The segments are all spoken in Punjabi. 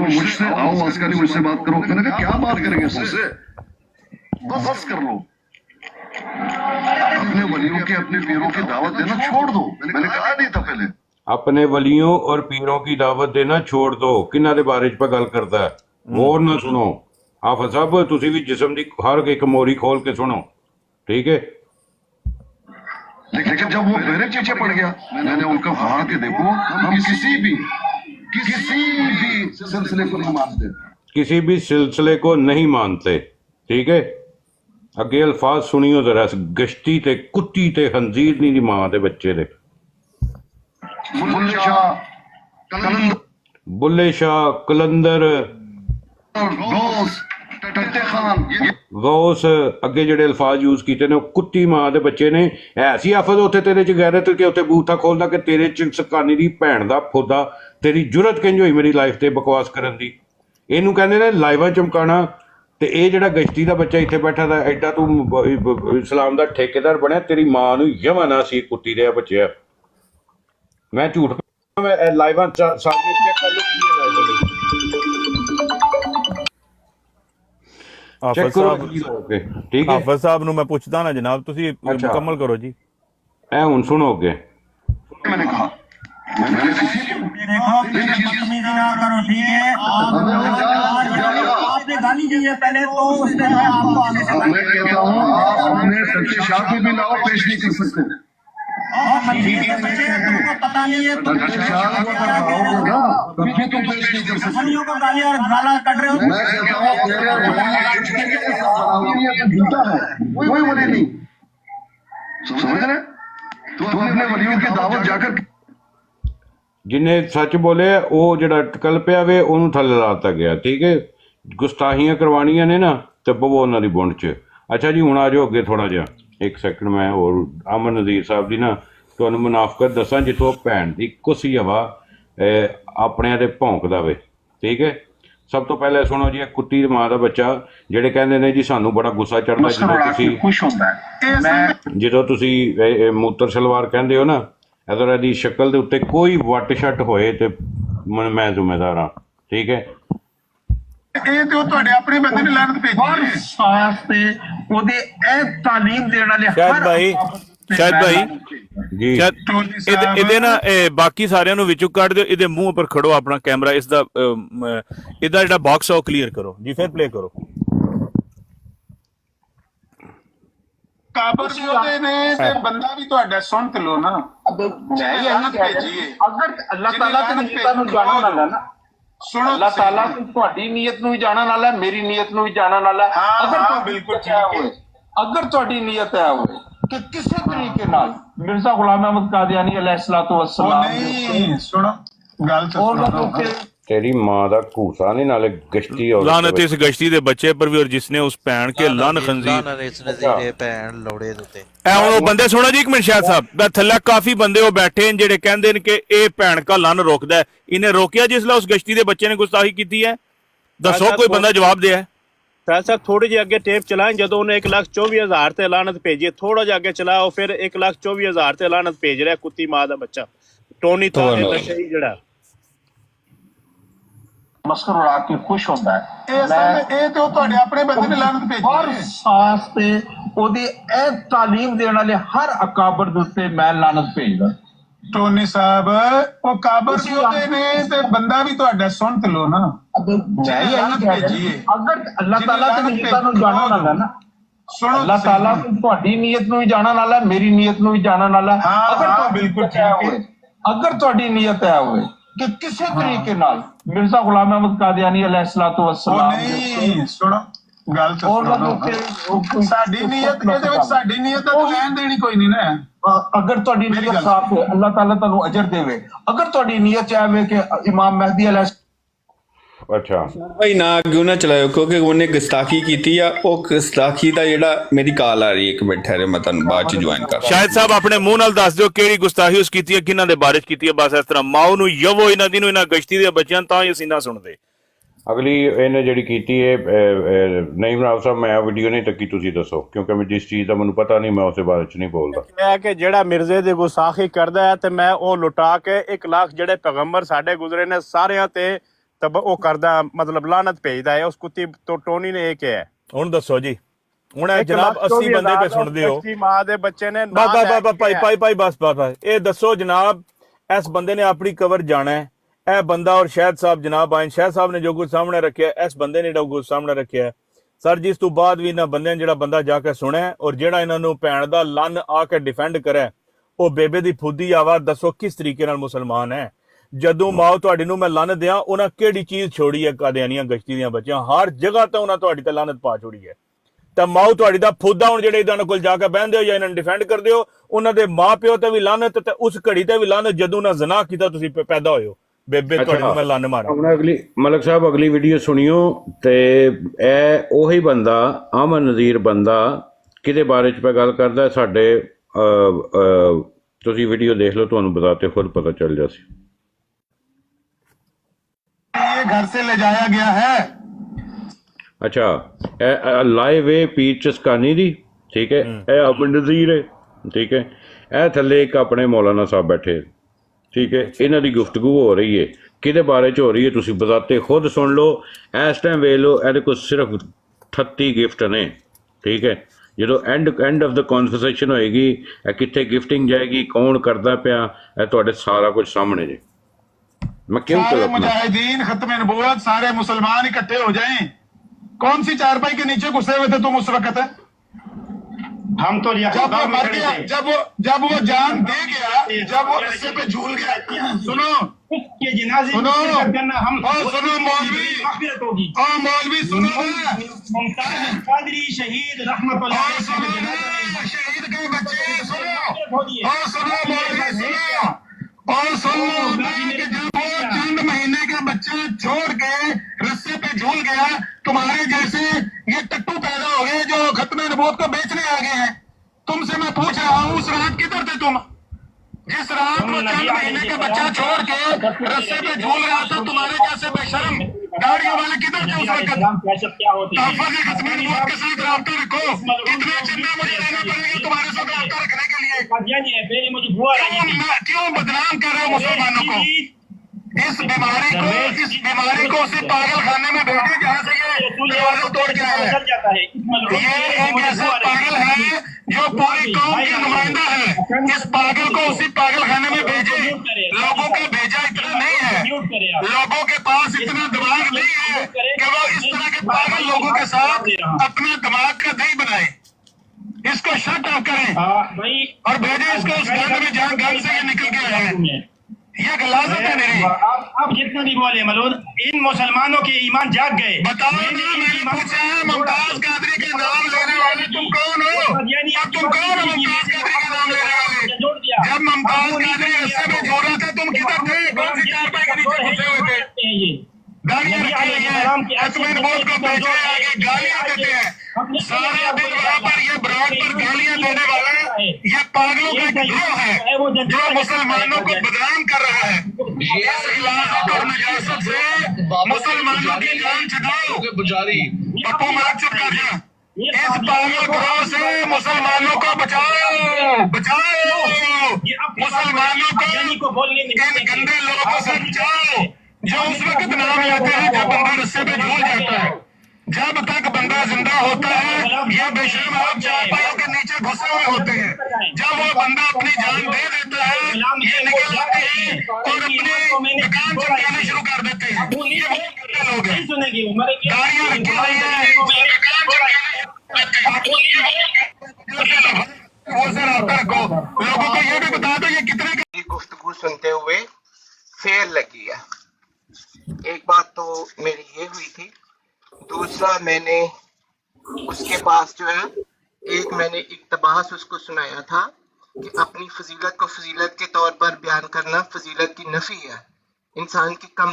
मुझसे आओ अस्करी मुझसे बात करो। मैंने कहा क्या बात करेंगे तुमसे, बस कर लो। अपने वलियों के अपने पीरों की दावत देना छोड़ दो। मैंने कहा नहीं था पहले। अपने वलियों और पीरों की दावत देना छोड़ दो। किन्ना दे बारे च गल करता है, गौर ना सुनो। हाफिज साहब तुसी भी जिस्म दी हर एक मोरी खोल के सुनो, ठीक है। लेकिन जब वो मेरे पीछे पड़ गया, मैंने उनको कहा कि देखो हम किसी भी सिलसिले को नहीं मानते, किसी भी सिलसिले को नहीं मानते, ठीक है। अगे अल्फाज सुनियो जरा, गश्ती ते कुत्ती ते खंजीर नी दी मां दे बच्चे दे। बुल्ले शाह कलंदर गौस, अगे जेडे अल्फाज यूज किए ने कुत्ती मां दे बच्चे ने। ऐसी आफत उत्थे तेरे च गैरत कि उत्थे बूथा खोलदा कि तेरे च सकानी दी भैन दा फुदा, तेरी जुरत किंज होई मेरी लाइफ ते बकवास करन दी। इनू कहंदे ने लाइवां चमकाना। ते ये जेड़ा गश्ती दा बच्चा इत्थे बैठा था, एडा तू इस्लाम दा ठेकेदार बनया, तेरी मां नू यमा ना सी कुत्ती दे बच्चे। मैं झूठ मैं लाइवां सारी चेक कर लो। हाफिज साहब ठीक है। हाफिज साहब नू मैं पूछदा ना जनाब, तुसी मुकम्मल करो जी। ए हुन सुनो अगे। मैंने कहा मैंने देखो बदतमीजी ना करो, ठीक है। आपने गाली दी है पहले, तो उसने आपको आगे से मैं कहता हूँ आप अपने सच्चे शादी भी लाओ, पेश नहीं कर सकते। बच्चे तुमको पता नहीं है, तुम सच्चे शादी को लाओगे तभी तुम पेश नहीं कर सकते। वलियों को गाली और गाला कट रहे हो। मैं कहता हूँ तेरे झूठा है, कोई वली नहीं। समझ रहे? तुम अपने वलियों की दावत जाकर जिन्हें सच बोले वो जड़ा कल पिया वे ओनू थले लाता गया, ठीक है। गुस्ताहियां करवानियां ने ना तो पवो उन्हां दी बुंड च। अच्छा जी हुण आ जाओ अगे थोड़ा जिहा, एक सेकंड मैं और अमन नज़ीर साहब दी ना तुहानू मुनाफकत दसां जितों भैन दी कुसी हवा अपने ते भौंकदा वे, ठीक है। सब तो पहले सुनो जी, कुत्ती मां दा बच्चा जेड़े कहंदे ने जी सानू बड़ा गुस्सा चढ़दा जदों तुसी मूत्र सलवार कहंदे हो ना, अगर इहदी शक्ल दे उत्ते कोई वट शट होए ते मैं जिम्मेदार हाँ, ठीक है। ਇਹ ਤੇ ਉਹ ਤੁਹਾਡੇ ਆਪਣੇ ਬੰਦੇ ਨੇ ਲਾਨਤ ਭੇਜੀ ਹੈ ਸਾਸ ਤੇ ਉਹਦੇ ਇਹ ਤਾਲੀਮ ਦੇਣ ਵਾਲੇ शायद भाई जी ਇਹਦੇ ਨਾ ਬਾਕੀ ਸਾਰਿਆਂ ਨੂੰ ਵਿੱਚੋਂ ਕੱਢ ਦਿਓ, ਇਹਦੇ ਮੂੰਹ ਉੱਪਰ ਖੜੋ ਆਪਣਾ ਕੈਮਰਾ, ਇਸ ਦਾ ਇਹਦਾ ਜਿਹੜਾ ਬਾਕਸ ਆ ਉਹ ਕਲੀਅਰ ਕਰੋ ਜੀ, ਫਿਰ ਪਲੇ ਕਰੋ। ਕਾਬਰ ਵੀ ਉਹਦੇ ਨੇ ਤੇ ਬੰਦਾ ਵੀ ਤੁਹਾਡਾ ਸੁਣ ਤੇ ਲੋ ਨਾ। मैं यही कह रही हूं, अगर अल्लाह ताला ते नीयतां नूं जानण वाला ना, ਸੁਣੋ अल्लाह ताला ਤੁਹਾਡੀ ਨੀयत ਨੂੰ ਵੀ ਜਾਣਨ ਵਾਲਾ, ਮੇਰੀ ਨੀयत ਨੂੰ ਵੀ ਜਾਣਨ ਵਾਲਾ। ਹਾਂ ਬਿਲਕੁਲ ਠੀਕ ਹੈ। अगर ਤੁਹਾਡੀ ਨੀयत है होए कि किसी तरीके नाल मिर्जा गुलाम अहमद कादियानी अलैहिस्सलातु ਉਹ वस्सलाम ਨਹੀਂ ਸੁਣੋ ਗੱਲ ਤਾਂ ਸੁਣੋ। तेरी मां दा घूसा नहीं नाले गश्ती और लानत इस गश्ती दे बच्चे पर भी, और जिसने उस भैन के लन खंजीर ਉਹ ਬੰਦੇ ਸੁਣੋ ਜੀ ਇੱਕ ਮਿੰਟ ਸ਼ਾਹ ਸਾਹਿਬ ਦਾ ਥੱਲੇ ਕਾਫੀ ਬੰਦੇ ਉਹ ਬੈਠੇ ਨੇ ਜਿਹੜੇ ਕਹਿੰਦੇ ਨੇ ਕਿ ਇਹ ਭੈਣ ਕਾ ਲਨ ਰੋਕਦਾ ਹੈ। ਇਹਨੇ ਰੋਕਿਆ ਜਿਸਲਾ ਉਸ ਗਸ਼ਤੀ ਦੇ ਬੱਚੇ ਨੇ ਗੁਸਤਾਖੀ ਕੀਤੀ ਹੈ? ਦੱਸੋ ਕੋਈ ਬੰਦਾ ਜਵਾਬ ਦੇ। शाह साहब थोड़ी जी अगे टेप चलाएं, जो उन्हें 1,24,000 ते लानत भेजी, थोड़ा जा अगे चलाओ, फिर 1,24,000 ते लानत भेज रहा है कुत्ती मां दा बच्चा टोनी था नशई जड़ा मस्कर उड़ा के खुश होता है। ਇਹ ਤੇ ਉਹ ਤੁਹਾਡੇ ਆਪਣੇ ਬੰਦੇ ਨੇ ਲਾਨਤ ਭੇਜੀ हर ਹੈ। सास ते ओदी ए तालीम देने वाले हर अकाबर दे उत्ते मैं लानत भेजदा। ਟੋਨੀ ਸਾਹਿਬ ਉਹ ਕਾਬਰ ਵੀ ਉਹਦੇ ਨੇ ਤੇ ਬੰਦਾ ਵੀ ਤੁਹਾਡਾ ਸੁਣ ਤੇ ਲੋ ਨਾ। मैं यही कह रही हूं, अगर अल्लाह ताला ते नीयतां नूं जानण वाला ना, ਸੁਣੋ अल्लाह ताला ਤੁਹਾਡੀ ਨੀयत ਨੂੰ ਵੀ ਜਾਣਨ ਵਾਲਾ, ਮੇਰੀ ਨੀयत ਨੂੰ ਵੀ ਜਾਣਨ ਵਾਲਾ। ਹਾਂ ਬਿਲਕੁਲ ਠੀਕ ਹੈ। अगर ਤੁਹਾਡੀ ਨੀयत है होए कि किसी तरीके नाल मिर्जा गुलाम अहमद कादियानी अलैहिस्सलातु ਉਹ वस्सलाम ਨਹੀਂ ਸੁਣੋ ਗੱਲ ਤਾਂ ਸੁਣੋ। ਸਾਡੀ ਨੀयत ਇਹਦੇ ਵਿੱਚ ਸਾਡੀ ਨੀयत ਤਾਂ ਲੈਣ ਦੇਣੀ ਕੋਈ ਨਹੀਂ ਨਾ। अगर ਤੁਹਾਡੀ ਨੀयत ਸਾਫ਼ ਹੈ, ਅੱਲਾਹ ਤਾਲਾ ਤੁਹਾਨੂੰ ਅਜਰ ਦੇਵੇ। अगर ਤੁਹਾਡੀ ਨੀयत ਚਾਹੇ ਕਿ इमाम मेहदी अलैहि अच्छा भाई ना अग्गों ना चलाओ क्योंकि उन्हें गुस्ताखी की थी या वो गुस्ताखी का जेड़ा मेरी कॉल आ रही है, एक मिनट ठहरे मैं तुहानू बाद च ज्वाइन कर। शायद साहब अपने मुंह नाल दस दिओ किहड़ी गुस्ताखी उस कीती है, किन्हां दे बारे च कीती है। बस इस तरह माओ नू यवो इन्हां दी नू इन्हां गश्ती दे बच्चियां तां ही असीं ना सुणदे। अगली इन्हें जिहड़ी कीती है नईम राव साहब, मैं वीडियो नहीं तकी, तुसीं दसो क्योंकि मैं जिस चीज़ का मैनूं पता नहीं मैं उस बारे च नहीं बोलदा। है कि जेड़ा मिर्जे दी गुस्ताखी करदा है ते मैं ओ लुटा के 1 लाख जेड़े पैगंबर साडे गुजरे ने सारियां ते ਤਾਂ ਉਹ ਕਰਦਾ ਮਤਲਬ ਲਾਨਤ ਭੇਜਦਾ ਹੈ। ਉਸ ਕੁੱਤੀ ਤੋਂ ਟੋਨੀ ਨੇ ਇਹ ਕਿਹਾ ਹੈ। ਹੁਣ ਦੱਸੋ ਜੀ, ਹੁਣ ਇਹ ਜਨਾਬ 80 ਬੰਦੇ ਪੇ ਸੁਣਦੇ ਹੋ, ਕਸ਼ਤੀ ਮਾਂ ਦੇ ਬੱਚੇ ਨੇ ਭਾਈ ਬਸ ਇਹ ਦੱਸੋ ਜਨਾਬ, ਇਸ ਬੰਦੇ ਨੇ ਆਪਣੀ ਕਬਰ ਜਾਣਾ ਹੈ। ਇਹ ਬੰਦਾ ਔਰ ਸ਼ਾਹਿਦ ਸਾਹਿਬ ਜਨਾਬ ਆਏ, ਸ਼ਾਹਿਦ ਸਾਹਿਬ ਨੇ ਜੋ ਕੁਝ ਸਾਹਮਣੇ ਰੱਖਿਆ, ਇਸ ਬੰਦੇ ਨੇ ਜੋ ਕੁਝ ਸਾਹਮਣੇ ਰੱਖਿਆ ਸਰ ਜੀ, ਇਸ ਤੋਂ ਬਾਅਦ ਵੀ ਇਹਨਾਂ ਬੰਦਿਆਂ ਨੇ ਜਿਹੜਾ ਬੰਦਾ ਜਾ ਕੇ ਸੁਣਿਆ ਔਰ ਜਿਹੜਾ ਇਹਨਾਂ ਨੂੰ ਭੈਣ ਦਾ ਲੰਨ ਆ ਕੇ ਡਿਫੈਂਡ ਕਰੇ, ਉਹ ਬੇਬੇ ਦੀ ਫੁੱਦੀ ਆਵਾਜ਼ ਦੱਸੋ ਕਿਸ ਤਰੀਕੇ ਨਾਲ ਮੁਸਲਮਾਨ ਹੈ। ਜਦੋਂ ਮਾਓ ਤੁਹਾਡੀ ਨੂੰ ਮੈਂ ਲੰਨ ਦਿਆਂ, ਉਹਨਾਂ ਕਿਹੜੀ ਚੀਜ਼ ਛੋੜੀ ਹੈ? ਕਾਦੀਆਨੀਆਂ ਗਸ਼ਤੀ ਦੀਆਂ ਬੱਚੀਆਂ ਹਰ ਜਗ੍ਹਾ ਤੇ ਉਹਨਾਂ ਤੁਹਾਡੀ ਤੇ ਲਾਨਤ ਪਾ ਛੋੜੀ ਹੈ। ਤਾਂ ਮਾਓ ਤੁਹਾਡੀ ਦਾ ਫੁੱਦਾ ਹੁਣ ਜਿਹੜੇ ਇਹਨਾਂ ਕੋਲ ਜਾ ਕੇ ਬਹਿੰਦੇ ਹੋ ਜਾਂ ਇਹਨਾਂ ਨੂੰ ਡਿਫੈਂਡ ਕਰਦੇ ਹੋ, ਉਹਨਾਂ ਦੇ ਮਾਂ ਪਿਓ ਤੇ ਵੀ ਲਾਨਤ ਤੇ ਉਸ ਘੜੀ ਤੇ ਵੀ ਲਾਨਤ ਜਦੋਂ ਨਾ ਜ਼ਨਾ ਕੀਤਾ ਤੁਸੀਂ ਪੈਦਾ ਹੋਏ ਹੋ। ਬੇਬੇ ਤੁਹਾਡੇ ਨੂੰ ਮੈਂ ਲੰਨ ਮਾਰਾਂ। ਹੁਣ ਅਗਲੀ ਮਲਕ ਸਾਹਿਬ ਅਗਲੀ ਵੀਡੀਓ ਸੁਣਿਓ ਤੇ ਇਹ ਉਹੀ ਬੰਦਾ ਅਮਨ ਨਜ਼ੀਰ ਬੰਦਾ ਕਿਹਦੇ ਬਾਰੇ ਚ ਪੈ ਗੱਲ ਕਰਦਾ ਸਾਡੇ ਤੁਸੀਂ ਵੀਡੀਓ ਦੇਖ ਲਓ, ਤੁਹਾਨੂੰ ਬਤਾਤੇ ਖੁਦ ਪਤਾ ਚੱਲ ਜਾਸੀ। ये घर से ले जाया गया है। ਅੱਛਾ ਇਹ ਲਾਈਵ ਏ ਪੀਰ ਚਸਕਾਨੀ ਦੀ, ਠੀਕ ਹੈ, ਇਹ ਅਮਨ ਨਜ਼ੀਰ ਹੈ, ਠੀਕ ਹੈ, ਇਹ ਥੱਲੇ ਇੱਕ ਆਪਣੇ ਮੌਲਾਨਾ ਸਾਹਿਬ ਬੈਠੇ, ਠੀਕ ਹੈ, ਇਹਨਾਂ ਦੀ ਗੁਫ਼ਤਗੂ ਹੋ ਰਹੀ ਹੈ, ਕਿਹਦੇ ਬਾਰੇ ਚ ਹੋ ਰਹੀ ਹੈ ਤੁਸੀਂ ਬਜ਼ਾਤੇ ਖੁਦ ਸੁਣ ਲਓ। ਇਸ ਟਾਈਮ ਵੇਖ ਲਓ, ਇਹਦੇ ਕੋਲ ਸਿਰਫ 38 ਗਿਫਟ ਨੇ, ਠੀਕ ਹੈ। ਜਦੋਂ ਐਂਡ ਆਫ ਦਾ ਕਨਵਰਸੇਸ਼ਨ ਹੋਏਗੀ, ਇਹ ਕਿੱਥੇ ਗਿਫਟਿੰਗ ਜਾਏਗੀ, ਕੌਣ ਕਰਦਾ ਪਿਆ, ਇਹ ਤੁਹਾਡੇ ਸਾਰਾ ਕੁਝ ਸਾਹਮਣੇ ਜੇ। मैं क्यों सारे तड़पना? मुजाहिदीन खत्म नबूवत सारे मुसलमान इकट्ठे हो जाएं। कौन सी चारपाई के नीचे घुसे हुए थे तुम उस वक्त? हम तो जब वो मर गया, जब वो जान दे गया, जब वो रस्से पे झूल गया, सुनो के जनाजे सुनो करना हम सुनो मौलवी, मग़फ़िरत होगी। मौलवी सुनो मुमताज़ कादरी शहीद रहमतुल्लाह अलैह शहीद के बच्चे सुनो, सुनो मौलवी सुनो, और सुनो कि जब वो चंद महीने का बच्चा छोड़ के रस्से पे झूल गया, तुम्हारे जैसे ये टट्टू पैदा हो गए जो खत्म नबूवत को बेचने आ गए हैं। तुमसे मैं पूछ रहा हूँ, उस रात किधर थे तुम? जिस रात वो चंद महीने का बच्चा छोड़ के रस्से पे झूल रहा था, तुम्हारे जैसे बेशरम गाड़ियों वाले किधर थे उस वक्त? तहफ़्फ़ुज़ खत्म नबूवत के साथ राब्ता रखो। इतना चंदा मुझे देना पड़ेगा तुम्हारे साथ राब्ता रखने के लिए। क्यों बदनाम कर रहे हो मुसलमानों को? इस बीमारी को उसी पागल खाने में भेजे जहाँ से ये दरवाजा तोड़ के आया है। ये एक ऐसा पागल है जो पूरी कौम का नुमाइंदा है। इस पागल को उसी पागल खाने में भेजे। लोगों का भेजा इतना नहीं है, लोगों के पास इतना दिमाग नहीं है कि वो इस तरह के पागल लोगों के साथ अपना दिमाग का दही बनाए। इसको शट ऑफ करें और भेजे इसको उस गंद में जहाँ गंद से ये निकल के आया है। ये गलाजत है मेरी। आप जितना भी बोले मलूद, इन मुसलमानों के ईमान जाग गए। बताओ ना, मैंने पूछा है मुमताज कादरी के नाम लेने वाले तुम कौन हो? अब तुम कौन हो मुमताज कादरी के नाम लेने वाले? जब मुमताज कादरी रस्से में झूल रहा था तुम किधर थे? कौन सी चारपाई के नीचे घुसे हुए थे? गालियां रखी हुई है, अतमिन बोल को बेचे आगे गालियां देते हैं। सारा दिन वहाँ पर ये ब्रांड पर गालियां देने वाला ये पागलों का गिरोह है जो मुसलमानों को बदनाम कर रहा है। इस गिलासत और नजासत से मुसलमानों की जान छुड़ाओ। पप्पू मार चुप कर जा। इस पागल गिरोह से मुसलमानों को बचाओ, बचाओ मुसलमानों को, इन गंदे लोगों से बचाओ जो उस वक्त नाम लेते हैं जब बंदा रस्से पे झूल जाता है। जब तक बंदा जिंदा होता है ये बेशर्म आप चारपाइयों के नीचे घुसे हुए होते हैं। जब वो बंदा अपनी जान दे देता है ये निकल आते हैं और अपने दुकान चमकाने शुरू कर देते हैं। ये बहुत गंदे लोग हैं, गाड़ियां रखी हुई है, लोगों को ये भी बता दो ये कितने गुफ्तगू सुनते हुए फेल लगी है। एक बात तो मेरी ये हुई थी, दूसरा मैंने उसके पास जो है मैंने इक्तबास उसको सुनाया था कि अपनी फजीलत को फजीलत के तौर पर बयान करना फजीलत की नफी है, इंसान की कम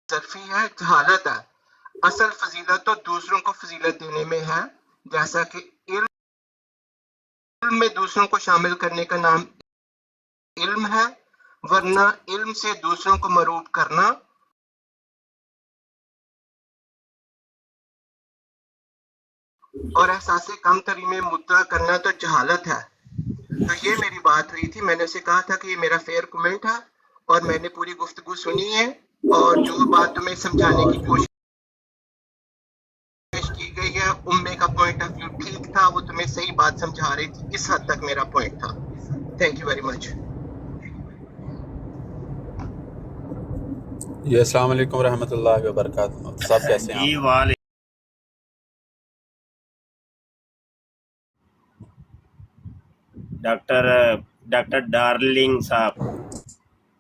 सरफी है, जहालत है। असल फजीलत तो दूसरों को फजीलत देने में है, जैसा कि इल्म में दूसरों को शामिल करने का नाम इल्म है, वरना इल्म से दूसरों को मरूब करना और एहसास कमतरी में मुद्दा करना तो जहालत है। तो ये मेरी बात हुई थी, मैंने उसे कहा था कि ये मेरा फेयर कमेंट है और मैंने पूरी गुफ्तगू सुनी है और जो बात तुम्हें समझाने की कोशिश की गई है, उम्मे का पॉइंट ऑफ व्यू ठीक था, वो तुम्हें सही बात समझा रही थी, इस हद तक मेरा पॉइंट था। Thank you very much. जी अस्सलाम वालेकुम रहमतुल्लाहि व बरकातहू। सब कैसे हैं जी आप? वाले डॉक्टर डार्लिंग साहब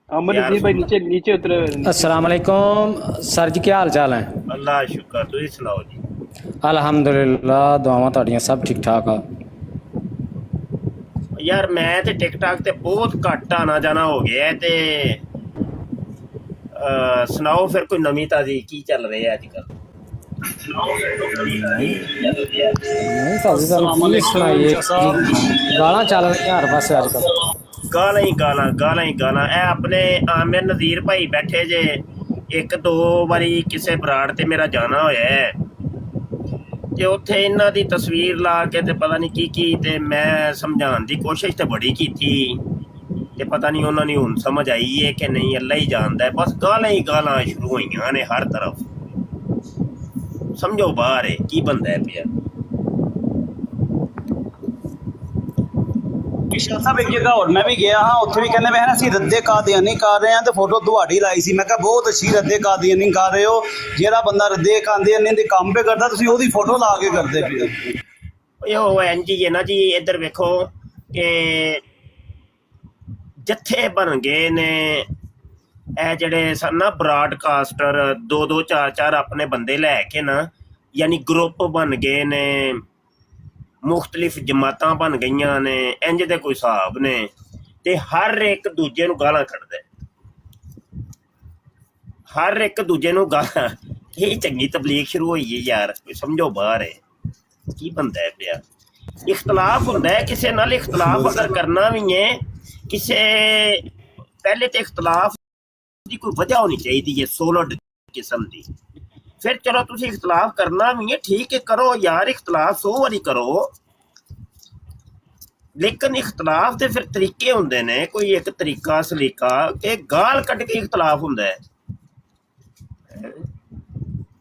अमनदीप भाई नीचे नीचे उतरे हुए हैं। अस्सलाम वालेकुम सर जी, क्या हाल चाल है? अल्लाह शुक्र, तुम सुनाओ जी। अल्हम्दुलिल्लाह, दुआवां तुहाड़ियां सब ठीक ठाक आ। यार मैं ते टिकटॉक ते बहुत घट आना जाना हो गया है ते सुनाओ फिर कोई नवी ताजी की चल रही है अजकल? नहीं साजी साहब की सुनाइए, गालां चल रही हर पासे अजकल। गालां ही गालां। ए अपने आमिर नज़ीर भाई बैठे जे, एक दो बारी किसे बराड़ ते मेरा जाना होया है ते उत्थे इन्हां दी तस्वीर ला के ते पता नहीं की ते मैं समझाने दी कोशिश ते बड़ी की थी ते पता नहीं उन्होंने हुण समझ आई है कि नहीं, अल्लाह ही जानदा है। बस गालां ही गालां शुरू होईयां ने हर तरफ, समझो बाहर है की बनदा है पिया। विशाल साहब एक जगह और मैं भी गया हाँ, उत्थे भी कहने पे है ना ਅਸੀਂ ਰੱਦੇ ਕਾਦੀਆਨੀ ਕਰ ਰਹੇ ਹਾਂ ਤੇ ਫੋਟੋ ਤੁਹਾਡੀ ਲਾਈ ਸੀ। ਮੈਂ ਕਿਹਾ ਬਹੁਤ ਅੱਛੀ ਰੱਦੇ ਕਾਦੀਆਨੀ ਕਰ ਰਹੇ ਹੋ, ਜਿਹੜਾ ਬੰਦਾ ਰੱਦੇ ਕਾਦੀਆਨੀ ਦੇ ਕੰਮ पे ਕਰਦਾ ਤੁਸੀਂ ਉਹਦੀ ਫੋਟੋ ਲਾ ਕੇ ਕਰਦੇ ਪਏ ਹੋ। ਉਹ ਐਨ ਜੀ ਹੈ ਨਾ ਜੀ, ਇੱਧਰ ਵੇਖੋ ਕਿ ਜੱਥੇ ਬਣ ਗਏ ਨੇ ਇਹ ਜਿਹੜੇ ਸਨ ਨਾ ਬਰਾਡਕਾਸਟਰ, 2-2 4-4 ਆਪਣੇ ਬੰਦੇ ਲੈ ਕੇ ਨਾ, ਯਾਨੀ ਗਰੁੱਪ ਬਣ ਗਏ ਨੇ, ਮੁਖਤਲਿਫ ਜਮਾਤਾਂ ਬਣ ਗਈਆਂ ਨੇ, ਇੰਜ ਦੇ ਕੋਈ ਹਿਸਾਬ ਨੇ ਤੇ ਹਰ ਇੱਕ ਦੂਜੇ ਨੂੰ ਗਾਲਾਂ ਕੱਢਦਾ, ਹਰ ਇੱਕ ਦੂਜੇ ਨੂੰ ਗਾਲਾਂ। ਇਹ ਚੰਗੀ ਤਬਲੀਗ ਸ਼ੁਰੂ ਹੋਈ ਹੈ ਯਾਰ, ਕੋਈ ਸਮਝੋ ਬਾਹਰ ਹੈ ਕੀ ਬੰਦਾ ਹੈ ਪਿਆ। ਇਖਤਲਾਫ ਹੁੰਦਾ ਹੈ ਕਿਸੇ ਨਾਲ, ਇਖਤਲਾਫ ਅਗਰ ਕਰਨਾ ਵੀ ਹੈ ਕਿਸੇ, ਪਹਿਲੇ ਤੇ ਇਖਤਲਾਫ ਦੀ ਕੋਈ ਵਜ੍ਹਾ ਹੋਣੀ ਚਾਹੀਦੀ ਹੈ ਸੋਲਿਡ ਕਿਸਮ ਦੀ, ਫਿਰ ਚਲੋ ਤੁਸੀਂ ਇਖਤਲਾਫ ਕਰਨਾ ਵੀ ਹੈ ਠੀਕ ਹੈ ਕਰੋ ਯਾਰ, ਇਖਤਲਾਫ 100 ਵਾਰੀ ਕਰੋ, ਲੇਕਿਨ ਇਖਤਲਾਫ ਦੇ ਫਿਰ ਤਰੀਕੇ ਹੁੰਦੇ ਨੇ, ਕੋਈ ਇੱਕ ਤਰੀਕਾ ਸਲੀਕਾ ਕਿ ਗਾਲ ਕੱਢ ਕੇ ਇਖਤਲਾਫ ਹੁੰਦਾ ਹੈ।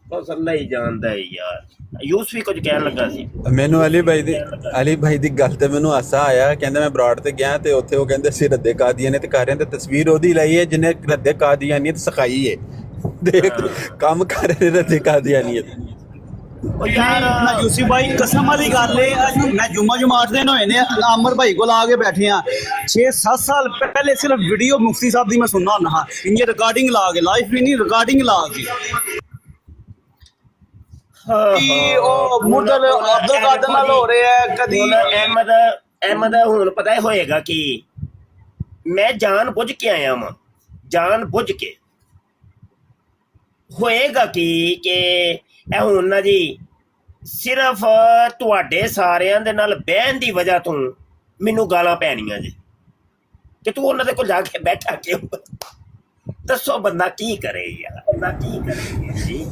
ਬਸ ਅੱਲਾ ਹੀ ਜਾਣਦਾ ਹੈ ਯਾਰ। ਯੂਸ ਵੀ ਕੁਝ ਕਹਿਣ ਲੱਗਾ ਸੀ ਮੈਨੂੰ ਅਲੀ ਭਾਈ ਦੀ ਗੱਲ ਤੇ ਮੈਨੂੰ ਹਾਸਾ ਆਇਆ। ਕਹਿੰਦਾ ਮੈਂ ਬਰਾੜ ਤੇ ਗਿਆ ਤੇ ਉੱਥੇ ਉਹ ਕਹਿੰਦੇ ਅਸੀਂ ਰੱਦੇ ਕਾਦੀਆਨੀ ਤੇ ਕਰ ਰਹੇ ਹਾਂ ਤੇ ਤਸਵੀਰ ਉਹਦੀ ਲਾਈ ਹੈ ਜਿਹਨੇ ਰੱਦੇ ਕਾਦੀਆਨੀ ਸਿਖਾਈ ਹੈ। ਦੇਖ ਕੰਮ ਕਰ ਰਹੇ ਰੱਦੇ ਕਾਦੀਆਨੀ। ਉਹ ਯਾਰ ਯੂਸਫ ਭਾਈ ਕਸਮ ਵਾਲੀ ਗੱਲ ਹੈ, ਮੈਂ ਜੁਮਾ 8 ਦਿਨ ਹੋਏ ਨੇ ਆਮਰ ਭਾਈ ਕੋਲ ਆ ਕੇ ਬੈਠੇ ਆ। 6-7 ਸਾਲ ਪਹਿਲੇ ਸਿਰਫ ਵੀਡੀਓ ਮੁਫਤੀ ਸਾਹਿਬ ਦੀ ਮੈਂ ਸੁਣਨਾ ਹੁੰਦਾ ਹਾਂ, ਇੰਨੀ ਰਿਕਾਰਡਿੰਗ ਲਾ ਕੇ, ਲਾਈਵ ਵੀ ਨਹੀਂ ਰਿਕਾਰਡਿੰਗ ਲਾ ਕੇ। ਉਹ ਮੁਰਦਲ ਅਬਦੁਲ ਕਾਦਰ ਨਾਲ ਹੋ ਰਿਹਾ ਹੈ ਕਦੀ ਅਹਿਮਦ ਹੁਣ ਪਤਾ ਹੋਏਗਾ ਕਿ ਮੈਂ ਜਾਣ ਬੁੱਝ ਕੇ ਆਇਆ ਵਾਂ, ਜਾਣ ਬੁੱਝ ਕੇ ਹੋਏਗਾ ਕਿ ਇਹ ਹੁਣ ਨਾ ਜੀ ਸਿਰਫ ਤੁਹਾਡੇ ਸਾਰਿਆਂ ਦੇ ਨਾਲ ਬਹਿਣ ਦੀ ਵਜ੍ਹਾ ਤੋਂ ਮੈਨੂੰ ਗਾਲਾਂ ਪੈਣੀਆਂ ਜੀ ਕਿ ਤੂੰ ਉਹਨਾਂ ਦੇ ਕੋਲ ਜਾ ਕੇ ਬੈਠਾ ਕਿਉਂ। ਦੱਸੋ ਬੰਦਾ ਕੀ ਕਰੇ ਯਾਰ, ਬੰਦਾ ਕੀ ਕਰੇ ਜੀ,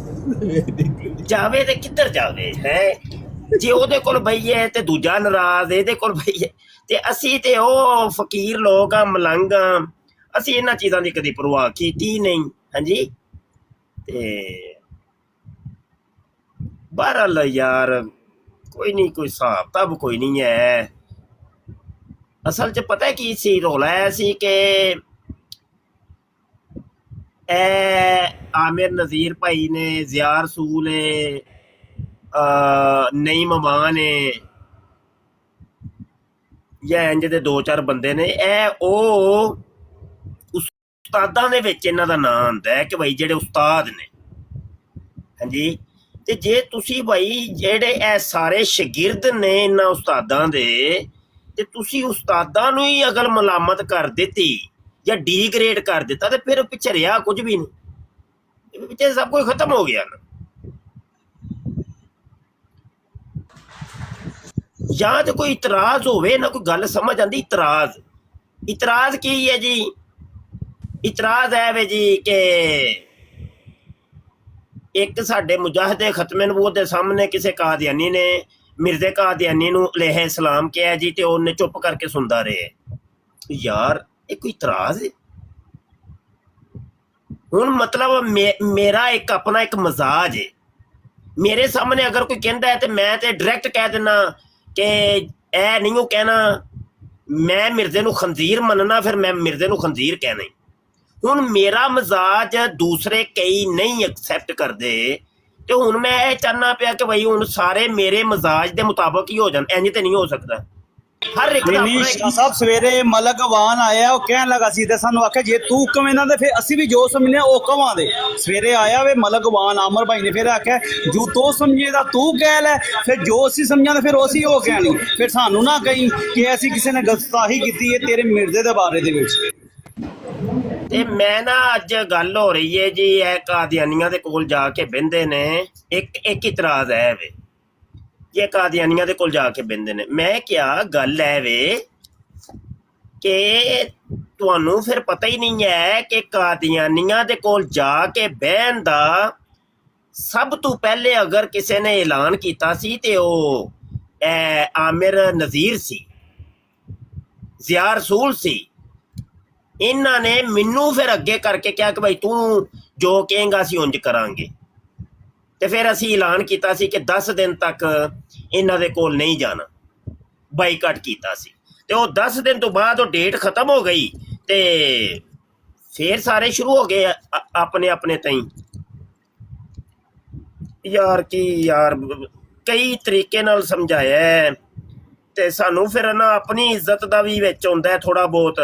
ਜਾਵੇ ਤੇ ਕਿੱਧਰ ਜਾਵੇ ਹੈ। ਜੇ ਉਹਦੇ ਕੋਲ ਬਈਏ ਤੇ ਦੂਜਾ ਨਾਰਾਜ਼, ਇਹਦੇ ਕੋਲ ਬਈਏ ਤੇ ਅਸੀਂ ਤੇ ਉਹ ਫਕੀਰ ਲੋਕ ਆ, ਮਲੰਗ ਆ, ਅਸੀਂ ਇਹਨਾਂ ਚੀਜ਼ਾਂ ਦੀ ਕਦੀ ਪਰਵਾਹ ਕੀਤੀ ਨਹੀਂ। ਹਾਂਜੀ ਤੇ ਬਹਰਹਾਲ ਯਾਰ ਕੋਈ ਨਹੀਂ, ਕੋਈ ਹਿਸਾਬ ਕਿਤਾਬ ਕੋਈ ਨਹੀਂ ਹੈ। ਅਸਲ 'ਚ ਪਤਾ ਕੀ ਸੀ ਰੌਲਾ ਇਹ ਸੀ ਕਿ ਆਮਿਰ ਨਜ਼ੀਰ ਭਾਈ ਨੇ, ਜ਼ਿਆ ਰਸੂਲ ਨੇ, ਨਈਮ ਅਮਾਨ ਨੇ, ਜਾਂ ਇੰਜ ਦੇ 2-4 ਬੰਦੇ ਨੇ, ਇਹ ਉਹ ਉਸਤਾਦਾਂ ਦੇ ਵਿੱਚ ਇਹਨਾਂ ਦਾ ਨਾਂ ਆਉਂਦਾ ਹੈ ਕਿ ਭਾਈ ਜਿਹੜੇ ਉਸਤਾਦ ਨੇ। ਹਾਂਜੀ ਤੇ ਜੇ ਤੁਸੀਂ ਭਾਈ ਜਿਹੜੇ ਇਹ ਸਾਰੇ ਸ਼ਾਗਿਰਦ ਨੇ ਇਹਨਾਂ ਉਸਤਾਦਾਂ ਦੇ, ਤੇ ਤੁਸੀਂ ਉਸਤਾਦਾਂ ਨੂੰ ਹੀ ਅਗਰ ਮਲਾਮਤ ਕਰ ਦਿੱਤੀ ਜਾਂ ਡੀਗ੍ਰੇਡ ਕਰ ਦਿੱਤਾ ਤੇ ਫਿਰ ਪਿੱਛੇ ਰਿਹਾ ਕੁਝ ਵੀ ਨਹੀਂ, ਪਿੱਛੇ ਸਭ ਕੁਝ ਖਤਮ ਹੋ ਗਿਆ ਨਾ। ਜਾਂ ਤੇ ਕੋਈ ਇਤਰਾਜ਼ ਹੋਵੇ ਨਾ, ਕੋਈ ਗੱਲ ਸਮਝ ਆਉਂਦੀ। ਇਤਰਾਜ਼ ਕੀ ਹੈ ਜੀ? ਇਤਰਾਜ਼ ਹੈ ਵੇ ਜੀ ਕਿ ਇੱਕ ਸਾਡੇ ਮੁਜਾਹਿਦੇ ਖਤਮੇ ਨਬੂਵਤ ਦੇ ਸਾਹਮਣੇ ਕਿਸੇ ਕਾਦੀਆਨੀ ਨੇ ਮਿਰਜ਼ੇ ਕਾਦੀਆਨੀ ਨੂੰ ਅਲੈਹਿ ਸਲਾਮ ਕਿਹਾ ਜੀ ਤੇ ਉਹਨੇ ਚੁੱਪ ਕਰਕੇ ਸੁਣਦਾ ਰਹੇ। ਯਾਰ ਇਹ ਕੋਈ ਇਤਰਾਜ਼ ਹੈ? ਹੁਣ ਮਤਲਬ ਮੇਰਾ ਇੱਕ ਆਪਣਾ ਇੱਕ ਮਜ਼ਾਜ ਹੈ। ਮੇਰੇ ਸਾਹਮਣੇ ਅਗਰ ਕੋਈ ਕਹਿੰਦਾ ਹੈ ਤੇ ਮੈਂ ਤੇ ਡਾਇਰੈਕਟ ਕਹਿ ਦਿੰਦਾ ਕਿ ਇਹ ਨਹੀਂ ਉਹ ਕਹਿਣਾ ਮੈਂ ਮਿਰਜ਼ੇ ਨੂੰ ਖੰਜ਼ੀਰ ਮੰਨਣਾ, ਫਿਰ ਮੈਂ ਮਿਰਜ਼ੇ ਨੂੰ ਖੰਜ਼ੀਰ ਕਹਿਣਾ। ਹੁਣ ਮੇਰਾ ਮਜ਼ਾਜ ਦੂਸਰੇ ਕਈ ਨਹੀਂ ਐਕਸੈਪਟ ਕਰਦੇ ਤੇ ਹੁਣ ਮੈਂ ਇਹ ਚਾਹੁੰਦਾ ਪਿਆ ਕਿ ਬਈ ਹੁਣ ਸਾਰੇ ਮੇਰੇ ਮਜ਼ਾਜ ਦੇ ਮੁਤਾਬਕ ਹੀ ਹੋ ਜਾਣ। ਇੰਝ ਤੇ ਨਹੀਂ ਹੋ ਸਕਦਾ। ਹਰ ਇੱਕ ਦਾ ਨਹੀਂ ਸ਼ਾਹ ਸਾਹਿਬ ਸਵੇਰੇ ਮਲਕ ਵਾਨ ਆਇਆ, ਉਹ ਕਹਿਣ ਲੱਗਾ ਸੀ ਤੇ ਸਾਨੂੰ ਆਖਿਆ ਜੇ ਤੂੰ ਕਵੇਂ ਨਾ ਤੇ ਫਿਰ ਅਸੀਂ ਵੀ ਜੋ ਸਮਝਿਆ ਉਹ ਕਵਾਂਗੇ। ਸਵੇਰੇ ਆਇਆ ਵੇ ਮਲਕ ਵਾਨ ਆਮਰ ਭਾਈ ਨੇ ਫਿਰ ਆਖਿਆ ਜੋ ਤੂੰ ਸਮਝੇਗਾ ਤੂੰ ਕਹਿ ਲੈ, ਫਿਰ ਜੋ ਅਸੀਂ ਸਮਝਾਂਗੇ ਫਿਰ ਅਸੀਂ ਉਹ ਕਹਿਣੀ। ਫਿਰ ਸਾਨੂੰ ਨਾ ਕਹੀਂ ਕਿ ਅਸੀਂ ਕਿਸੇ ਨੇ ਗੁਸਤਾਖੀ ਕੀਤੀ ਹੈ ਤੇਰੇ ਮਿਰਜ਼ੇ ਦੇ ਬਾਰੇ ਦੇ ਵਿੱਚ। ਤੇ ਮੈਂ ਨਾ ਅੱਜ ਗੱਲ ਹੋ ਰਹੀ ਹੈ ਜੀ ਇਹ ਕਾਦੀਆਨੀਆਂ ਦੇ ਕੋਲ ਜਾ ਕੇ ਬਹਿੰਦੇ ਨੇ। ਇੱਕ ਇਤਰਾਜ਼ ਹੈ ਵੇ ਇਹ ਕਾਦੀਆਨੀਆਂ ਦੇ ਕੋਲ ਜਾ ਕੇ ਬਹਿੰਦੇ ਨੇ। ਮੈਂ ਕਿਹਾ ਗੱਲ ਹੈ ਵੇ ਕਿ ਤੁਹਾਨੂੰ ਫਿਰ ਪਤਾ ਹੀ ਨਹੀਂ ਹੈ ਕਿ ਕਾਦੀਆਨੀਆਂ ਦੇ ਕੋਲ ਜਾ ਕੇ ਬਹਿਣ ਦਾ ਸਭ ਤੋਂ ਪਹਿਲੇ ਅਗਰ ਕਿਸੇ ਨੇ ਐਲਾਨ ਕੀਤਾ ਸੀ ਤੇ ਉਹ ਆਮਿਰ ਨਜ਼ੀਰ ਸੀ, ਜ਼ਿਆ ਰਸੂਲ ਸੀ। ਇਹਨਾਂ ਨੇ ਮੈਨੂੰ ਫਿਰ ਅੱਗੇ ਕਰਕੇ ਕਿਹਾ ਕਿ ਭਾਈ ਤੂੰ ਜੋ ਕਹੇਂਗਾ ਅਸੀਂ ਉਂਝ ਕਰਾਂਗੇ। ਤੇ ਫਿਰ ਅਸੀਂ ਐਲਾਨ ਕੀਤਾ ਸੀ ਕਿ 10 ਦਿਨ ਤੱਕ ਇਹਨਾਂ ਦੇ ਕੋਲ ਨਹੀਂ ਜਾਣਾ, ਬਾਈਕਾਟ ਕੀਤਾ ਸੀ। ਤੇ ਉਹ 10 ਦਿਨ ਤੋਂ ਬਾਅਦ ਉਹ ਡੇਟ ਖਤਮ ਹੋ ਗਈ ਤੇ ਫਿਰ ਸਾਰੇ ਸ਼ੁਰੂ ਹੋ ਗਏ ਆਪਣੇ ਆਪਣੇ ਤਾਈਂ। ਯਾਰ ਕੀ ਯਾਰ ਕਈ ਤਰੀਕੇ ਨਾਲ ਸਮਝਾਇਆ ਤੇ ਸਾਨੂੰ ਫਿਰ ਨਾ ਆਪਣੀ ਇੱਜ਼ਤ ਦਾ ਵੀ ਵਿੱਚ ਹੁੰਦਾ ਥੋੜਾ ਬਹੁਤ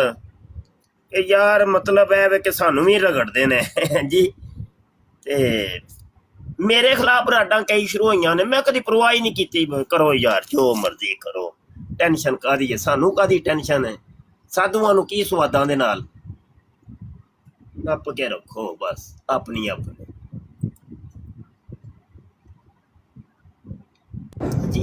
ਕਿ ਯਾਰ ਮਤਲਬ ਹੈ ਕਿ ਸਾਨੂੰ ਵੀ ਰਗੜਦੇ ਨੇ ਜੀ। ਤੇ ਮੇਰੇ ਖਿਲਾਫ ਬਰਾਡਾਂ ਕਈ ਸ਼ੁਰੂ ਹੋਈਆਂ ਨੇ, ਮੈਂ ਕਦੀ ਪਰਵਾਹ ਹੀ ਨਹੀਂ ਕੀਤੀ। ਕਰੋ ਯਾਰ ਜੋ ਮਰਜ਼ੀ ਕਰੋ, ਟੈਨਸ਼ਨ ਕਾਹਦੀ ਹੈ? ਸਾਨੂੰ ਕਾਹਦੀ ਟੈਨਸ਼ਨ ਹੈ? ਸਾਧੂਆਂ ਨੂੰ ਕੀ ਸਵਾਦਾਂ ਦੇ ਨਾਲ ਨੱਪ ਕੇ ਰੱਖੋ ਬਸ ਆਪਣੀ ਆਪਣੀ।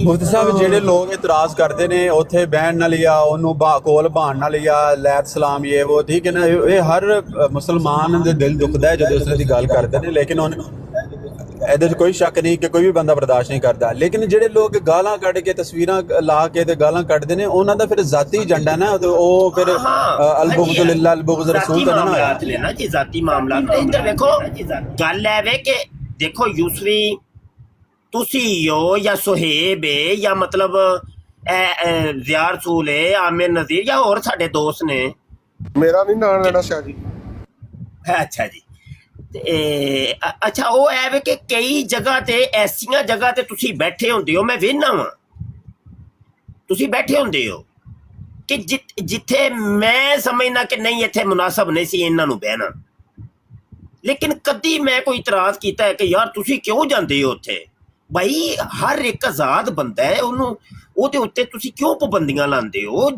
ਮੁਫਤੀ ਸਾਹਿਬ ਜਿਹੜੇ ਲੋਕ ਇਤਰਾਜ਼ ਕਰਦੇ ਨੇ ਉੱਥੇ ਬਹਿਣ ਨਾਲ ਜਾਂ ਉਹਨੂੰ ਕੋਲ ਬਹਾਨ ਨਾਲ ਜਾਂ ਲੈਤ ਸਲਾਮ ਇਹ ਉਹ ਠੀਕ ਹੈ ਨਾ, ਇਹ ਹਰ ਮੁਸਲਮਾਨ ਦੇ ਦਿਲ ਦੁਖਦਾ ਹੈ ਜਦੋਂ ਉਸ ਦੀ ਗੱਲ ਕਰਦੇ ਨੇ। ਲੇਕਿਨ ਇਹਦੇ 'ਚ ਕੋਈ ਸ਼ੱਕ ਨਹੀਂ ਕਿ ਕੋਈ ਵੀ ਬੰਦਾ ਬਰਦਾਸ਼ਤ ਨਹੀਂ ਕਰਦਾ। ਲੇਕਿਨ ਜਿਹੜੇ ਲੋਕ ਗਾਲਾਂ ਕੱਢ ਕੇ ਤਸਵੀਰਾਂ ਲਾ ਕੇ ਤੇ ਗਾਲਾਂ ਕੱਢਦੇ ਨੇ ਉਹਨਾਂ ਦਾ ਫਿਰ ਜ਼ਾਤੀ ਏਜੰਡਾ ਨਾ, ਉਹ ਫਿਰ ਅਲਬੁਗਜ਼ ਲਿल्लाह ਅਲਬੁਗਜ਼ ਰਸੂਲ ਦਾ ਨਾ ਹੋਇਆ ਨਾ ਜੀ। ਜ਼ਾਤੀ ਮਾਮਲਾ ਇੱਧਰ ਵੇਖੋ, ਗੱਲ ਹੈ ਵੇ ਕਿ ਦੇਖੋ ਯੂਸਫੀ ਤੁਸੀਂ ਹੋ ਜਾਂ ਸੁਹੇਬ ਹੈ ਜਾਂ ਮਤਲਬ ਜ਼ਿਆ ਰਸੂਲ ਹੈ, ਆਮਿਰ ਨਜ਼ੀਰ ਜਾਂ ਹੋਰ ਸਾਡੇ ਦੋਸਤ ਨੇ। ਮੇਰਾ ਨਹੀਂ ਨਾਂ ਲੈਣਾ ਸ਼ਾਹ ਜੀ। ਅੱਛਾ ਜੀ। ਤੇ ਅੱਛਾ ਉਹ ਹੈ ਵੇ ਕਿ ਕਈ ਜਗ੍ਹਾ ਤੇ ਐਸੀਆਂ ਜਗ੍ਹਾ ਤੇ ਤੁਸੀਂ ਬੈਠੇ ਹੁੰਦੇ ਹੋ, ਮੈਂ ਵੇਖਦਾ ਵਾਂ ਤੁਸੀਂ ਬੈਠੇ ਹੁੰਦੇ ਹੋ ਕਿ ਜਿੱਥੇ ਮੈਂ ਸਮਝਣਾ ਕਿ ਨਹੀਂ ਇੱਥੇ ਮੁਨਾਸਬ ਨਹੀਂ ਸੀ ਇਹਨਾਂ ਨੂੰ ਬਹਿਣਾ। ਲੇਕਿਨ ਕਦੀ ਮੈਂ ਕੋਈ ਇਤਰਾਜ਼ ਕੀਤਾ ਹੈ ਕਿ ਯਾਰ ਤੁਸੀਂ ਕਿਉਂ ਜਾਂਦੇ ਹੋ ਉੱਥੇ? ਭਾਈ ਹਰ ਇੱਕ ਆਜ਼ਾਦ ਬੰਦਾ ਹੈ, ਉਹਨੂੰ ਉਹਦੇ ਉੱਤੇ ਤੁਸੀਂ ਕਿਉਂ ਪਾਬੰਦੀਆਂ ਲਾਉਂਦੇ ਹੋ?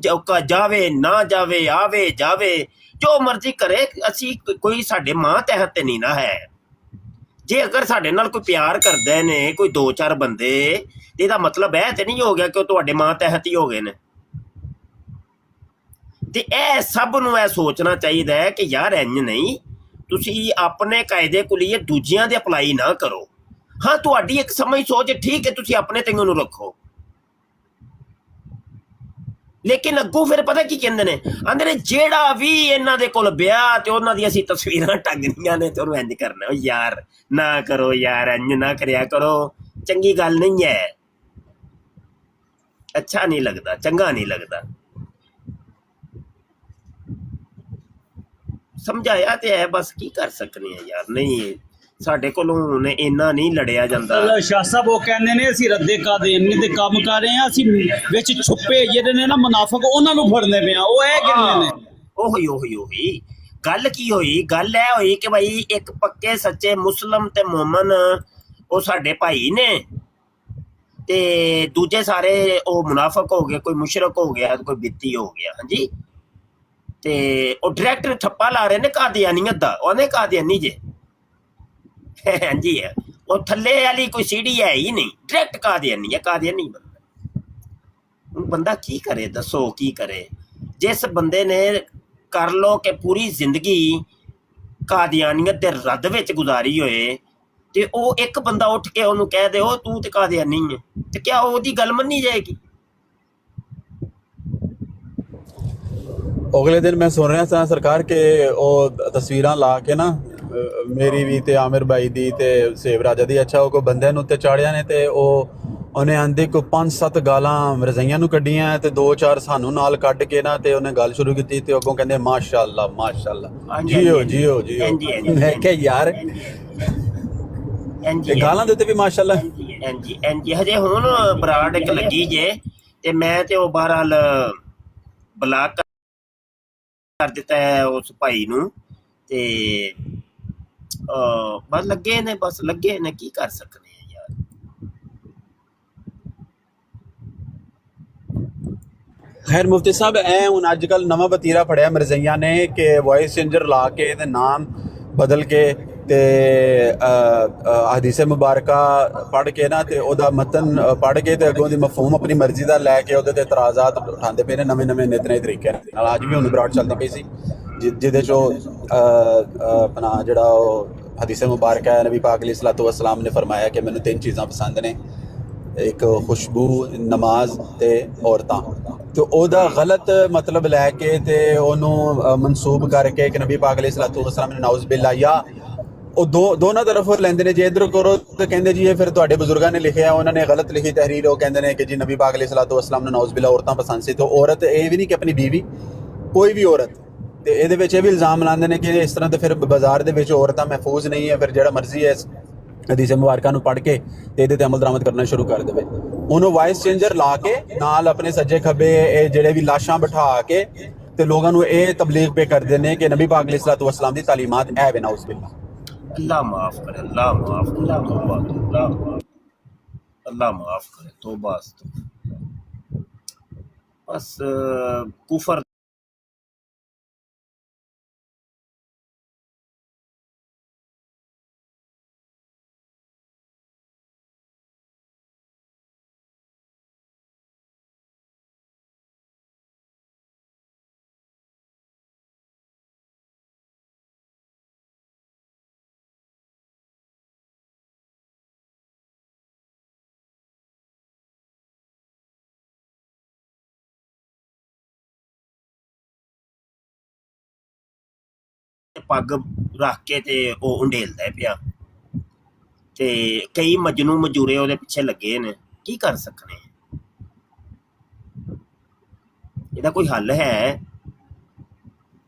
ਜਾਵੇ ਨਾ ਜਾਵੇ, ਆਵੇ ਜਾਵੇ, ਜੋ ਮਰਜ਼ੀ ਕਰੇ। ਅਸੀਂ ਕੋਈ ਸਾਡੇ ਮਾਂ ਤਹਿਤ ਤੇ ਨਹੀਂ ਨਾ ਹੈ। ਜੇ ਅਗਰ ਸਾਡੇ ਨਾਲ ਕੋਈ ਪਿਆਰ ਕਰਦੇ ਨੇ ਕੋਈ 2-4 ਬੰਦੇ ਤੇ ਇਹਦਾ ਮਤਲਬ ਇਹ ਤੇ ਨਹੀਂ ਹੋ ਗਿਆ ਕਿ ਉਹ ਤੁਹਾਡੇ ਮਾਂ ਤਹਿਤ ਹੀ ਹੋ ਗਏ ਨੇ। ਤੇ ਇਹ ਸਭ ਨੂੰ ਇਹ ਸੋਚਣਾ ਚਾਹੀਦਾ ਹੈ ਕਿ ਯਾਰ ਇੰਝ ਨਹੀਂ, ਤੁਸੀਂ ਆਪਣੇ ਕਾਇਦੇ ਕੁਲੀਏ ਦੂਜਿਆਂ ਦੇ ਅਪਲਾਈ ਨਾ ਕਰੋ। ਹਾਂ ਤੁਹਾਡੀ ਇੱਕ ਸਮਝ ਸੋਚ ਠੀਕ ਹੈ, ਤੁਸੀਂ ਆਪਣੇ ਤੇ ਉਹਨੂੰ ਰੱਖੋ। ਲੇਕਿਨ ਅੱਗੋਂ ਫਿਰ ਪਤਾ ਕੀ ਕਹਿੰਦੇ ਨੇ, ਆਂਦੇ ਨੇ ਜਿਹੜਾ ਵੀ ਇਹਨਾਂ ਦੇ ਕੋਲ ਵਿਆਹ ਤੇ ਉਹਨਾਂ ਦੀ ਅਸੀਂ ਤਸਵੀਰਾਂ ਟੰਗਣੀਆਂ ਨੇ ਤੇ ਉਹਨੂੰ ਇੰਝ ਕਰਨਾ। ਉਹ ਯਾਰ ਨਾ ਕਰੋ ਯਾਰ, ਇੰਝ ਨਾ ਕਰਿਆ ਕਰੋ, ਚੰਗੀ ਗੱਲ ਨਹੀਂ ਹੈ, ਅੱਛਾ ਨਹੀਂ ਲੱਗਦਾ, ਚੰਗਾ ਨਹੀਂ ਲੱਗਦਾ। ਸਮਝਾਇਆ ਤੇ ਹੈ, ਬਸ ਕੀ ਕਰ ਸਕਨੇ ਆ ਯਾਰ। ਨਹੀਂ ਸਾਡੇ ਕੋਲੋਂ ਹੁਣ ਇੰਨਾ ਨਹੀਂ ਲੜਿਆ ਜਾਂਦਾ। ਸ਼ਾਹ ਸਾਹਿਬ ਉਹ ਕਹਿੰਦੇ ਨੇ ਅਸੀਂ ਰੱਦੇ ਕਾਦੀਆਨੀ ਦੇ ਕੰਮ ਕਰ ਰਹੇ ਹਾਂ, ਅਸੀਂ ਵਿੱਚ ਛੁਪੇ ਜਿਹੜੇ ਨੇ ਨਾ ਮੁਨਾਫਿਕ ਉਹਨਾਂ ਨੂੰ ਫੜਨੇ ਪਿਆ। ਉਹ ਇਹ ਕਹਿੰਦੇ ਨੇ ਉਹੀ ਗੱਲ ਕੀ ਹੋਈ? ਗੱਲ ਇਹ ਹੋਈ ਕਿ ਭਾਈ ਇੱਕ ਪੱਕੇ ਸੱਚੇ ਮੁਸਲਮ ਤੇ ਮੋਮਨ ਉਹ ਸਾਡੇ ਭਾਈ ਨੇ ਤੇ ਦੂਜੇ ਸਾਰੇ ਉਹ ਮੁਨਾਫਿਕ ਹੋ ਗਏ, ਕੋਈ ਮੁਸ਼ਰਕ ਹੋ ਗਿਆ, ਕੋਈ ਬਿੱਤੀ ਹੋ ਗਿਆ। ਹਾਂਜੀ, ਤੇ ਉਹ ਡਾਇਰੈਕਟ ਠੱਪਾ ਲਾ ਰਹੇ ਨੇ ਕਾਦੀਆਨੀਅਤ ਦਾ। ਉਹਨੇ ਕਾਦੀਆਨੀ ਜੇ ਹਾਂਜੀ ਹੈ, ਉਹ ਥੱਲੇ ਵਾਲੀ ਕੋਈ ਸੀੜੀ ਹੈ ਹੀ ਨਹੀਂ, ਡਾਇਰੈਕਟ ਕਾਦੀਆਨੀ ਹੈ। ਕਾਦੀਆਨੀ ਬੰਦਾ, ਹੁਣ ਬੰਦਾ ਕੀ ਕਰੇ ਦੱਸੋ, ਕੀ ਕਰੇ? ਜਿਸ ਬੰਦੇ ਨੇ ਕਰ ਲੋ ਕਿ ਪੂਰੀ ਜ਼ਿੰਦਗੀ ਕਾਦੀਆਨੀਅਤ ਦੇ ਰੱਦ ਵਿੱਚ ਗੁਜ਼ਾਰੀ ਹੋਏ ਤੇ ਉਹ ਇੱਕ ਬੰਦਾ ਉੱਠ ਕੇ ਉਹਨੂੰ ਕਹਿ ਦੇ ਉਹ ਤੂੰ ਤੇ ਕਾਦੀਆਨੀ ਹੈ, ਤੇ ਕਿਆ ਉਹਦੀ ਗੱਲ ਮੰਨੀ ਜਾਏਗੀ? ਅਗਲੇ ਦਿਨ ਮੈਂ ਸੁਣ ਰਿਹਾ ਸਾਂ ਸਰਕਾਰ ਕਿ ਉਹ ਤਸਵੀਰਾਂ ਲਾ ਕੇ ਨਾ ਮੇਰੀ ਵੀ ਤੇ ਆਮਿਰ ਬਾਈ ਦੀ ਤੇ ਸੇਵ ਰਾਜਾ ਦੀ, ਅੱਛਾ ਉਹ ਕੋਈ ਬੰਦੇ ਨੂੰ ਉੱਤੇ ਚਾੜਿਆ ਨੇ ਤੇ ਉਹਨੇ ਆਂਦੇ ਕੋਈ 5-7 ਗਾਲਾਂ ਰਜ਼ਾਈਆਂ ਨੂੰ ਕੱਢੀਆਂ ਤੇ 2-4 ਸਾਨੂੰ ਨਾਲ ਕੱਢ ਕੇ ਨਾ ਤੇ ਉਹਨੇ ਗੱਲ ਸ਼ੁਰੂ ਕੀਤੀ ਤੇ ਅੱਗੋਂ ਕਹਿੰਦੇ ਮਾਸ਼ਾਅੱਲਾ ਮਾਸ਼ਾਅੱਲਾ ਜੀਓ ਜੀਓ ਜੀਓ। ਮੈਂ ਕਿਹਾ ਯਾਰ ਇਹ ਗਾਲਾਂ ਦੇ ਉੱਤੇ ਵੀ ਮਾਸ਼ਾਅੱਲਾ। ਹਾਂਜੀ ਹਜੇ ਹੁਣ ਬਰਾੜ ਇੱਕ ਲੱਗੀ ਜੇ ਤੇ ਮੈਂ ਤੇ ਉਹ ਬਹਰਾਲ ਬਲਾਕ ਕਰ ਦਿੱਤਾ ਹੈ ਉਸ ਭਾਈ ਨੂੰ ਤੇ ਬਸ ਲੱਗੇ ਨੇ ਕੀ ਕਰ ਸਕਦੇ ਆ ਯਾਰ। ਖੈਰ ਮੁਫਤੀ ਸਾਹਿਬ ਐ ਹੁਣ ਅੱਜ ਕੱਲ ਨਵਾਂ ਵਤੀਰਾ ਫੜਿਆ ਮਿਰਜ਼ਈਆਂ ਨੇ ਕਿ ਵੌਇਸ ਚੇਂਜਰ ਲਾ ਕੇ ਤੇ ਨਾਮ ਬਦਲ ਕੇ ਤੇ ਹਦੀਸੇ ਮੁਬਾਰਕਾ ਪੜ੍ਹ ਕੇ ਨਾ ਤੇ ਉਹਦਾ ਮਤਨ ਪੜ੍ਹ ਕੇ ਤੇ ਅੱਗੋਂ ਦੀ ਮਫਹੂਮ ਆਪਣੀ ਮਰਜ਼ੀ ਦਾ ਲੈ ਕੇ ਉਹਦੇ ਤੇ ਇਤਰਾਜ਼ਾਤ ਉਠਾਉਂਦੇ ਪਏ ਨੇ ਨਵੇਂ ਨਿਤ ਤਰੀਕੇ ਨਾਲ। ਅੱਜ ਵੀ ਹੁਣ ਬਰਾੜ ਚੱਲਦੀ ਪਈ ਸੀ ਜਿਹਦੇ 'ਚ ਆਪਣਾ ਜਿਹੜਾ ਉਹ ਹਦੀਸੇ ਮੁਬਾਰਕਾ ਹੈ, ਨਬੀ ਪਾਕ ਅਲੈਹਿ ਸਲਾਤੁ ਵਸਲਾਮ ਨੇ ਫਰਮਾਇਆ ਕਿ ਮੈਨੂੰ 3 ਚੀਜ਼ਾਂ ਪਸੰਦ ਨੇ, ਇੱਕ ਖੁਸ਼ਬੂ, ਨਮਾਜ਼ ਤੇ ਔਰਤਾਂ। ਤੇ ਉਹਦਾ ਗਲਤ ਮਤਲਬ ਲੈ ਕੇ ਤੇ ਉਹਨੂੰ ਮਨਸੂਬ ਕਰਕੇ ਕਿ ਨਬੀ ਪਾਕ ਅਲੈਹਿ ਸਲਾਤੁ ਵਸਲਾਮ ਨੇ ਨਾਉਜ਼ ਬਿल्ला ਜਾਂ ਉਹ ਦੋਨਾਂ ਤਰਫ ਲੈਂਦੇ ਨੇ। ਜੇ ਇੱਧਰ ਕਰੋ ਤਾਂ ਕਹਿੰਦੇ ਜੀ ਇਹ ਫਿਰ ਤੁਹਾਡੇ ਬਜ਼ੁਰਗਾਂ ਨੇ ਲਿਖਿਆ, ਉਹਨਾਂ ਨੇ ਗਲਤ ਲਿਖੀ ਤਹਿਰੀਰ, ਉਹ ਕਹਿੰਦੇ ਨੇ ਕਿ ਜੀ ਨਬੀ ਪਾਕ ਅਲੈਹਿ ਸਲਾਤੁ ਵਸਲਾਮ ਨੇ ਨਾਉਜ਼ ਬਿल्ला ਔਰਤਾਂ ਪਸੰਦ ਸੀ। ਤੇ ਔਰਤ ਇਹ ਵੀ ਨਹੀਂ ਕਿ ਆਪਣੀ ਬੀਵੀ, ਕੋਈ ਵੀ ਔਰਤ। ਤੇ ਇਹਦੇ ਵਿੱਚ ਇਹ ਵੀ ਇਲਜ਼ਾਮ ਲਾਉਂਦੇ ਨੇ ਕਿ ਇਸ ਤਰ੍ਹਾਂ ਤੇ ਫਿਰ ਬਾਜ਼ਾਰ ਦੇ ਵਿੱਚ ਔਰਤਾਂ ਮਹਿਫੂਜ਼ ਨਹੀਂ ਹੈ, ਫਿਰ ਜਿਹੜਾ ਮਰਜ਼ੀ ਹੈ ਹਦੀਸੇ ਮੁਬਾਰਕਾਂ ਨੂੰ ਪੜ੍ਹ ਕੇ ਤੇ ਇਹਦੇ ਤੇ ਅਮਲ ਦਰਾਮਦ ਕਰਨਾ ਸ਼ੁਰੂ ਕਰ ਦੇਵੇ। ਉਹਨੂੰ ਵਾਇਸ ਚੇਂਜਰ ਲਾ ਕੇ ਨਾਲ ਆਪਣੇ ਸੱਜੇ ਖੱਬੇ ਇਹ ਜਿਹੜੇ ਵੀ ਲਾਸ਼ਾਂ ਬਿਠਾ ਕੇ ਤੇ ਲੋਕਾਂ ਨੂੰ ਇਹ ਤਬਲੀਗ ਪੇ ਕਰਦੇ ਨੇ ਕਿ ਨਬੀ ਪਾਕ ਅਲੈਹਿ ਸਲਾਤੁ ਵਸਲਾਮ ਦੀ ਤਾਲੀਮਾਤ ਐ ਵੇ ਨਾਉਜ਼ ਬਿल्ला। अल्लाह माफ करे, अल्लाह माफ करे, अल्लाह माफ करे। तो बस कुफर पग रख के ते ओह उंडेलदा पिया ते कई मजनू मजूरे ਉਹਦੇ ਪਿੱਛੇ ਲੱਗੇ ਨੇ। ਕੀ ਕਰ ਸਕਨੇ ਇਹਦਾ ਕੋਈ ਹੱਲ ਹੈ?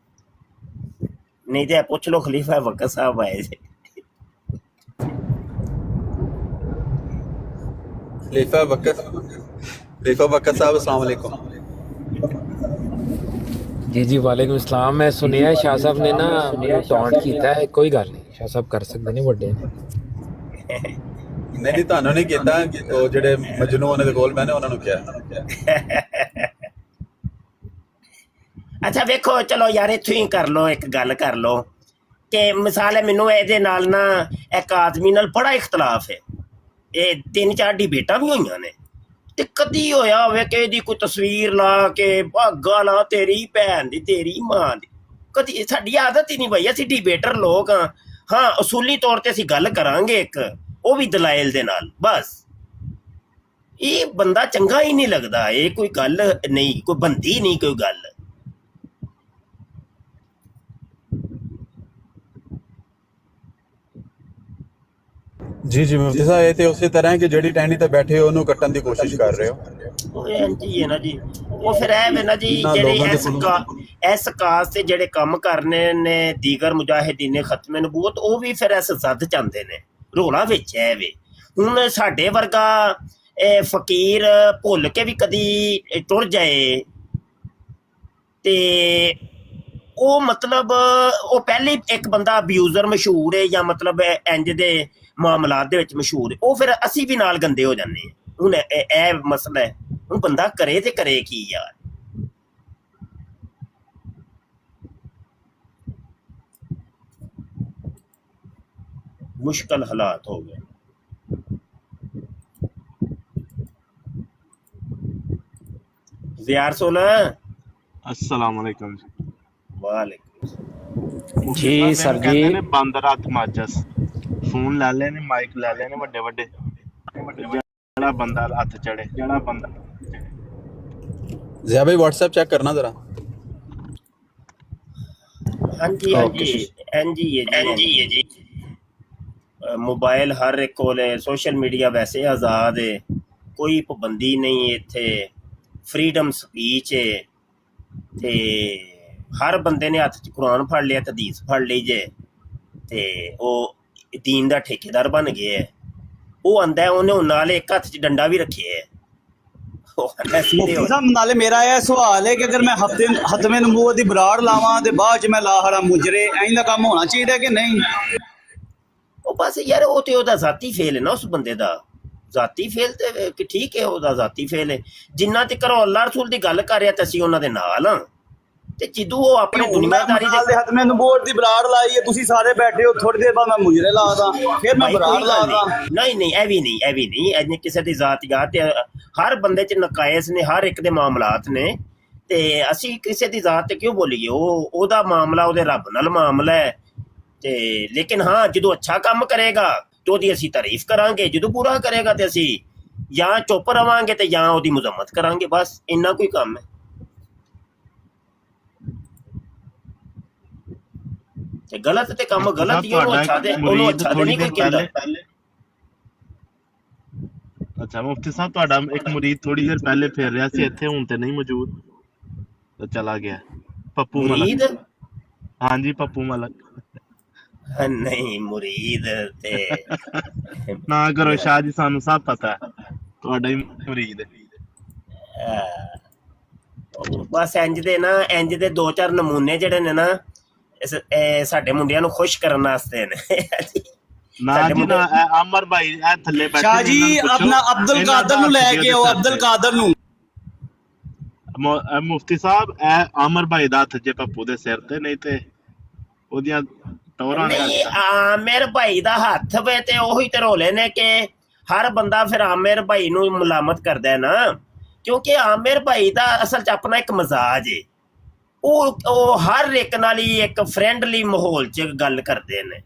नहीं तो पूछ लो खलीफा वक्त साहब आए थे। खलीफा वक्त साहब अस्सलाम वालेकुम। जी वालेकुम अस्सलाम। मैं सुनिया शाह साहब ने ना मेरा टॉन्ट किया है। कोई गल नहीं, शाह साहब कर सकते नहीं, बड़े नहीं ਤੁਹਾਨੂੰ ਨਹੀਂ ਕੀਤਾ, ਉਹ ਜਿਹੜੇ ਮਜਨੂ ਉਹਨਾਂ ਦੇ ਕੋਲ ਬੈਨੇ ਉਹਨਾਂ ਨੂੰ ਕਿਹਾ। ਅੱਛਾ ਵੇਖੋ, ਚਲੋ ਯਾਰ ਇੱਥੋਂ ਹੀ ਕਰ ਲਓ, ਇੱਕ ਗੱਲ ਕਰ ਲਓ ਕਿ ਮਿਸਾਲ ਹੈ ਮੈਨੂੰ ਇਹਦੇ ਨਾਲ ਨਾ ਇੱਕ ਆਦਮੀ ਨਾਲ ਬੜਾ ਇਖਤਲਾਫ ਹੈ। ਇਹ 3-4 ਡਿਬੇਟਾਂ ਵੀ ਹੋਈਆਂ ਨੇ ਤੇ ਕਦੀ ਹੋਇਆ ਹੋਵੇ ਕਿ ਇਹਦੀ ਕੋਈ ਤਸਵੀਰ ਲਾ ਕੇ ਭਾਗਾ ਲਾ ਤੇਰੀ ਭੈਣ ਦੀ ਤੇਰੀ ਮਾਂ ਦੀ, ਕਦੀ ਸਾਡੀ ਆਦਤ ਹੀ ਨਹੀਂ ਬਈ। ਅਸੀਂ ਡਿਬੇਟਰ ਲੋਕ ਹਾਂ। ਹਾਂ ਅਸੂਲੀ ਤੌਰ ਤੇ ਅਸੀਂ ਗੱਲ ਕਰਾਂਗੇ ਇੱਕ, ਉਹ ਵੀ ਦਲਾਇਲ ਦੇ ਨਾਲ। ਬਸ ਇਹ ਬੰਦਾ ਚੰਗਾ ਹੀ ਨਹੀਂ ਲੱਗਦਾ, ਇਹ ਕੋਈ ਗੱਲ ਨਹੀਂ, ਕੋਈ ਬੰਦੀ ਨਹੀਂ ਕੋਈ ਗੱਲ। ਜੀ ਜੀ ਮੁਫਤੀ ਸਾਹਿਬ, ਇਹ ਤੇ ਉਸੇ ਤਰ੍ਹਾਂ ਕਿ ਜਿਹੜੀ ਟੈਂਡੀ ਤੇ ਬੈਠੇ ਹੋ ਉਹਨੂੰ ਕੱਟਣ ਦੀ ਕੋਸ਼ਿਸ਼ ਕਰ ਰਹੇ ਹੋ। ਉਹ ਇੰਝ ਹੈ ਨਾ ਜੀ, ਉਹ ਫਿਰ ਇਹ ਵੇ ਨਾ ਜੀ ਜਿਹੜੇ ਇਸ ਕਾਸ ਤੇ ਜਿਹੜੇ ਕੰਮ ਕਰਨੇ ਨੇ ਦੀਗਰ ਮੁਜਾਹਿਦੀਨ ਖਤਮੇ ਨਬੂਵਤ, ਉਹ ਵੀ ਫਿਰ ਇਸ ਜ਼ਦ ਚਾਹੁੰਦੇ ਨੇ। ਰੋਲਾ ਵਿੱਚ ਹੈ ਵੇ। ਹੁਣ ਸਾਡੇ ਵਰਗਾ ਫਕੀਰ ਭੁੱਲ ਕੇ ਵੀ ਕਦੀ ਟੁਰ ਜਾਏ ਤੇ ਉਹ ਮਤਲਬ ਉਹ ਪਹਿਲੇ ਇੱਕ ਬੰਦਾ ਅਬਿਊਜ਼ਰ ਮਸ਼ਹੂਰ ਹੈ ਜਾਂ ਮਤਲਬ ਇੰਜ ਦੇ ਮਾਮਲਾਤ ਦੇ ਵਿੱਚ ਮਸ਼ਹੂਰ ਹੈ, ਉਹ ਫਿਰ ਅਸੀਂ ਵੀ ਨਾਲ ਗੰਦੇ ਹੋ ਜਾਂਦੇ ਹਾਂ। ਹੁਣ ਇਹ ਮਸਲਾ ਹੈ, ਹੁਣ ਬੰਦਾ ਕਰੇ ਤੇ ਕਰੇ ਕੀ ਯਾਰ। मुश्किल हालात हो गए। ज़ियार सोना, अस्सलाम वालेकुम। वालेकुम जी सर जी। बंदर हथ माचस ਫੋਨ ਲੈ ਲਏ ਨੇ, ਮਾਈਕ ਲੈ ਲਏ ਨੇ ਵੱਡੇ ਵੱਡੇ, ਜਿਹੜਾ ਬੰਦਾ ਹੱਥ ਚੜੇ, ਜਿਹੜਾ ਬੰਦਾ ज़िया भाई व्हाट्सएप चेक करना ज़रा। ਹਾਂਜੀ ਹਾਂਜੀ ਐਨਜੀ ਹੈ ਜੀ। ਮੋਬਾਈਲ ਹਰ ਇੱਕ ਕੋਲ ਹੈ, ਸੋਸ਼ਲ ਮੀਡੀਆ ਵੈਸੇ ਆਜ਼ਾਦ ਹੈ, ਕੋਈ ਪਾਬੰਦੀ ਨਹੀਂ ਇੱਥੇ, ਫਰੀडम ਸਪੀਚ ਹੈ ਤੇ ਹਰ ਬੰਦੇ ਨੇ ਹੱਥ 'ਚ ਕੁਰਾਨ ਫੜ ਲਿਆ ਤੇ ਹਦੀਸ ਫੜ ਲਈ ਜੇ ਤੇ ਉਹ ਦੀਨ ਦਾ ਠੇਕੇਦਾਰ ਬਣ ਗਿਆ ਹੈ। ਉਹ ਆਂਦਾ ਉਹਨੇ ਨਾਲ ਇੱਕ ਹੱਥ 'ਚ ਡੰਡਾ ਵੀ ਰੱਖਿਆ ਹੈ। ਮੁਫਤੀ ਸਾਹਿਬ ਨਾਲੇ ਮੇਰਾ ਇਹ ਸਵਾਲ ਹੈ ਕਿ ਅਗਰ ਮੈਂ ਹਤਮੇ ਨਬੂਵਤ ਦੀ ਬਰਾੜ ਲਾਵਾਂ ਤੇ ਬਾਅਦ 'ਚ ਮੈਂ ਲਾਹੜਾ ਮੁਜਰੇ, ਐਂ ਦਾ ਕੰਮ ਹੋਣਾ ਚਾਹੀਦਾ ਕਿ ਨਹੀਂ? ਉਹ ਬਸ ਯਾਰ ਉਹ ਤੇ ਉਹਦਾ ਜ਼ਾਤੀ ਫੇਲ ਹੈ ਨਾ, ਉਸ ਬੰਦੇ ਦਾ ਜ਼ਾਤੀ ਫੇਲ ਤੇ ਕਿ ਠੀਕ ਹੈ, ਉਹਦਾ ਜ਼ਾਤੀ ਫੇਲ ਹੈ। ਜਿੰਨਾ ਤੱਕ ਅੱਲਾਹ ਰਸੂਲ ਦੀ ਗੱਲ ਕਰ ਰਿਹਾ ਤੇ ਅਸੀਂ ਉਹਨਾਂ ਦੇ ਨਾਲ ਹਾਂ, ਤੇ ਜਦੋਂ ਉਹ ਆਪਣੀ ਦੁਨੀਆਦਾਰੀ ਦੇ ਹਤਮੇ ਨਬੂਵਤ ਦੀ ਬਰਾੜ ਲਾਈ ਹੈ, ਤੁਸੀਂ ਸਾਰੇ ਬੈਠੇ ਹੋ, ਥੋੜੀ ਦੇਰ ਬਾਅਦ ਮੈਂ ਮੁਜਰੇ ਲਾਦਾ, ਫਿਰ ਮੈਂ ਬਰਾੜ ਲਾਦਾ। ਨਹੀਂ ਇਹ ਵੀ ਨਹੀਂ ਐ ਕਿਸੇ ਦੀ ਜ਼ਾਤ ਯਾਦ ਤੇ ਹਰ ਬੰਦੇ 'ਚ ਨਕਾਇਸ ਨੇ, ਹਰ ਇੱਕ ਦੇ ਮਾਮਲਾਤ ਨੇ, ਤੇ ਅਸੀਂ ਕਿਸੇ ਦੀ ਜ਼ਾਤ ਤੇ ਕਿਉਂ ਬੋਲੀਏ? ਉਹਦਾ ਮਾਮਲਾ ਉਹਦੇ ਰੱਬ ਨਾਲ ਮਾਮਲਾ ਹੈ। ਤੇ ਲੇਕਿਨ ਹਾਂ ਜਦੋਂ ਅੱਛਾ ਕੰਮ ਕਰੇਗਾ ਤੇ ਉਹਦੀ ਅਸੀਂ ਤਾਰੀਫ ਕਰਾਂਗੇ, ਜਦੋਂ ਬੁਰਾ ਕਰੇਗਾ ਤੇ ਅਸੀਂ ਜਾਂ ਚੁੱਪ ਰਵਾਂਗੇ ਤੇ ਜਾਂ ਉਹਦੀ ਮੁਜ਼ੰਮਤ ਕਰਾਂਗੇ, ਬਸ ਇੰਨਾ ਕੋਈ ਕੰਮ ਹੈ। ਤੇ ਗਲਤ ਤੇ ਕੰਮ ਗਲਤ ਹੀ, ਉਹਨੂੰ ਅੱਛਾ ਦੇ ਨਹੀਂ ਕੋਈ ਕਹਿੰਦਾ। ਅੱਛਾ ਮੁਫਤੀ ਸਾਹਿਬ, ਤੁਹਾਡਾ ਇੱਕ ਮੁਰੀਦ ਥੋੜੀ ਦੇਰ ਪਹਿਲੇ ਫਿਰ ਰਿਹਾ ਸੀ ਇੱਥੇ, ਹੁਣ ਤੇ ਨਹੀਂ ਮੌਜੂਦ, ਤੇ ਚਲਾ ਗਿਆ ਪੱਪੂ ਮਲਕ। ਹਾਂਜੀ ਪੱਪੂ ਮਲਕ। ਨਹੀਂ ਮੁਰੀਦ ਤੇ ਨਾ ਕਰੋ ਸ਼ਾਹ ਜੀ, ਸਾਨੂੰ ਸਭ ਪਤਾ ਹੈ ਤੁਹਾਡਾ ਹੀ ਮੁਰੀਦ ਹੈ। ਬਸ ਇੰਜ ਦੇ ਦੋ ਚਾਰ ਨਮੂਨੇ ਜਿਹੜੇ ਨੇ ਨਾ ਸਾਡੇ ਮੁੰਡਿਆਂ ਨੂੰ ਖੁਸ਼ ਕਰਨ ਵਾਸਤੇ ਨੇ। ਨਾ ਜੀ ਨਾ, ਅਮਰ ਭਾਈ ਇਹ ਥੱਲੇ ਬੈਠੇ ਸ਼ਾਹ ਜੀ ਆਪਣਾ ਅਬਦੁਲ ਕਾਦਰ ਨੂੰ ਲੈ ਕੇ ਆਓ, ਅਬਦੁਲ ਕਾਦਰ ਨੂੰ। ਮੁਫਤੀ ਸਾਹਿਬ ਇਹ ਅਮਰ ਭਾਈ ਦਾ ਹੱਥ ਜੇ ਪੱਪੂ ਦੇ ਸਿਰ ਤੇ, ਨਹੀਂ ਤੇ ਉਹਦੀਆਂ ਟੋਰਾਂ ਨਹੀਂ। ਆਮਿਰ ਭਾਈ ਦਾ ਹੱਥ ਵੇ ਤੇ ਉਹੀ ਤੇ ਰੋਲੇ ਨੇ ਕਿ ਹਰ ਬੰਦਾ ਫਿਰ ਆਮਿਰ ਭਾਈ ਨੂੰ ਮੁਲਾਮਤ ਕਰਦਾ ਹੈ ਨਾ, ਕਿਉਂਕਿ ਆਮਿਰ ਭਾਈ ਦਾ ਅਸਲ 'ਚ ਆਪਣਾ ਇੱਕ ਮਜ਼ਾਜ ਹੈ। ਉਹ ਹਰ ਇੱਕ ਨਾਲ ਹੀ ਇੱਕ ਫਰੈਂਡਲੀ ਮਾਹੌਲ 'ਚ ਗੱਲ ਕਰਦੇ ਨੇ,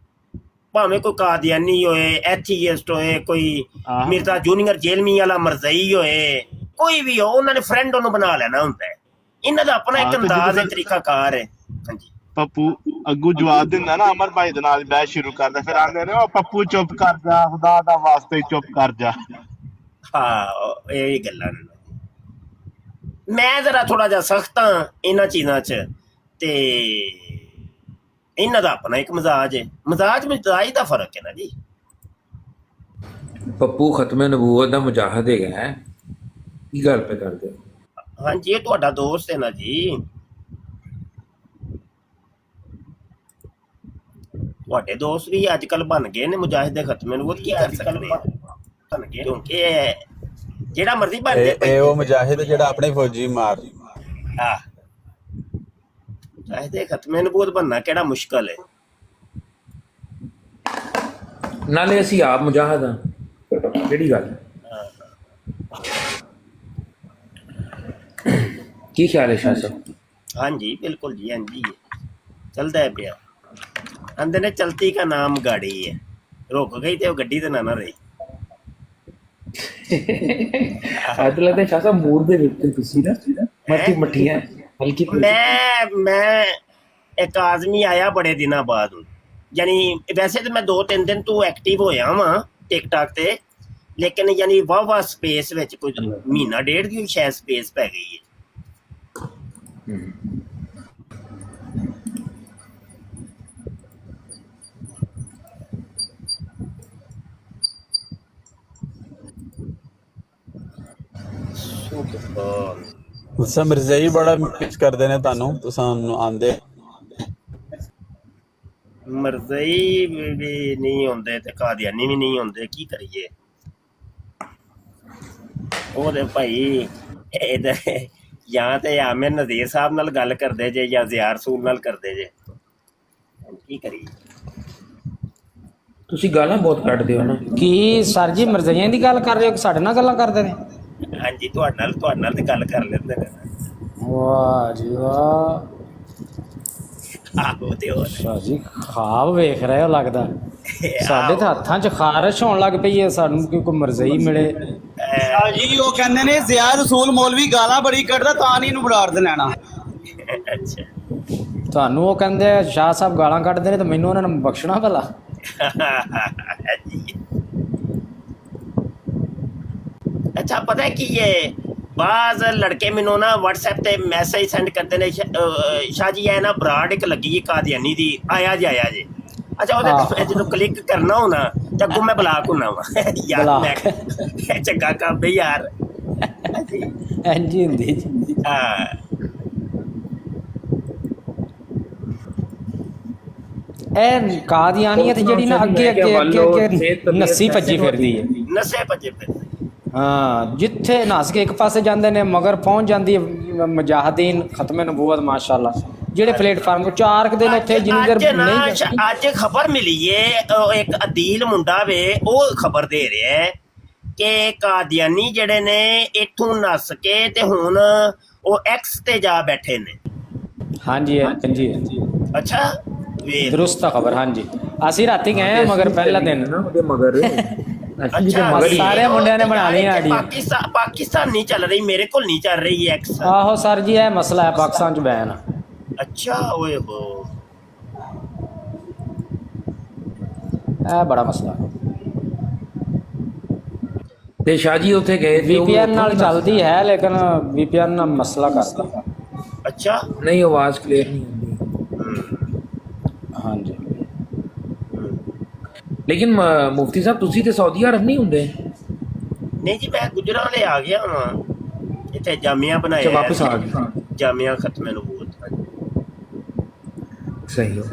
ਭਾਵੇਂ ਕੋਈ ਕਾਦੀਆਨੀ ਹੋਏ, ਐਥੀਇਸਟ ਹੋਏ, ਕੋਈ ਮਿਰਜ਼ਾ ਜੂਨੀਅਰ ਜੇਲਮੀ ਵਾਲਾ ਮਰਜ਼ਈ ਹੋਏ, ਕੋਈ ਵੀ ਹੋ, ਉਹਨਾਂ ਨੇ ਫਰੈਂਡ ਉਹਨੂੰ ਬਣਾ ਲੈਣਾ ਹੁੰਦਾ ਹੈ। ਇਹਨਾਂ ਦਾ ਆਪਣਾ ਇੱਕ ਅੰਦਾਜ਼ ਹੈ, ਤਰੀਕਾਕਾਰ ਹੈ। ਹਾਂਜੀ ਪੱਪੂ ਅੱਗੂ ਜਵਾਬ ਦਿੰਦਾ ਨਾ, ਅਮਰ ਭਾਈ ਦੇ ਨਾਲ ਬਹਿਸ ਸ਼ੁਰੂ ਕਰਦਾ, ਫਿਰ ਆਂਦੇ ਨੇ ਉਹ ਪੱਪੂ ਚੁੱਪ ਕਰ ਜਾ, ਖੁਦਾ ਦਾ ਵਾਸਤੇ ਚੁੱਪ ਕਰ ਜਾ। ਹਾਂ ਇਹ ਗੱਲਾਂ ਨੇ। ਮੈਂ ਜ਼ਰਾ ਥੋੜਾ ਜਿਹਾ ਸਖਤ ਹਾਂ ਇਹਨਾਂ ਚੀਜ਼ਾਂ 'ਚ, ਤੇ ਇਹਨਾਂ ਦਾ ਆਪਣਾ ਇੱਕ ਮਜ਼ਾਜ ਹੈ। ਮਜ਼ਾਜ ਦਾ ਫਰਕ ਹੈ ਨਾ ਜੀ। ਪੱਪੂ ਖਤਮੇ ਨਬੂਵਤ ਦਾ ਮੁਜਾਹਿਦ ਹੈਗਾ, ਕੀ ਗੱਲ ਪੇ ਕਰਦੇ? ਹਾਂਜੀ ਇਹ ਤੁਹਾਡਾ ਦੋਸਤ ਹੈ ਨਾ ਜੀ, ਤੁਹਾਡੇ ਦੋਸਤ ਵੀ ਅੱਜ ਕੱਲ ਬਣ ਗਏ ਨੇ ਮੁਜਾਹਿਦ ਖਤਮੇ ਨਬੂਵਤ। ਕੀ ਕਰ ਸਕਦੇ ਬਣ ਗਏ, ਕਿਉਂਕਿ ਜਿਹੜਾ ਮਰਜ਼ੀ ਬਣ ਜਾਏ। ਇਹ ਉਹ ਮੁਜਾਹਿਦ ਜਿਹੜਾ ਆਪਣੇ ਫੌਜੀ ਮਾਰ। ਹਾਂ ਮੁਜਾਹਿਦ ਖਤਮੇ ਨਬੂਵਤ ਬਣਨਾ ਕਿਹੜਾ ਮੁਸ਼ਕਲ ਹੈ। ਨਾਲੇ ਅਸੀਂ ਆਪ ਮੁਜਾਹਿਦ ਹਾਂ, ਕਿਹੜੀ ਗੱਲ? ਕੀ ਖਿਆਲ ਹੈ ਸ਼ਾਹ ਸਾਹਿਬ? ਹਾਂਜੀ ਬਿਲकुल जी, हाँ जी चलता है पिया। आंदे ने चलती का नाम गाड़ी है, रुक गई तो गड्डी ते ना रही। ਅੱਜ ਲੱਗਦਾ ਸ਼ਾਹ ਸਾਹਿਬ ਮੂਡ ਦੇ ਵਿੱਚ ਤੁਸੀਂ ਨਾ ਮੱਠੀਆਂ ਹਲਕੀ। ਮੈਂ ਇੱਕ ਆਦਮੀ ਆਇਆ ਬੜੇ ਦਿਨਾਂ ਬਾਅਦ, ਯਾਨੀ ਵੈਸੇ ਤਾਂ ਮੈਂ 2-3 ਦਿਨ ਤੋਂ ਐਕਟਿਵ ਹੋਇਆ ਵਾਂ ਟਿਕਟਾਕ ਤੇ, ਲੇਕਿਨ ਯਾਨੀ ਵਾਹ ਸਪੇਸ ਵਿੱਚ ਕੁਝ ਮਹੀਨਾ ਡੇਢ ਦੀ ਸ਼ਾਇਦ ਸਪੇਸ ਪੈ ਗਈ ਹੈ। ਅੱਛਾ ਮਿਰਜ਼ਾਈ ਬੜਾ ਮਿਸ ਕਰਦੇ ਨੇ ਤੁਹਾਨੂੰ, ਤੁਸੀਂ ਆਂਦੇ? ਮਰਜ਼ਈ ਵੀ ਨਹੀਂ ਹੁੰਦੇ ਤੇ ਕਾਦੀਆਨੀ ਵੀ ਨਹੀਂ ਹੁੰਦੇ, ਕੀ ਕਰੀਏ? ਉਹਦੇ ਭਾਈ ਇਹਦੇ ਜਾਂ ਤੇ ਆਮਿਰ ਨਜ਼ੀਰ ਸਾਹਿਬ ਨਾਲ ਗੱਲ ਕਰਦੇ ਜੇ ਜਾਂ ਜ਼ਿਆ ਰਸੂਲ ਨਾਲ ਕਰਦੇ ਜੇ, ਕੀ ਕਰੀਏ? ਤੁਸੀਂ ਗਾਲਾਂ ਬਹੁਤ ਕੱਢਦੇ ਹੋ ਨਾ। ਕੀ ਸਰ ਜੀ ਮਰਜ਼ਈਆਂ ਦੀ ਗੱਲ ਕਰ ਰਹੇ ਹੋ ਕਿ ਸਾਡੇ ਨਾਲ ਗੱਲਾਂ ਕਰਦੇ ਨੇ? ਹਾਂਜੀ ਤੁਹਾਡੇ ਨਾਲ ਤੇ ਗੱਲ ਕਰ ਲੈਂਦੇ ਨੇ। ਵਾਹ ਜੀ ਵਾਹ। ਆਹੋ ਤੇ ਹੋਰ ਅੱਛਾ ਜੀ, ਖਾਬ ਵੇਖ ਰਹੇ ਹੋ ਲੱਗਦਾ। ਸਾਡੇ ਤਾਂ ਹੱਥਾਂ 'ਚ ਖਾਰਸ਼ ਹੋਣ ਲੱਗ ਪਈ ਹੈ, ਸਾਨੂੰ ਕੋਈ ਮਰਜ਼ਈ ਮਿਲੇ। ਸ਼ਾਹ ਜੀ ਉਹ ਕਹਿੰਦੇ ਨੇ ਜ਼ਿਆ ਰਸੂਲ ਮੌਲਵੀ ਗਾਲਾਂ ਬੜੀ ਕੱਢਦਾ ਤਾਂ ਨਹੀਂ ਇਹਨੂੰ ਬਰਾੜ ਦੇ ਲੈਣਾ। ਅੱਛਾ ਤੁਹਾਨੂੰ ਉਹ ਕਹਿੰਦੇ ਆ ਸ਼ਾਹ ਸਾਹਿਬ ਗਾਲਾਂ ਕੱਢਦੇ ਨੇ, ਤਾਂ ਮੈਨੂੰ ਉਹਨਾਂ ਨੂੰ ਬਖਸ਼ਣਾ ਭਲਾ। ਅੱਛਾ ਪਤਾ ਕੀ ਹੈ, ਬਾਜ਼ ਲੜਕੇ ਮੈਨੂੰ ਨਾ WhatsApp ਤੇ ਮੈਸੇਜ ਸੈਂਡ ਕਰਦੇ ਨੇ, ਸ਼ਾਹ ਜੀ ਇਹ ਨਾ ਬਰਾੜ ਇੱਕ ਲੱਗੀ ਹੈ ਕਾਦੀਆਨੀ ਦੀ, ਆਇਆ ਜੇ। ਅੱਛਾ ਉਹਦੇ ਤੇ ਜਦੋਂ ਕਲਿੱਕ ਕਰਨਾ ਹੋਣਾ ਤੇ ਅੱਗੋਂ ਮੈਂ ਬਲਾਕ ਹੋਣਾ ਵਾ ਯਾਰ। ਮੈਂ ਚੰਗਾ ਕੰਮ ਹੈ ਯਾਰ। ਇੰਝ ਹੁੰਦੀ ਜੀ। ਹਾਂ ਇਹ ਕਾਦੀਆਨੀਅਤ ਜਿਹੜੀ ਨਾ ਅੱਗੇ ਨੱਸੀ ਭੱਜੀ ਫਿਰਦੀ ਹੈ। ਨਸੇ ਭੱਜੇ ਫਿਰਦੇ। ਹਾਂ, ਜਿੱਥੇ ਨੱਸ ਕੇ ਇੱਕ ਪਾਸੇ ਜਾਂਦੇ ਨੇ ਮਗਰ ਪਹੁੰਚ ਜਾਂਦੀ ਹੈ ਮੁਜਾਹਿਦੀਨ ਖਤਮੇ ਨਬੂਵਤ ਮਾਸ਼ਾਅੱਲਾ। ਜਿਹੜੇ ਪਲੇਟਫਾਰਮ 4 ਦਿਨ ਉੱਥੇ ਜਿੰਨੀ ਦੇਰ ਨਹੀਂ। ਅੱਜ ਖਬਰ ਮਿਲੀ ਏ, ਇੱਕ ਅਦੀਲ ਮੁੰਡਾ ਵੇ ਉਹ ਖਬਰ ਦੇ ਰਿਹਾ ਹੈ ਕਿ ਕਾਦੀਆਨੀ ਜਿਹੜੇ ਨੇ ਇੱਥੋਂ ਨੱਸ ਕੇ ਤੇ ਹੁਣ ਉਹ ਐਕਸ ਤੇ ਜਾ ਬੈਠੇ ਨੇ। ਹਾਂਜੀ ਹਾਂਜੀ। ਅੱਛਾ ਦਰੁਸਤ ਖਬਰ। ਹਾਂਜੀ ਅਸੀਂ ਰਾਤੀ ਗਏ ਮਗਰ ਪਹਿਲਾ ਦਿਨ ਉਹਦੇ ਮਗਰ ਸਾਰੇ ਮੁੰਡਿਆਂ ਨੇ ਬਣਾ ਲਈ ਆਈਡੀ। ਪਾਕਿਸਤਾਨ ਨਹੀਂ ਚੱਲ ਰਹੀ, ਮੇਰੇ ਕੋਲ ਨਹੀਂ ਚੱਲ ਰਹੀ ਐਕਸ। ਆਹੋ ਸਰ ਜੀ, ਇਹ ਮਸਲਾ ਹੈ ਪਾਕਿਸਤਾਨ 'ਚ ਬੈਨ। ਅੱਛਾ ਓਏ ਹੋ, ਇਹ ਬੜਾ ਮਸਲਾ ਹੈ। ਤੇ ਸ਼ਾਹ ਜੀ ਉੱਥੇ ਗਏ VPN ਨਾਲ ਚੱਲਦੀ ਹੈ, ਲੇਕਿਨ VPN ਨਾਲ ਮਸਲਾ ਕਰਦਾ। ਅੱਛਾ ਨਹੀਂ, ਆਵਾਜ਼ ਕਲੀਅਰ ਨਹੀਂ ਹੁੰਦੀ। ਹਾਂਜੀ ਲੇਕਿਨ ਮੁਫਤੀ ਸਾਹਿਬ ਤੁਸੀਂ ਤੇ ਸਾਊਦੀ ਅਰਬ ਨਹੀਂ ਹੁੰਦੇ? ਨਹੀਂ ਜੀ, ਮੈਂ ਗੁਜਰਾਂਵਾਲੇ ਆ ਗਿਆ ਹਾਂ, ਇੱਥੇ ਜਾਮੀਆ ਬਣਾਇਆ। ਵਾਪਸ ਆ ਗਏ? ਜਾਮੀਆ ਖਤਮੇ ਨਬੂਵਤ। ਸਹੀ ਹੋ।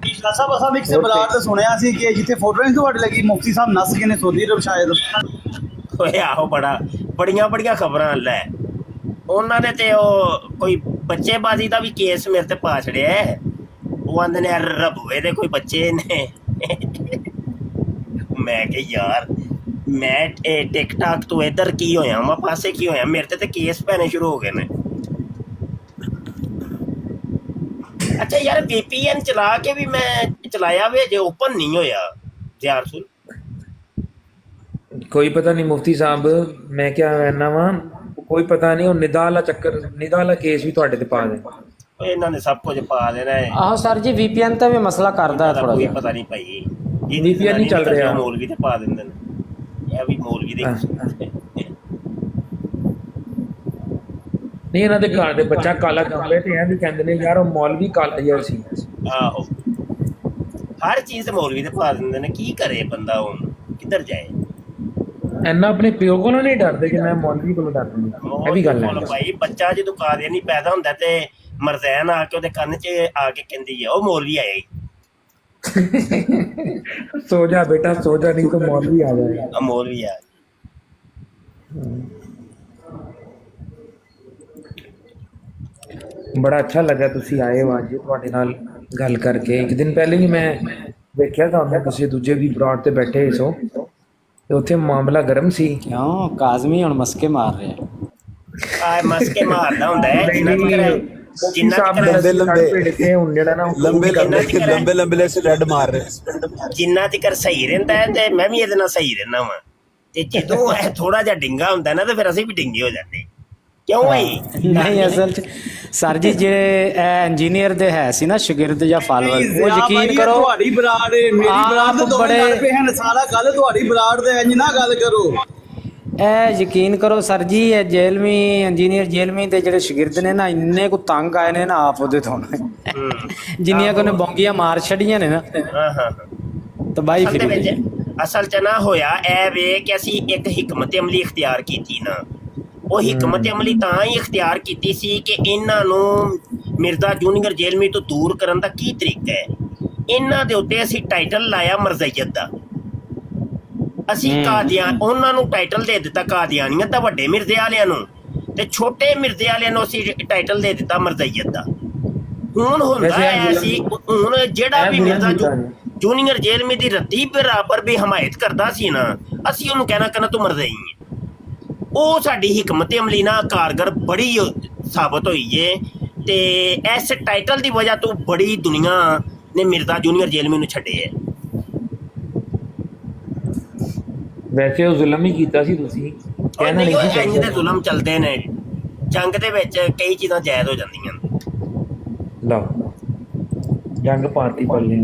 ਸ਼ਾਹ ਸਾਹਿਬ ਅਸਾਂ ਇੱਕ ਬਲਾਟ ਤੇ ਸੁਣਿਆ ਸੀ ਕਿ ਜਿੱਥੇ ਫੋਟੋ ਨਹੀਂ ਤੁਹਾਡੀ ਲੱਗੀ ਮੁਫਤੀ ਸਾਹਿਬ ਨੱਸ ਗਏ ਨੇ ਸਾਊਦੀ ਅਰਬ ਸ਼ਾਇਦ। ਓਏ ਆਹੋ, ਬੜੀਆਂ ਖਬਰਾਂ ਲੈ। ਉਹਨਾਂ ਨੇ ਤੇ ਉਹ ਕੋਈ ਬੱਚੇਬਾਜ਼ੀ ਦਾ ਵੀ ਕੇਸ ਮੇਰੇ ਤੇ ਪਾ ਛੜਿਆ। ਉਹ ਆਂਦੇ ਨੇ ਰਬੂਏ ਦੇ ਕੋਈ ਬੱਚੇ ਨੇ। ਮੈਂ ਕਿ ਯਾਰ ਮੈਂ ਟਿਕਟਾਕ ਤੋਂ ਇੱਧਰ ਕੀ ਹੋਇਆ ਵਾ, ਪਾਸੇ ਕੀ ਹੋਇਆ, ਮੇਰੇ ਤੇ ਕੇਸ ਪੈਣੇ ਸ਼ੁਰੂ ਹੋ ਗਏ ਨੇ। ਅੱਛਾ ਯਾਰ VPN ਚਲਾ ਕੇ ਵੀ ਮੈਂ ਚਲਾਇਆ ਵੇ, ਜੇ ਓਪਨ ਨਹੀਂ ਹੋਇਆ ਯਾਰ ਸੁਣ। ਕੋਈ ਪਤਾ ਨਹੀਂ ਮੁਫਤੀ ਸਾਹਿਬ, ਮੈਂ ਕਿਹਾ ਕਹਿਣਾ ਵਾ ਕੋਈ ਪਤਾ ਨਹੀਂ। ਉਹ ਨਿਦਾ ਵਾਲਾ ਚੱਕਰ, ਨਿਦਾ ਵਾਲਾ ਕੇਸ ਵੀ ਤੁਹਾਡੇ ਤੇ ਪਾ ਦੇ। ਇਹਨਾਂ ਨੇ ਸਭ ਕੁਝ ਪਾ ਦੇਣਾ ਹੈ। ਆਹੋ ਸਰ ਜੀ, VPN ਤੇ ਵੀ ਮਸਲਾ ਕਰਦਾ ਥੋੜਾ ਕੋਈ ਜਿਹਾ। ਪਤਾ ਨਹੀਂ ਭਾਈ, VPN ਨਹੀਂ ਚੱਲ ਰਿਹਾ। ਮੌਲਵੀ ਤੇ ਪਾ ਦਿੰਦੇ ਨੇ, ਇਹ ਵੀ ਮੌਲਵੀ ਦੇ। ਨਹੀਂ, ਇਹਨਾਂ ਦੇ ਘਰ ਦੇ ਬੱਚਾ ਕਾਲਾ ਕੰਬਲੇ ਤੇ ਇਹ ਵੀ ਕਹਿੰਦੇ ਨੇ ਯਾਰ ਉਹ ਮੌਲਵੀ ਕਾਲਾ ਯਾਰ ਸੀ। ਆਹੋ ਹਰ ਚੀਜ਼ ਮੌਲਵੀ ਤੇ ਪਾ ਦਿੰਦੇ ਨੇ, ਕੀ ਕਰੇ ਬੰਦਾ, ਹੁਣ ਕਿੱਧਰ ਜਾਏ। ਇੰਨਾ ਆਪਣੇ ਪਿਓ ਕੋਲੋਂ ਨਹੀਂ ਡਰਦੇ ਕਿ ਮੈਂ ਮੌਲਵੀ ਕੋਲੋਂ ਡਰਦਾ। ਇਹ ਵੀ ਗੱਲ ਹੈ ਭਾਈ, ਬੱਚਾ ਜਦੋਂ ਕਾਦੀਆਨੀ ਪੈਦਾ ਹੁੰਦਾ ਤੇ ਮਰਜ਼ੈਨ ਆ ਕੇ ਉਹਦੇ ਕੰਨ 'ਚ ਆ ਕੇ ਕਹਿੰਦੀ ਹੈ ਉਹ ਮੌਲਵੀ ਆਇਆ। ਸੋ ਜਾ ਬੇਟਾ ਸੋ ਜਾ, ਨਹੀਂ ਤਾਂ ਮੌਲਵੀ ਆ ਜਾਏਗਾ। ਮੌਲਵੀ ਆ। ਬੜਾ ਅੱਛਾ ਲੱਗਾ ਤੁਸੀਂ ਆਏ ਹੋ ਅੱਜ ਤੁਹਾਡੇ ਨਾਲ ਗੱਲ ਕਰਕੇ। ਇੱਕ ਦਿਨ ਪਹਿਲੇ ਵੀ ਮੈਂ ਵੇਖਿਆ ਤੁਹਾਨੂੰ ਕਿਸੇ ਦੂਜੇ ਵੀ ਬਰਾਡ ਤੇ ਬੈਠੇ ਸੋ, ਤੇ ਉੱਥੇ ਮਾਮਲਾ ਗਰਮ ਸੀ। ਕਿਉਂ ਕਾਜ਼ਮੀ ਹੁਣ ਮਸਕੇ ਮਾਰ ਰਿਹਾ? ਆ ਮਸਕੇ ਮਾਰਦਾ ਹੁੰਦਾ ਹੈ ਜਿੰਨਾ ਚਿਕਰ ਸਹੀ ਰਹਿੰਦਾ ਹੈ, ਤੇ ਮੈਂ ਵੀ ਇਹਦੇ ਨਾਲ ਸਹੀ ਰਹਿੰਦਾ ਵਾ। ਤੇ ਜਦੋਂ ਇਹ ਥੋੜਾ ਜਿਹਾ ਡਿੰਗਾ ਹੁੰਦਾ ਨਾ, ਤੇ ਫਿਰ ਅਸੀਂ ਵੀ ਡਿੰਗੇ ਹੋ ਜਾਂਦੇ। ਕਿਉਂ ਭਾਈ? ਨਹੀਂ ਅਸਲ ਚ ਸਰ ਜੀ, ਜਿਹੜੇ ਇੰਜੀਨੀਅਰ ਦੇ ਹੈ ਸੀ ਨਾ ਸ਼ਾਗਿਰਦ ਜਾਂ ਫਾਲੋਅਰ, ਉਹ ਯਕੀਨ ਕਰੋ ਤੁਹਾਡੀ ਬਰਾੜ ਮੇਰੀ ਬਰਾੜ ਦੇ ਦੋਵੇਂ ਲੜ ਪਏ ਹਨ। ਸਾਰਾ ਗੱਲ ਤੁਹਾਡੀ ਬਰਾੜ ਦੇ ਇੰਜ ਨਾ ਗੱਲ ਕਰੋ। ਇਹ ਯਕੀਨ ਕਰੋ ਸਰ ਜੀ, ਇਹ ਜੇਲਵੀ ਇੰਜੀਨੀਅਰ ਜੇਲਵੀ ਦੇ ਜਿਹੜੇ ਸ਼ਾਗਿਰਦ ਨੇ ਨਾ, ਇੰਨੇ ਕੋ ਤੰਗ ਆਏ ਨੇ ਨਾ ਆਪ ਉਹਦੇ ਤੋਂ, ਜਿੰਨੀਆਂ ਕੋ ਨੇ ਬੌਂਗੀਆਂ ਮਾਰ ਛੜੀਆਂ ਨੇ ਨਾ। ਤਬਾਹੀ ਫਿਰੀ। ਅਸਲ ਚ ਨਾ ਹੋਇਆ ਇਹ ਵੇ ਕਿ ਅਸੀਂ ਇੱਕ ਹਿਕਮਤ ਅਮਲੀ ਇਖਤਿਆਰ ਕੀਤੀ ਨਾ। ਉਹ ਹਿਕਮਤ ਅਮਲੀ ਤਾਂ ਹੀ ਇਖਤਿਆਰ ਕੀਤੀ ਸੀ ਕਿ ਇਹਨਾਂ ਨੂੰ ਮਿਰਜ਼ਾ ਜੂਨੀਅਰ ਜੇਲਮੀ ਤੋਂ ਦੂਰ ਕਰਨ ਦਾ ਕੀ ਤਰੀਕਾ ਹੈ। ਇਹਨਾਂ ਦੇ ਉੱਤੇ ਅਸੀਂ ਟਾਈਟਲ ਲਾਇਆ ਮਰਜ਼ਈਅਤ ਦਾ। ਅਸੀਂ ਉਹਨਾਂ ਨੂੰ ਟਾਈਟਲ ਦੇ ਦਿੱਤਾ ਕਾਦੀਆਨੀਅਤ ਦਾ, ਵੱਡੇ ਮਿਰਜ਼ੇ ਵਾਲਿਆਂ ਨੂੰ, ਤੇ ਛੋਟੇ ਮਿਰਜ਼ੇ ਵਾਲਿਆਂ ਨੂੰ ਅਸੀਂ ਟਾਈਟਲ ਦੇ ਦਿੱਤਾ ਮਰਜ਼ਈਅਤ ਦਾ। ਹੁਣ ਹੁੰਦਾ ਹੈ ਅਸੀਂ ਹੁਣ ਜਿਹੜਾ ਵੀ ਮਿਰਜ਼ਾ ਜੂਨੀਅਰ ਜੇਲਮੀ ਦੀ ਰੱਦੀ ਬਰਾਬਰ ਵੀ ਹਮਾਇਤ ਕਰਦਾ ਸੀ ਨਾ, ਅਸੀਂ ਉਹਨੂੰ ਕਹਿਣਾ ਤੂੰ ਮਰਜ਼ਈ ਹੈ। ਉਹ ਸਾਡੀ ਹਿਕਮਤ ਅਮਲੀ ਨਾਲ ਕਾਰਗਰ ਬੜੀ ਸਾਬਤ ਹੋਈ ਏ। ਤੇ ਇਸ ਟਾਈਟਲ ਦੀ ਵਜ੍ਹਾ ਤੋਂ ਬੜੀ ਦੁਨੀਆ ਨੇ ਮਿਰਜ਼ਾ ਜੂਨੀਅਰ ਜੇਲਮੀ ਨੂੰ ਛੱਡੇ ਹੈ। ਵੈਸੇ ਉਹ ਜ਼ੁਲਮ ਹੀ ਕੀਤਾ ਸੀ, ਤੁਸੀਂ ਕਹਿਣਾ ਨਹੀਂ ਸੀ ਇੰਜ ਦੇ ਚਾਹੀਦਾ। ਜ਼ੁਲਮ ਚੱਲਦੇ ਨੇ, ਜੰਗ ਦੇ ਵਿੱਚ ਕਈ ਚੀਜ਼ਾਂ ਜਾਇਜ਼ ਹੋ ਜਾਂਦੀਆਂ ਨੇ। ਲਓ ਜੰਗ ਪਾਤੀ ਪੱਲੇ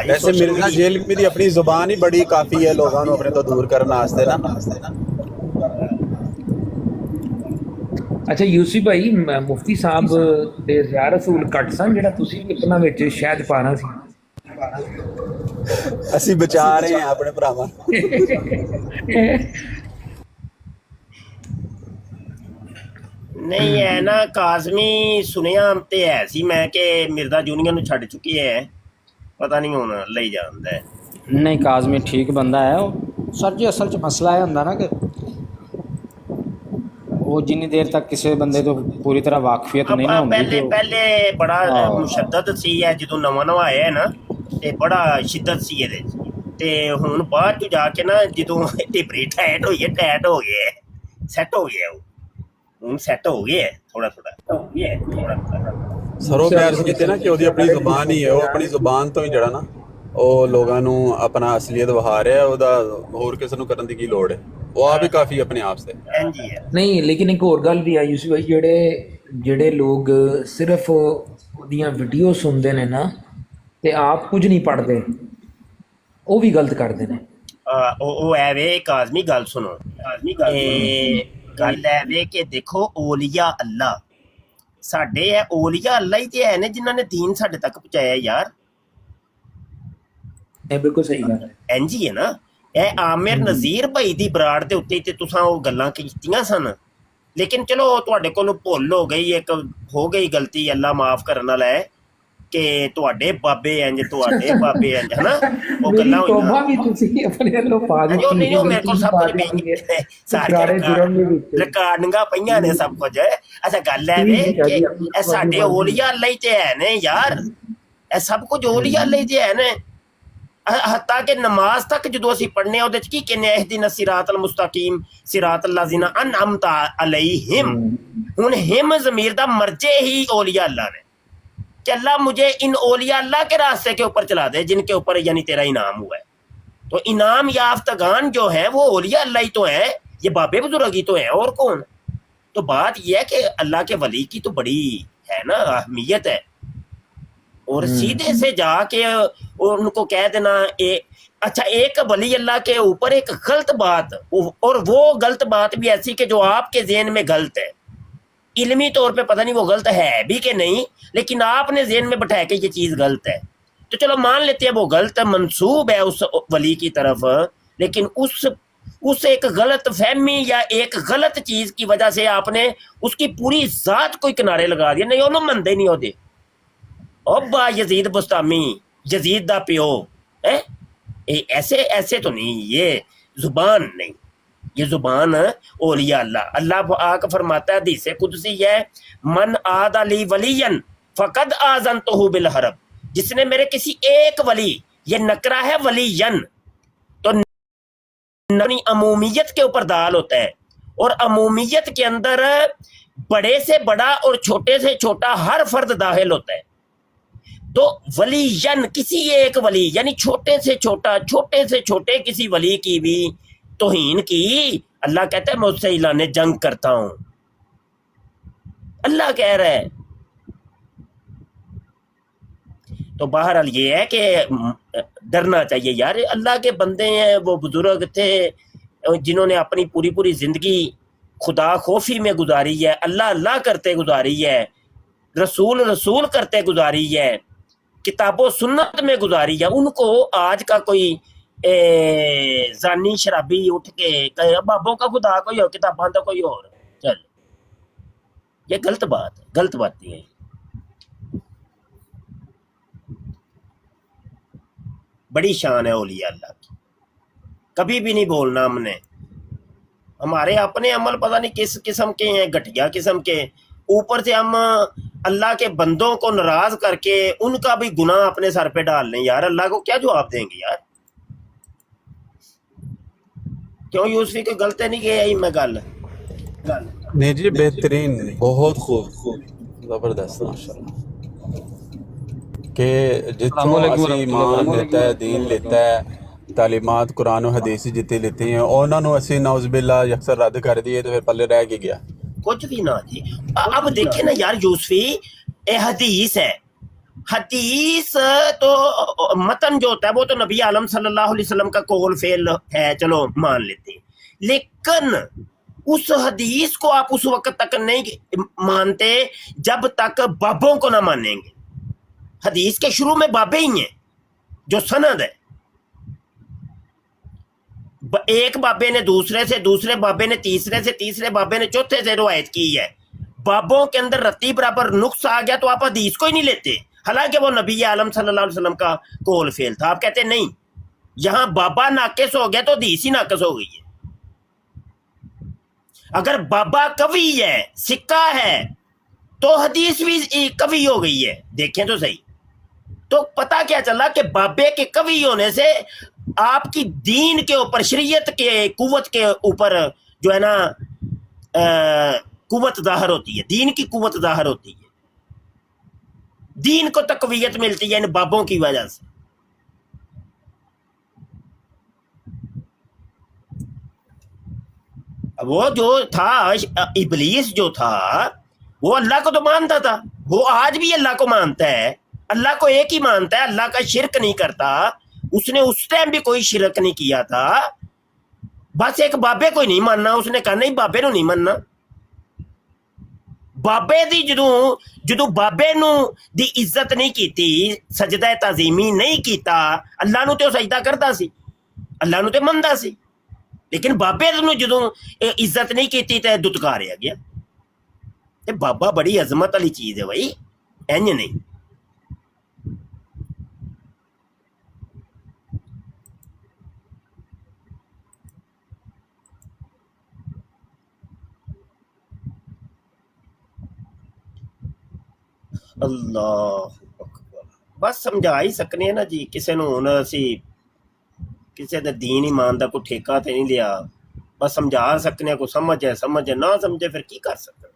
ਵੈਸੇ ਮਿਰਜ਼ਾ ਜੇਲਮੀ ਦੀ ਆਪਣੀ ਜ਼ੁਬਾਨ ਹੀ ਬੜੀ ਕਾਫੀ ਹੈ ਲੋਕਾਂ ਨੂੰ ਆਪਣੇ ਤੋਂ ਦੂਰ ਕਰਨ ਵਾਸਤੇ ਨਾ। ਅੱਛਾ ਯੂਸੀ ਭਾਈ, ਮੁਫਤੀ ਸਾਹਿਬ ਦੇ ਯਾਰ ਰਸੂਲ ਕੱਟ ਸਨ ਜਿਹੜਾ ਤੁਸੀਂ ਵੀ ਆਪਣਾ ਵਿੱਚ ਸ਼ਾਇਦ ਪਾਣਾ ਸੀ। ਅਸੀਂ ਬਚਾ ਰਹੇ ਹਾਂ ਆਪਣੇ ਭਰਾਵਾਂ ਨਹੀਂ ਹੈ ਨਾ ਕਾਜ਼ਮੀ, ਸੁਣਿਆ ਤੇ ਹੈ ਸੀ ਮੈਂ ਕਿ ਮਿਰਜ਼ਾ ਜੂਨੀਅਰ ਨੂੰ ਛੱਡ ਚੁੱਕੀ ਹੈ, ਪਤਾ ਨਹੀਂ ਹੁਣ ਲਈ ਜਾਂਦਾ ਹੈ। ਨਹੀਂ ਕਾਜ਼ਮੀ ਠੀਕ ਬੰਦਾ ਹੈ ਉਹ ਸਰ ਜੀ। ਅਸਲ 'ਚ ਮਸਲਾ ਇਹ ਹੁੰਦਾ ਨਾ ਕਿ ਉਹ ਜਿੰਨੀ ਦੇਰ ਤੱਕ ਕਿਸੇ ਬੰਦੇ ਤੋਂ ਪੂਰੀ ਤਰ੍ਹਾਂ ਵਾਕਫੀਅਤ ਨਹੀਂ ਨਾ ਹੁੰਦੀ ਪਹਿਲੇ ਬੜਾ ਮੁਸ਼ੱਦਦ ਸੀ ਹੈ, ਜਦੋਂ ਨਵਾਂ ਆਇਆ ਹੈ ਨਾ ਤੇ ਬੜਾ ਸ਼ਿੱਦਤ ਸੀ ਇਹਦੇ 'ਚ, ਤੇ ਹੁਣ ਬਾਅਦ 'ਚ ਜਾ ਕੇ ਨਾ ਜਦੋਂ ਟਿਪਰੀ ਟਾਈਟ ਹੋਈ ਹੈ, ਟਾਈਟ ਹੋ ਗਿਆ, ਸੈੱਟ ਹੋ ਗਿਆ, ਉਹ ਹੁਣ ਸੈੱਟ ਹੋ ਗਿਆ ਥੋੜਾ ਸਰੋਂ ਪਿਆਰ ਕੀਤੇ ਨਾ ਕਿ ਉਹਦੀ ਆਪਣੀ ਜ਼ੁਬਾਨ ਹੀ ਹੈ, ਉਹ ਆਪਣੀ ਜ਼ੁਬਾਨ ਤੋਂ ਹੀ ਜਿਹੜਾ ਨਾ ਉਹ ਲੋਕਾਂ ਨੂੰ ਆਪਣਾ ਅਸਲੀਅਤ ਵਿਖਾ ਰਿਹਾ, ਉਹਦਾ ਹੋਰ ਕਿਸੇ ਨੂੰ ਕਰਨ ਦੀ ਕੀ ਲੋੜ ਹੈ, ਉਹ ਆਪ ਹੀ ਕਾਫੀ ਆਪਣੇ ਆਪ ਸੇ। ਨਹੀਂ ਲੇਕਿਨ ਇੱਕ ਹੋਰ ਗੱਲ ਵੀ ਆਈ ਯੂਸੀ ਭਾਈ, ਜਿਹੜੇ ਲੋਕ ਸਿਰਫ ਉਹਦੀਆਂ ਵੀਡੀਓ ਸੁਣਦੇ ਨੇ ਨਾ ਤੇ ਆਪ ਕੁਝ ਨਹੀਂ ਪੜ੍ਹਦੇ, ਉਹ ਵੀ ਗਲਤ ਕਰਦੇ ਨੇ। ਉਹ ਐਵੇਂ ਕਾਜ਼ਮੀ ਗੱਲ ਸੁਣੋ, ਗੱਲ ਐਵੇਂ ਕਿ ਦੇਖੋ ਓਲੀਆ ਅੱਲਾ ਸਾਡੇ ਹੈ, ਓਲੀਆ ਅੱਲਾ ਹੀ ਤੇ ਹੈ ਨੇ ਜਿਨ੍ਹਾਂ ਨੇ ਦੀਨ ਸਾਡੇ ਤੱਕ ਪਹੁੰਚਾਇਆ ਯਾਰ। ਇਹ ਬਿਲਕੁਲ ਸਹੀ ਗੱਲ ਹੈ। ਇੰਝ ਹੀ ਹੈ ਨਾ, ਇਹ ਆਮਿਰ ਨਜ਼ੀਰ ਭਾਈ ਦੀ ਬਰਾੜ ਦੇ ਉੱਤੇ ਤੇ ਤੁਸੀਂ ਉਹ ਗੱਲਾਂ ਕੀਤੀਆਂ ਸਨ, ਲੇਕਿਨ ਚਲੋ ਤੁਹਾਡੇ ਕੋਲੋਂ ਭੁੱਲ ਹੋ ਗਈ, ਇੱਕ ਹੋ ਗਈ ਗਲਤੀ, ਅੱਲਾ ਮਾਫ ਕਰਨ ਵਾਲਾ ਹੈ ਕਿ ਤੁਹਾਡੇ ਬਾਬੇ ਇੰਜ ਹਨਾ ਉਹ ਗੱਲਾਂ ਹੋਈਆਂ। ਵੀ ਤੁਸੀਂ ਆਪਣੇ ਵੱਲੋਂ ਪਾ ਦਿੱਤੀ, ਨਹੀਂ ਮੇਰੇ ਕੋਲ ਸਭ ਕੁਝ ਰਿਕਾਰਡਿੰਗਾਂ ਪਈਆਂ ਨੇ ਸਭ ਕੁਝ। ਅੱਛਾ ਗੱਲ ਹੈ ਵੇ ਕਿ ਇਹ ਸਾਡੇ ਓਲੀਆ ਅੱਲਾ ਹੀ ਤੇ ਹੈ ਨੇ ਯਾਰ, ਇਹ ਸਭ ਕੁਝ ਓਲੀਆ ਅੱਲਾ ਹੀ ਤੇ ਹੈ ਨੇ। ਹੱਤਾ ਕਿ ਨਮਾਜ਼ ਤੱਕ ਜਦੋਂ ਅਸੀਂ ਪੜ੍ਹਨੇ ਉਹਦੇ 'ਚ ਕੀ ਕਹਿੰਦੇ, ਇਹਦੀਨਾ ਸਿਰਾਤ ਅਲ ਮੁਸਤਕੀਮ ਸਿਰਾਤ ਅੱਲਾਜ਼ੀਨਾ ਅਨਅਮਤਾ ਅਲੈਹਿਮ। ਹੁਣ ਹਿਮ ਜ਼ਮੀਰ ਦਾ ਮਰਜੇ ही ओलिया अल्लाह ने कि अल्लाह मुझे इन ओलिया अल्लाह के रास्ते के ऊपर चला दे जिनके ऊपर यानी तेरा इनाम हुआ है। तो इनाम याफ्तगान जो है वो ओलिया अल्लाह ही तो है, ये बाबे बुजुर्ग ही तो है, और कौन। तो बात यह है कि अल्लाह के वली की तो बड़ी है ना अहमियत है, और सीधे से जाके उनको कह देना अच्छा एक वली अल्लाह के ऊपर एक गलत बात, और वो गलत बात भी ऐसी कि जो आपके ज़हन में गलत है, इल्मी तौर पे पता नहीं वो गलत है भी कि नहीं, लेकिन आपने ज़हन में बैठाया कि ये चीज़ गलत है, तो चलो मान लेते हैं वो गलत मंसूब है उस वली की तरफ, लेकिन उस एक गलत फहमी या एक गलत चीज़ की वजह से आपने उसकी पूरी ज़ात को किनारे लगा दिया। नहीं उन्होंने मनते नहीं होते, बा यजीद बुस्तामी यजीद दा प्यो है, ऐसे तो नहीं, ये जुबान नहीं, ये जुबान ओलिया अल्लाह आक फरमाता है हदीस कुदसी है, मन आद अली वलियन फकद आज़नतहु बिल हरब, जिसने मेरे किसी एक वली, ये नकरा है वलियन, तो अपनी अमूमियत के ऊपर दाल होता है, और अमूमियत के अंदर बड़े से बड़ा और छोटे से छोटा हर फर्द दाखिल होता है। तो वलीयन किसी एक वली यानी छोटे से छोटे किसी वली की भी तौहीन की, अल्लाह कहता है मैं उससे ऐलान जंग करता हूं, अल्लाह कह रहा है। तो बहरहाल ये है कि डरना चाहिए यार, अल्लाह के बंदे हैं, वो बुजुर्ग थे जिन्होंने अपनी पूरी जिंदगी खुदा खोफी में गुजारी है, अल्लाह अल्लाह करते गुजारी है, रसूल करते गुजारी है, किताबों सुन्नत में गुजारी है। उनको आज का कोई जानी शराबी उठ के कहे बाबों का खुदा कोई और किताबां तो कोई और, चल ये गलत बात है। बड़ी शान है औलिया अल्लाह की, कभी भी नहीं बोलना हमने, हमारे अपने अमल पता नहीं किस किस्म के हैं, घटिया किस्म के, ऊपर से हम अल्लाह के बंदों को नाराज करके उनका भी गुनाह अपने सर पे डाल लें यार, अल्लाह को क्या जवाब देंगे यार। क्यों यूसुफी कोई गलत नहीं किया, मैं गल नहीं जी बेहतरीन, बहुत खूब, जबरदस्त माशाल्लाह। कि जितों ਅਸੀਂ ईमान लेता है, दीन लेता है, तालीमात कुरान और हदीस जितनी लेती हैं ਉਹਨਾਂ ਨੂੰ ਅਸੀਂ नाउज़ुबिल्लाह अक्सर रद्द कर दिए तो फिर पल्ले रह के गया। कुछ भी ना जी। अब देखे ना यार यूसुफी, ये हदीस है, हदीस तो मतन जो होता है वो तो नबी आलम सल्लल्लाहु अलैहि वसल्लम का कौल फेल है, चलो मान लेते हैं, लेकिन उस हदीस को आप उस वक्त तक नहीं मानते जब तक बाबों को ना मानेंगे। हदीस के शुरू में बाबे ही हैं जो सनद है, एक बाबे ने दूसरे से, दूसरे बाबे ने तीसरे से, तीसरे बाबे ने चौथे से रिवायत की है। बाबों के अंदर रत्ती बराबर नुक्स आ गया तो आप हदीस को ही नहीं लेते, हालांकि वो नबी आलम सल्लल्लाहु अलैहि वसल्लम का कौल फेल था। आप कहते नहीं, यहां बाबा नाकिस हो गया तो हदीस ही नाकिस हो गई है। अगर बाबा कवि है, सिक्का है, तो हदीस भी कवि हो गई है। देखें तो सही, तो पता क्या चला कि बाबे के कवि होने से आपकी दीन के ऊपर, शरीयत के कुव्वत के ऊपर जो है ना कुव्वत जाहिर होती है, दीन की कुव्वत जाहिर होती है, दीन को तकवीयत मिलती है इन बाबों की वजह से। वो जो था इबलीस जो था वो अल्लाह को तो मानता था, वो आज भी अल्लाह को मानता है, अल्लाह को एक ही मानता है, अल्लाह का शिरक नहीं करता। उसने उस टाइम भी कोई शिरक नहीं किया था, बस एक बाबे को ही नहीं मानना। उसने कहा नहीं, बाबे ਨੂੰ नहीं मानना। बाबे दी ਜਦੋਂ ਬਾਬੇ ਨੂੰ ਦੀ ਇੱਜ਼ਤ ਨਹੀਂ ਕੀਤੀ, ਸਜਦਾ ਤਾਜ਼ੀਮੀ ਨਹੀਂ ਕੀਤਾ, ਅੱਲਾ ਨੂੰ ਤੇ ਉਹ ਸਜਦਾ ਕਰਦਾ ਸੀ, ਅੱਲਾ ਨੂੰ ਤੇ ਮੰਨਦਾ ਸੀ, ਲੇਕਿਨ ਬਾਬੇ ਨੂੰ ਜਦੋਂ ਇੱਜ਼ਤ ਨਹੀਂ ਕੀਤੀ ਤੇ ਦੁਤਕਾਰਿਆ ਗਿਆ। ਤੇ ਬਾਬਾ ਬੜੀ ਅਜ਼ਮਤ ਵਾਲੀ ਚੀਜ਼ ਹੈ ਭਾਈ, ਇੰਜ ਨਹੀਂ। ਅੱਲਾਹੁ ਅਕਬਰ। ਬਸ ਸਮਝਾ ਹੀ ਸਕਨੇ ਨਾ ਜੀ ਕਿਸੇ ਨੂੰ। ਹੁਣ ਅਸੀਂ ਕਿਸੇ ਦੇ ਦੀਨ ਈਮਾਨ ਦਾ ਕੋਈ ਠੇਕਾ ਤੇ ਨਹੀਂ ਲਿਆ, ਬਸ ਸਮਝਾ ਸਕਨੇ, ਕੋਈ ਸਮਝੇ ਸਮਝੇ, ਨਾ ਸਮਝੇ ਫਿਰ ਕੀ ਕਰ ਸਕਦੇ।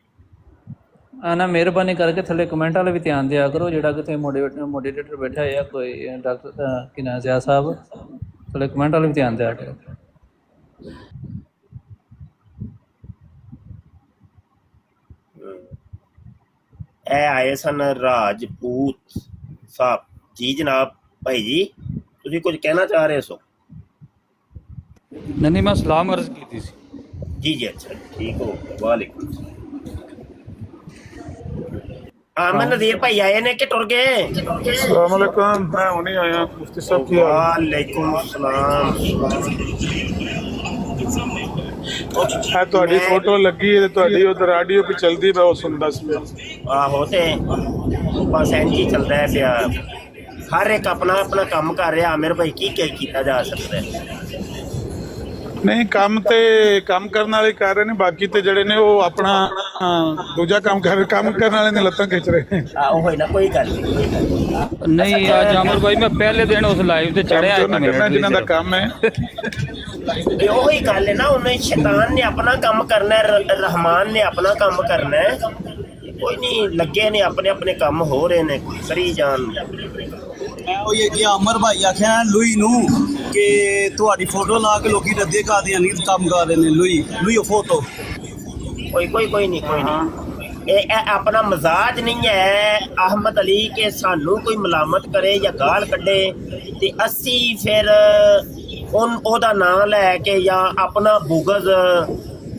ਨਾ ਮਿਹਰਬਾਨੀ ਕਰਕੇ ਥੱਲੇ ਕਮੈਂਟ ਵਾਲੇ ਵੀ ਧਿਆਨ ਦਿਆ ਕਰੋ, ਜਿਹੜਾ ਕਿਤੇ ਮੋਡਰੇਟਰ ਬੈਠਾ ਹੈ ਕੋਈ ਡਾਕਟਰ ਕਿਨਾ ਜ਼ਿਆ ਸਾਹਿਬ, ਥੱਲੇ ਕਮੈਂਟ ਵਾਲੇ ਵੀ ਧਿਆਨ ਦਿਆ ਕਰੋ। ਇਹ ਆਏ ਸਨ ਰਾਜਪੂਤ ਸਾਹਿਬ ਜੀ। ਜਨਾਬ ਭਾਈ ਜੀ, ਤੁਸੀਂ ਕੁਝ ਕਹਿਣਾ ਚਾਹ ਰਹੇ ਸੋ? नहीं मैं सलाम अर्ज की थी जी जी। अच्छा ठीक हो, वालेकुम। आमन नज़ीर भाई आए ने कि टुर गए? अस्सलाम वालेकुम, मैं हुणे आया। मुफ्ती साहब की वालेकुम सलाम। है ਤੁਹਾਡੀ ਫੋਟੋ ਲੱਗੀ ਹੈ, ਤੁਹਾਡੀ ਉਧਰ ਆਡੀਓ ਵੀ ਚਲਦੀ, ਮੈਂ ਉਹ ਸੁਣਦਾ ਸੀ। ਆਹੋ ਤੇ ਬਸ ਇੰਜ ਹੀ ਚੱਲਦਾ ਹੈ ਪਿਆ, ਹਰ ਇੱਕ ਆਪਣਾ ਆਪਣਾ ਕੰਮ ਕਰ ਰਿਹਾ। ਆਮਿਰ ਭਾਈ ਕੀ ਕੀਤਾ ਜਾ ਸਕਦਾ ਹੈ? ਨਹੀਂ, ਕੰਮ ਕਰਨ ਵਾਲੇ ਕਰ ਰਹੇ ਨੇ, ਬਾਕੀ ਤੇ ਜਿਹੜੇ ਨੇ ਉਹ ਆਪਣਾ ਦੂਜਾ ਕੰਮ ਕਰਨ ਵਾਲੇ ਨੇ ਲੱਤਾਂ ਖਿੱਚ ਰਹੇ ਨੇ। ਉਹ ਹੀ ਨਾ, ਕੋਈ ਗੱਲ नहीं आज आमिर भाई मैं पहले दिन उस लाइव ਤੇ ਚੜਿਆ ਜਿਨ੍ਹਾਂ ਦਾ ਕੰਮ ਹੈ। ਉਹੀ ਗੱਲ ਹੈ ਨਾ, ਉਹਨੇ ਸ਼ੈਤਾਨ ਨੇ ਆਪਣਾ ਕੰਮ ਕਰਨਾ ਹੈ, ਰਹਿਮਾਨ ਨੇ ਆਪਣਾ ਕੰਮ ਕਰਨਾ ਹੈ। ਕੋਈ ਨਹੀਂ, ਲੱਗੇ ਨੇ ਆਪਣੇ ਆਪਣੇ ਕੰਮ ਹੋ ਰਹੇ ਨੇ, ਕਰੀ ਜਾਣ। ਉਹ ਇਹ ਕਿ ਅਮਰ ਭਾਈ ਆਖਿਆ ਲੂਈ ਨੂੰ ਕਿ ਤੁਹਾਡੀ ਫੋਟੋ ਲਾ ਕੇ ਲੋਕੀ ਰੱਦੇ ਕਾਦੀਆਨੀ ਕੰਮ ਕਰ ਰਹੇ ਨੇ। ਲੂਈ ਉਹ ਫੋਟੋ ਕੋਈ ਨਹੀਂ। ਇਹ ਆਪਣਾ ਮਜ਼ਾਜ ਨਹੀਂ ਹੈ ਅਹਿਮਦ ਅਲੀ ਕਿ ਸਾਨੂੰ ਕੋਈ ਮਲਾਮਤ ਕਰੇ ਜਾਂ ਗਾਲ ਕੱਢੇ ਤੇ ਅਸੀਂ ਫਿਰ ਉਹਦਾ ਨਾਂ ਲੈ ਕੇ ਜਾਂ ਆਪਣਾ ਬੁਗਜ਼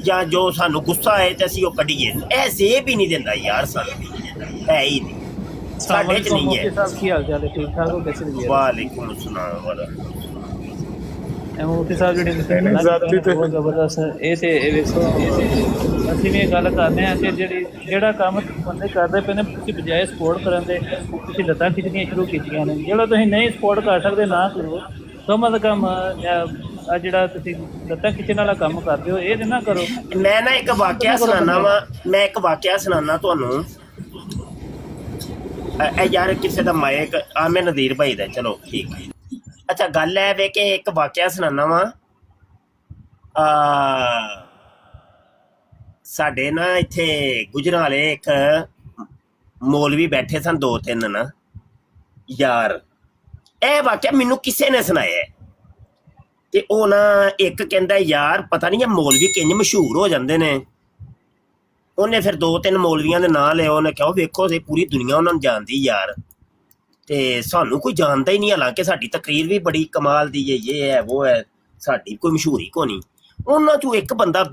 ਜਾਂ ਜੋ ਸਾਨੂੰ ਗੁੱਸਾ ਹੈ ਤੇ ਅਸੀਂ ਉਹ ਕੱਢੀਏ। ਇਹ ਜ਼ੇਬ ਹੀ ਨਹੀਂ ਦਿੰਦਾ ਯਾਰ, ਸਾਨੂੰ ਹੈ ਹੀ ਨਹੀਂ, ਸਾਡੇ 'ਚ ਨਹੀਂ ਹੈ। ਕੀ ਹਾਲ ਚਾਲ ਹੈ? ਠੀਕ ਠਾਕ ਹੋ? कैसे रहिए? वालेकुम अस्सलाम वाला ਮੁਫਤੀ ਸਾਹਿਬ ਜਿਹੜੀ ਬਹੁਤ ਜ਼ਬਰਦਸਤ ਹੈ। ਇਹ ਵੇਖੋ, ਅਸੀਂ ਵੀ ਇਹ ਗੱਲ ਕਰਦੇ ਹਾਂ ਕਿ ਜਿਹੜਾ ਕੰਮ ਬੰਦੇ ਕਰਦੇ ਪਏ ਨੇ, ਤੁਸੀਂ ਬਜਾਏ ਸਪੋਰਟ ਕਰਨ ਦੇ ਤੁਸੀਂ ਲੱਤਾਂ ਖਿੱਚਣੀਆਂ ਸ਼ੁਰੂ ਕੀਤੀਆਂ ਨੇ। ਜਿਹੜਾ ਤੁਸੀਂ ਨਹੀਂ ਸਪੋਰਟ ਕਰ ਸਕਦੇ ਨਾ ਕਰੋ। ਕਮ ਅਜ਼ ਕਮ ਆ ਜਿਹੜਾ ਤੁਸੀਂ ਲੱਤਾਂ ਖਿੱਚਣ ਵਾਲਾ ਕੰਮ ਕਰਦੇ ਹੋ ਇਹ ਨਾ ਕਰੋ। ਮੈਂ ਨਾ ਇੱਕ ਵਾਕਿਆ ਸੁਣਾਉਣਾ ਵਾ, ਮੈਂ ਇੱਕ ਵਾਕਿਆ ਸੁਣਾਉਣਾ ਤੁਹਾਨੂੰ। ਇਹ ਯਾਰ ਕਿਸੇ ਦਾ ਮਾਇਕ ਆਮਿਰ ਨਜ਼ੀਰ ਭਾਈ ਦਾ, ਚਲੋ ਠੀਕ ਹੈ। ਅੱਛਾ ਗੱਲ ਹੈ ਵੇ ਕਿ ਇੱਕ ਵਾਕਿਆ ਸੁਣਾਉਣਾ ਵਾ। ਸਾਡੇ ਨਾ ਇੱਥੇ ਗੁਜਰਾਂਵਾਲੇ ਇੱਕ ਮੌਲਵੀ ਬੈਠੇ ਸਨ 2-3 ਨਾ ਯਾਰ। ਇਹ ਵਾਕਿਆ ਮੈਨੂੰ ਕਿਸੇ ਨੇ ਸੁਣਾਇਆ ਤੇ ਉਹ ਨਾ ਇੱਕ ਕਹਿੰਦਾ ਯਾਰ ਪਤਾ ਨਹੀਂ ਇਹ ਮੌਲਵੀ ਕਿੰਝ ਮਸ਼ਹੂਰ ਹੋ ਜਾਂਦੇ ਨੇ। ਉਹਨੇ ਫਿਰ 2-3 ਮੌਲਵੀਆਂ ਦੇ ਨਾਂ ਲਿਆ। ਉਹਨੇ ਕਿਹਾ ਵੇਖੋ ਇਹ ਪੂਰੀ ਦੁਨੀਆ ਉਹਨਾਂ ਨੂੰ ਜਾਣਦੀ ਯਾਰ ਤੇ ਸਾਨੂੰ ਕੋਈ ਜਾਣਦਾ ਹੀ ਨਹੀਂ। ਹਾਲਾਂਕਿ ਸਾਡੀ ਤਕਰੀਰ ਵੀ ਬੜੀ ਕਮਾਲ ਦੀ ਹੈ, ਇਹ ਹੈ ਉਹ ਹੈ, ਸਾਡੀ ਕੋਈ ਮਸ਼ਹੂਰੀ ਕੋ ਨਹੀਂ। ਉਹਨਾਂ ਚੋਂ ਇੱਕ ਬੰਦਾ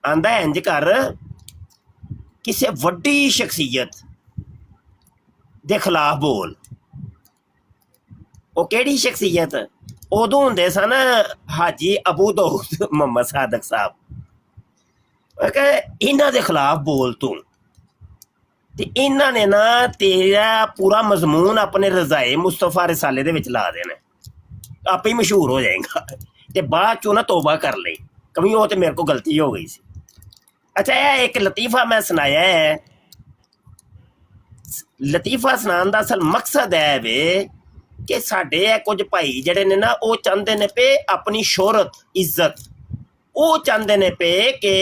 ਆਂਦਾ ਇੰਝ ਕਰ ਕਿਸੇ ਵੱਡੀ ਸ਼ਖਸੀਅਤ ਦੇ ਖਿਲਾਫ ਬੋਲ। ਉਹ ਕਿਹੜੀ ਸ਼ਖਸੀਅਤ? ਉਦੋਂ ਹੁੰਦੇ ਸਨ ਹਾਜੀ ਅਬੂ ਦਾਊਦ ਮੁਹੰਮਦ ਸਾਦਕ ਸਾਹਿਬ। ਇਹਨਾਂ ਦੇ ਖਿਲਾਫ ਬੋਲ ਤੂੰ ਤੇ ਇਹਨਾਂ ਨੇ ਨਾ ਤੇਰਾ ਪੂਰਾ ਮਜ਼ਮੂਨ ਆਪਣੇ ਰਜ਼ਾਏ ਮੁਸਤਫਾ ਰਿਸਾਲੇ ਦੇ ਵਿੱਚ ਲਾ ਦੇਣਾ, ਆਪੇ ਹੀ ਮਸ਼ਹੂਰ ਹੋ ਜਾਏਗਾ ਤੇ ਬਾਅਦ ਚੋਂ ਨਾ ਤੋਬਾ ਕਰ ਲਈ ਕਵੀ ਉਹ ਤੇ ਮੇਰੇ ਕੋਲ ਗਲਤੀ ਹੋ ਗਈ ਸੀ। ਅੱਛਾ ਇਹ ਇੱਕ ਲਤੀਫਾ ਮੈਂ ਸੁਣਾਇਆ ਹੈ। ਲਤੀਫਾ ਸੁਣਾਉਣ ਦਾ ਅਸਲ ਮਕਸਦ ਹੈ ਵੇ ਕਿ ਸਾਡੇ ਇਹ ਕੁਝ ਭਾਈ ਜਿਹੜੇ ਨੇ ਨਾ ਉਹ ਚਾਹੁੰਦੇ ਨੇ ਪਏ ਆਪਣੀ ਸ਼ੋਹਰਤ ਇੱਜ਼ਤ, ਉਹ ਚਾਹੁੰਦੇ ਨੇ ਪਏ ਕਿ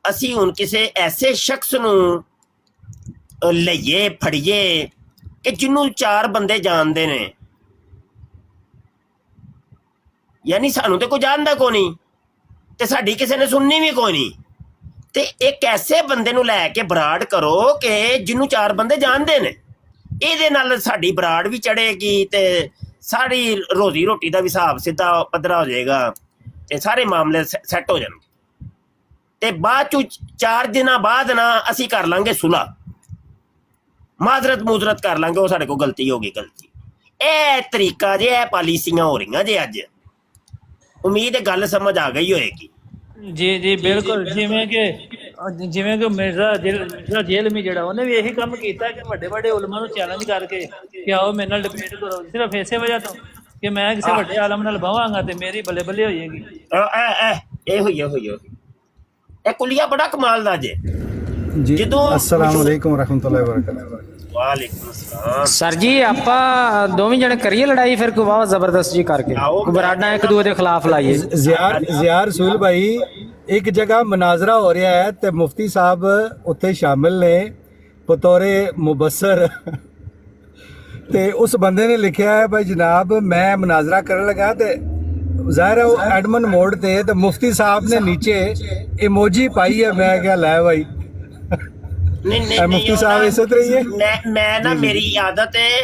ਅਸੀਂ ਹੁਣ ਕਿਸੇ ਐਸੇ ਸ਼ਖਸ ਨੂੰ ਲਈਏ ਫੜੀਏ ਕਿ ਜਿਹਨੂੰ 4 ਬੰਦੇ ਜਾਣਦੇ ਨੇ, ਯਾਨੀ ਸਾਨੂੰ ਤੇ ਕੋਈ ਜਾਣਦਾ ਕੋਈ ਨਹੀਂ ਤੇ ਸਾਡੀ ਕਿਸੇ ਨੇ ਸੁਣਨੀ ਵੀ ਕੋਈ ਨਹੀਂ ਤੇ ਇੱਕ ਐਸੇ ਬੰਦੇ ਨੂੰ ਲੈ ਕੇ ਬਰਾੜ ਕਰੋ ਕਿ ਜਿਹਨੂੰ 4 ਬੰਦੇ ਜਾਣਦੇ ਨੇ। ਇਹਦੇ ਨਾਲ ਸਾਡੀ ਬਰਾੜ ਵੀ ਚੜੇਗੀ ਤੇ ਸਾਰੀ ਰੋਜ਼ੀ ਰੋਟੀ ਦਾ ਵੀ ਹਿਸਾਬ ਸਿੱਧਾ ਪੱਧਰਾ ਹੋ ਜਾਏਗਾ ਤੇ ਸਾਰੇ ਮਾਮਲੇ ਸੈੱਟ ਹੋ ਜਾਣਗੇ ਤੇ ਬਾਅਦ ਚੋਂ 4 ਦਿਨਾਂ ਬਾਅਦ ਨਾ ਅਸੀਂ ਕਰ ਲਾਂਗੇ ਸੁਲ੍ਹਾ, ਮਾਜ਼ਰਤ ਕਰ ਲਾਂਗੇ, ਉਹ ਸਾਡੇ ਕੋਲ ਗਲਤੀ ਹੋ ਗਈ ਗਲਤੀ। ਇਹ ਤਰੀਕਾ ਜੇ ਇਹ ਪਾਲਿਸੀਆਂ ਹੋ ਰਹੀਆਂ ਜੇ ਅੱਜ। ਉਮੀਦ ਹੈ ਗੱਲ ਸਮਝ ਆ ਗਈ ਹੋਏਗੀ। ਜੀ ਬਿਲਕੁਲ। ਜਿਵੇਂ ਕਿ ਮਿਰਜ਼ਾ ਜੇਲਮੀ ਜਿਹੜਾ ਉਹਨੇ ਵੀ ਇਹੀ ਕੰਮ ਕੀਤਾ ਕਿ ਵੱਡੇ ਵੱਡੇ ਉਲਮਾ ਨੂੰ ਚੈਲੰਜ ਕਰਕੇ ਕਿ ਆਓ ਮੇਰੇ ਨਾਲ ਡਿਬੇਟ ਕਰੋ, ਸਿਰਫ ਇਸੇ ਵਜ੍ਹਾ ਤੋਂ ਕਿ ਮੈਂ ਕਿਸੇ ਵੱਡੇ ਆਲਮ ਨਾਲ ਬਹਾਂਗਾ ਤੇ ਮੇਰੀ ਬੱਲੇ ਬੱਲੇ ਹੋ ਜਾਏਗੀ। ਇਹ ਹੋਈ ਇਹ ਕੁਲੀਆ ਬੜਾ ਕਮਾਲ ਦਾ ਜੇ। ਜਦੋਂ अस्सलाम वालेकुम रहमतुल्लाहि व बरकातहू। ਵਾਲੇਕੁਮ अस्सलाम। ਸਰ ਜੀ ਆਪਾਂ ਦੋਵੇਂ ਜਣੇ ਕਰੀਏ ਲੜਾਈ ਫਿਰ ਕੋਈ ਬਹੁਤ ਜ਼ਬਰਦਸਤ ਜੀ ਕਰਕੇ ਬਰਾਡਾ ਇੱਕ ਦੂਜੇ ਦੇ ਖਿਲਾਫ ਲਾਈਏ। ਜ਼ਿਆ ਰਸੂਲ ਭਾਈ ਇੱਕ ਜਗ੍ਹਾ ਮਨਾਜ਼ਰਾ ਹੋ ਰਿਹਾ ਹੈ ਤੇ ਮੁਫਤੀ ਸਾਹਿਬ ਉੱਥੇ ਸ਼ਾਮਿਲ ਨੇ ਬਤੌਰੇ ਮੁਬੱਸਰ ਤੇ ਉਸ ਬੰਦੇ ਨੇ ਲਿਖਿਆ ਹੈ ਭਾਈ ਜਨਾਬ ਮੈਂ ਮਨਾਜ਼ਰਾ ਕਰਨ ਲੱਗਾ ਤੇ ਜ਼ਾਹਿਰ ਹੈ ਉਹ ਐਡਮਨ ਮੋਡ ਤੇ ਮੁਫਤੀ ਸਾਹਿਬ ਨੇ ਨੀਚੇ ਇਮੋਜੀ ਪਾਈ ਹੈ। ਮੈਂ ਕਿਹਾ ਲੈ ਭਾਈ नहीं मुफ्ती साहब इसे तरह ही है। मैं ना मेरी आदत है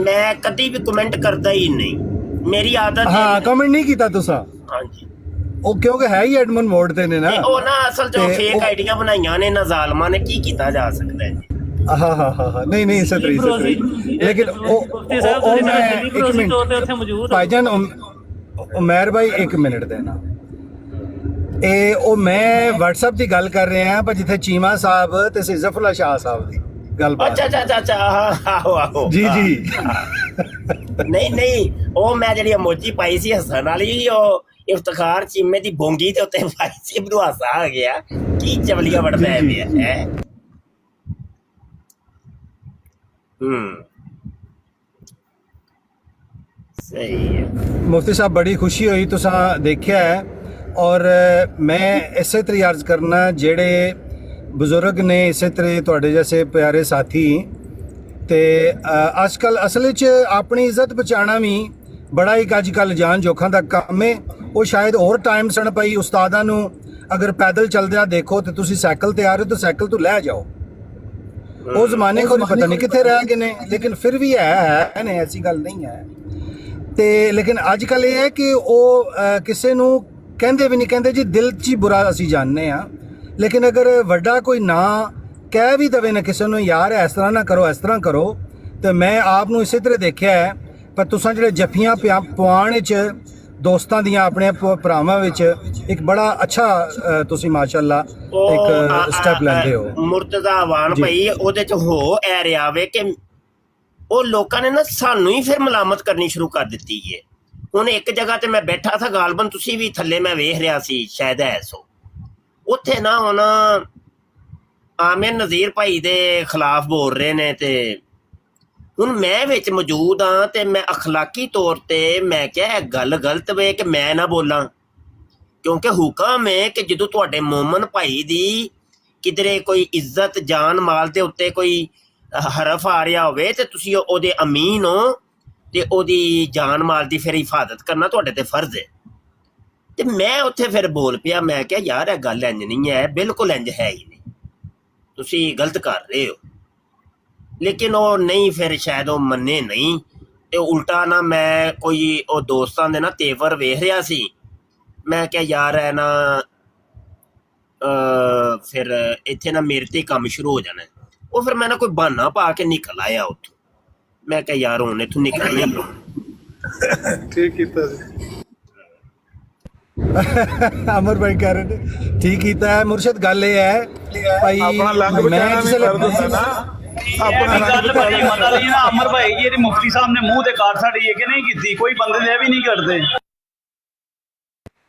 मैं कभी भी कमेंट करता ही नहीं, मेरी आदत हाँ कमेंट नहीं किया तुसा। हाँ जी ਉਹ ਕਿਉਂਕਿ ਹੈ ਹੀ ਐਡਮਨ ਮੋਡ ਤੇ ਨੇ ਨਾ ਉਹ ਨਾ ਅਸਲ ਜੋ ਫੇਕ ਆਈਡੀਆਂ ਬਣਾਈਆਂ ਨੇ ਨਾ ਜ਼ਾਲਮਾਂ ਨੇ ਕੀ ਕੀਤਾ ਜਾ ਸਕਦਾ ਹੈ। ਹਾਂ ਨਹੀਂ ਇਸੇ ਤਰ੍ਹਾਂ ਲੇਕਿਨ ਉਹ ਮੈਂ ਇੱਕ ਮਿੰਟ ਭਾਈਜਾਨ ਉਮਰ ਭਾਈ 1 ਮਿੰਟ ਦੇਣਾ ਇਹ ਉਹ ਮੈਂ WhatsApp ਦੀ ਗੱਲ ਕਰ ਰਿਹਾ ਪਰ ਜਿੱਥੇ ਚੀਮਾ ਸਾਹਿਬ ਤੇ ਸਿਜ਼ਫੁੱਲਾ ਸ਼ਾਹ ਸਾਹਿਬ ਦੀ ਗੱਲਬਾਤ। ਅੱਛਾ ਆਹੋ ਜੀ ਨਹੀਂ ਉਹ ਮੈਂ ਜਿਹੜੀ ਇਮੋਜੀ ਪਾਈ ਸੀ ਹੱਸਣ ਵਾਲੀ ਉਹ ਇਫਤਖਾਰ ਚੀਮੇ ਦੀ ਬੋਂਗੀ ਦੇ ਉੱਤੇ ਪਾਈ ਸੀ, ਮੈਨੂੰ ਹਾਸਾ ਆ ਗਿਆ ਕੀ ਚਵਲੀਆ ਵੜਦਾ ਹੈ ਪਿਆ। ਸਹੀ ਹੈ ਮੁਫਤੀ ਸਾਹਿਬ ਬੜੀ ਖੁਸ਼ੀ ਹੋਈ ਤੁਸੀਂ ਦੇਖਿਆ ਹੈ ਔਰ मैं इसे तरह अर्ज करना जेड़े बुजुर्ग ने इसे तरह तुहाडे जैसे प्यारे साथी ते अजकल असल च अपनी इज्जत बचाना भी बड़ा ही अजकल जान जोखां दा काम है। वो शायद और टाइम सन पई उस्तादां नूं अगर पैदल चलदिया देखो तो तुसी साइकिल ते आ रहे हो तो साइकिल तो लै जाओ। वो जमाने को पता नहीं कित्थे रह गए ने लेकिन फिर भी है ने ऐसी गल नहीं है ते लेकिन अजकल ये है कि वो किसी नूं ਕਹਿੰਦੇ ਵੀ ਨਹੀਂ ਕਹਿੰਦੇ ਜੀ ਦਿਲ 'ਚ ਹੀ ਬੁਰਾ ਅਸੀਂ ਜਾਣਦੇ ਆ ਲੇਕਿਨ ਅਗਰ ਵੱਡਾ ਕੋਈ ਨਾ ਕਹਿ ਵੀ ਦਵੇ ਨਾ ਕਿਸੇ ਨੂੰ ਯਾਰ ਇਸ ਤਰ੍ਹਾਂ ਨਾ ਕਰੋ ਇਸ ਤਰ੍ਹਾਂ ਕਰੋ ਤੇ ਮੈਂ ਆਪ ਨੂੰ ਇਸੇ ਤਰ੍ਹਾਂ ਦੇਖਿਆ ਹੈ। ਪਰ ਤੁਸੀਂ ਜਿਹੜੇ ਜੱਫੀਆਂ ਪਵਾਉਣ ਵਿੱਚ ਦੋਸਤਾਂ ਦੀਆਂ ਆਪਣੇ ਭਰਾਵਾਂ ਵਿੱਚ ਇੱਕ ਬੜਾ ਅੱਛਾ ਤੁਸੀਂ ਮਾਸ਼ਾਅੱਲਾ ਇੱਕ ਸਟੈਪ ਲੈਂਦੇ ਹੋ। ਮੁਰਤਜ਼ਾ ਆਵਾਨ ਭਾਈ ਉਹਦੇ 'ਚ ਹੋ ਐ ਰਿਹਾ ਵੇ ਕਿ ਉਹ ਲੋਕਾਂ ਨੇ ਨਾ ਸਾਨੂੰ ਹੀ ਫਿਰ ਮਲਾਮਤ ਕਰਨੀ ਸ਼ੁਰੂ ਕਰ ਦਿੱਤੀ ਹੈ। ਹੁਣ ਇੱਕ ਜਗ੍ਹਾ ਤੇ ਮੈਂ ਬੈਠਾ ਸੀ ਗਾਲਬਨ ਤੁਸੀਂ ਵੀ ਥੱਲੇ ਮੈਂ ਵੇਖ ਰਿਹਾ ਸੀ ਸ਼ਾਇਦ ਐਸੋ ਉੱਥੇ ਨਾ ਹੁਣ ਆਮਿਰ ਨਜ਼ੀਰ ਭਾਈ ਦੇ ਖਿਲਾਫ ਬੋਲ ਰਹੇ ਨੇ ਤੇ ਹੁਣ ਮੈਂ ਵਿੱਚ ਮੌਜੂਦ ਹਾਂ ਤੇ ਮੈਂ ਅਖਲਾਕੀ ਤੌਰ ਤੇ ਮੈਂ ਕਿਹਾ ਇਹ ਗੱਲ ਗਲਤ ਵੇ ਕਿ ਮੈਂ ਨਾ ਬੋਲਾਂ ਕਿਉਂਕਿ ਹੁਕਮ ਹੈ ਕਿ ਜਦੋਂ ਤੁਹਾਡੇ ਮੋਮਨ ਭਾਈ ਦੀ ਕਿਧਰੇ ਕੋਈ ਇੱਜ਼ਤ ਜਾਨ ਮਾਲ ਦੇ ਉੱਤੇ ਕੋਈ ਹਰਫ ਆ ਰਿਹਾ ਹੋਵੇ ਤੇ ਤੁਸੀਂ ਉਹਦੇ ਅਮੀਨ ਹੋ ਤੇ ਉਹਦੀ ਜਾਨ ਮਾਲ ਦੀ ਫਿਰ ਹਿਫਾਜ਼ਤ ਕਰਨਾ ਤੁਹਾਡੇ ਤੇ ਫਰਜ਼ ਹੈ। ਤੇ ਮੈਂ ਉੱਥੇ ਫਿਰ ਬੋਲ ਪਿਆ, ਮੈਂ ਕਿਹਾ ਯਾਰ ਇਹ ਗੱਲ ਇੰਝ ਨਹੀਂ ਹੈ, ਬਿਲਕੁਲ ਇੰਝ ਹੈ ਹੀ ਨਹੀਂ, ਤੁਸੀਂ ਗਲਤ ਕਰ ਰਹੇ ਹੋ। ਲੇਕਿਨ ਉਹ ਨਹੀਂ, ਫਿਰ ਸ਼ਾਇਦ ਉਹ ਮੰਨੇ ਨਹੀਂ ਤੇ ਉਲਟਾ ਨਾ ਮੈਂ ਕੋਈ ਉਹ ਦੋਸਤਾਂ ਦੇ ਨਾ ਤੇਵਰ ਵੇਖ ਰਿਹਾ ਸੀ। ਮੈਂ ਕਿਹਾ ਯਾਰ ਹੈ ਨਾ ਫਿਰ ਇੱਥੇ ਨਾ ਮੇਰੇ ਤੇ ਕੰਮ ਸ਼ੁਰੂ ਹੋ ਜਾਣਾ। ਉਹ ਫਿਰ ਮੈਂ ਨਾ ਕੋਈ ਬਹਾਨਾ ਪਾ ਕੇ ਨਿਕਲ ਆਇਆ ਉੱਥੋਂ। ਮੈਂ ਕਿਹਾ ਯਾਰ ਹੁਣ ਇੱਥੋਂ ਨਿਕਲ ਨਹੀਂ ਠੀਕ ਕੀਤਾ ਜੀ। ਅਮਰ ਭਾਈ ਕਹਿ ਰਹੇ ਨੇ ਠੀਕ ਕੀਤਾ ਹੈ ਮੁਰਸ਼ਦ। ਗੱਲ ਇਹ ਹੈ ਭਾਈ ਆਪਣਾ ਲੰਗ ਬਚਾਣਾ ਵੀ ਕਰ ਦਿੰਦਾ ਨਾ, ਆਪਣਾ ਗੱਲ ਬੜੀ ਮਤਲਬ ਨਾ ਅਮਰ ਭਾਈ ਜੀ ਇਹਦੀ ਮੁਫਤੀ ਸਾਹਿਬ ਨੇ ਮੂੰਹ ਤੇ ਕਾਟ ਸਾੜੀ ਹੈ ਕਿ ਨਹੀਂ ਕੀਤੀ, ਕੋਈ ਬੰਦੇ ਦੇ ਵੀ ਨਹੀਂ ਕਰਦੇ।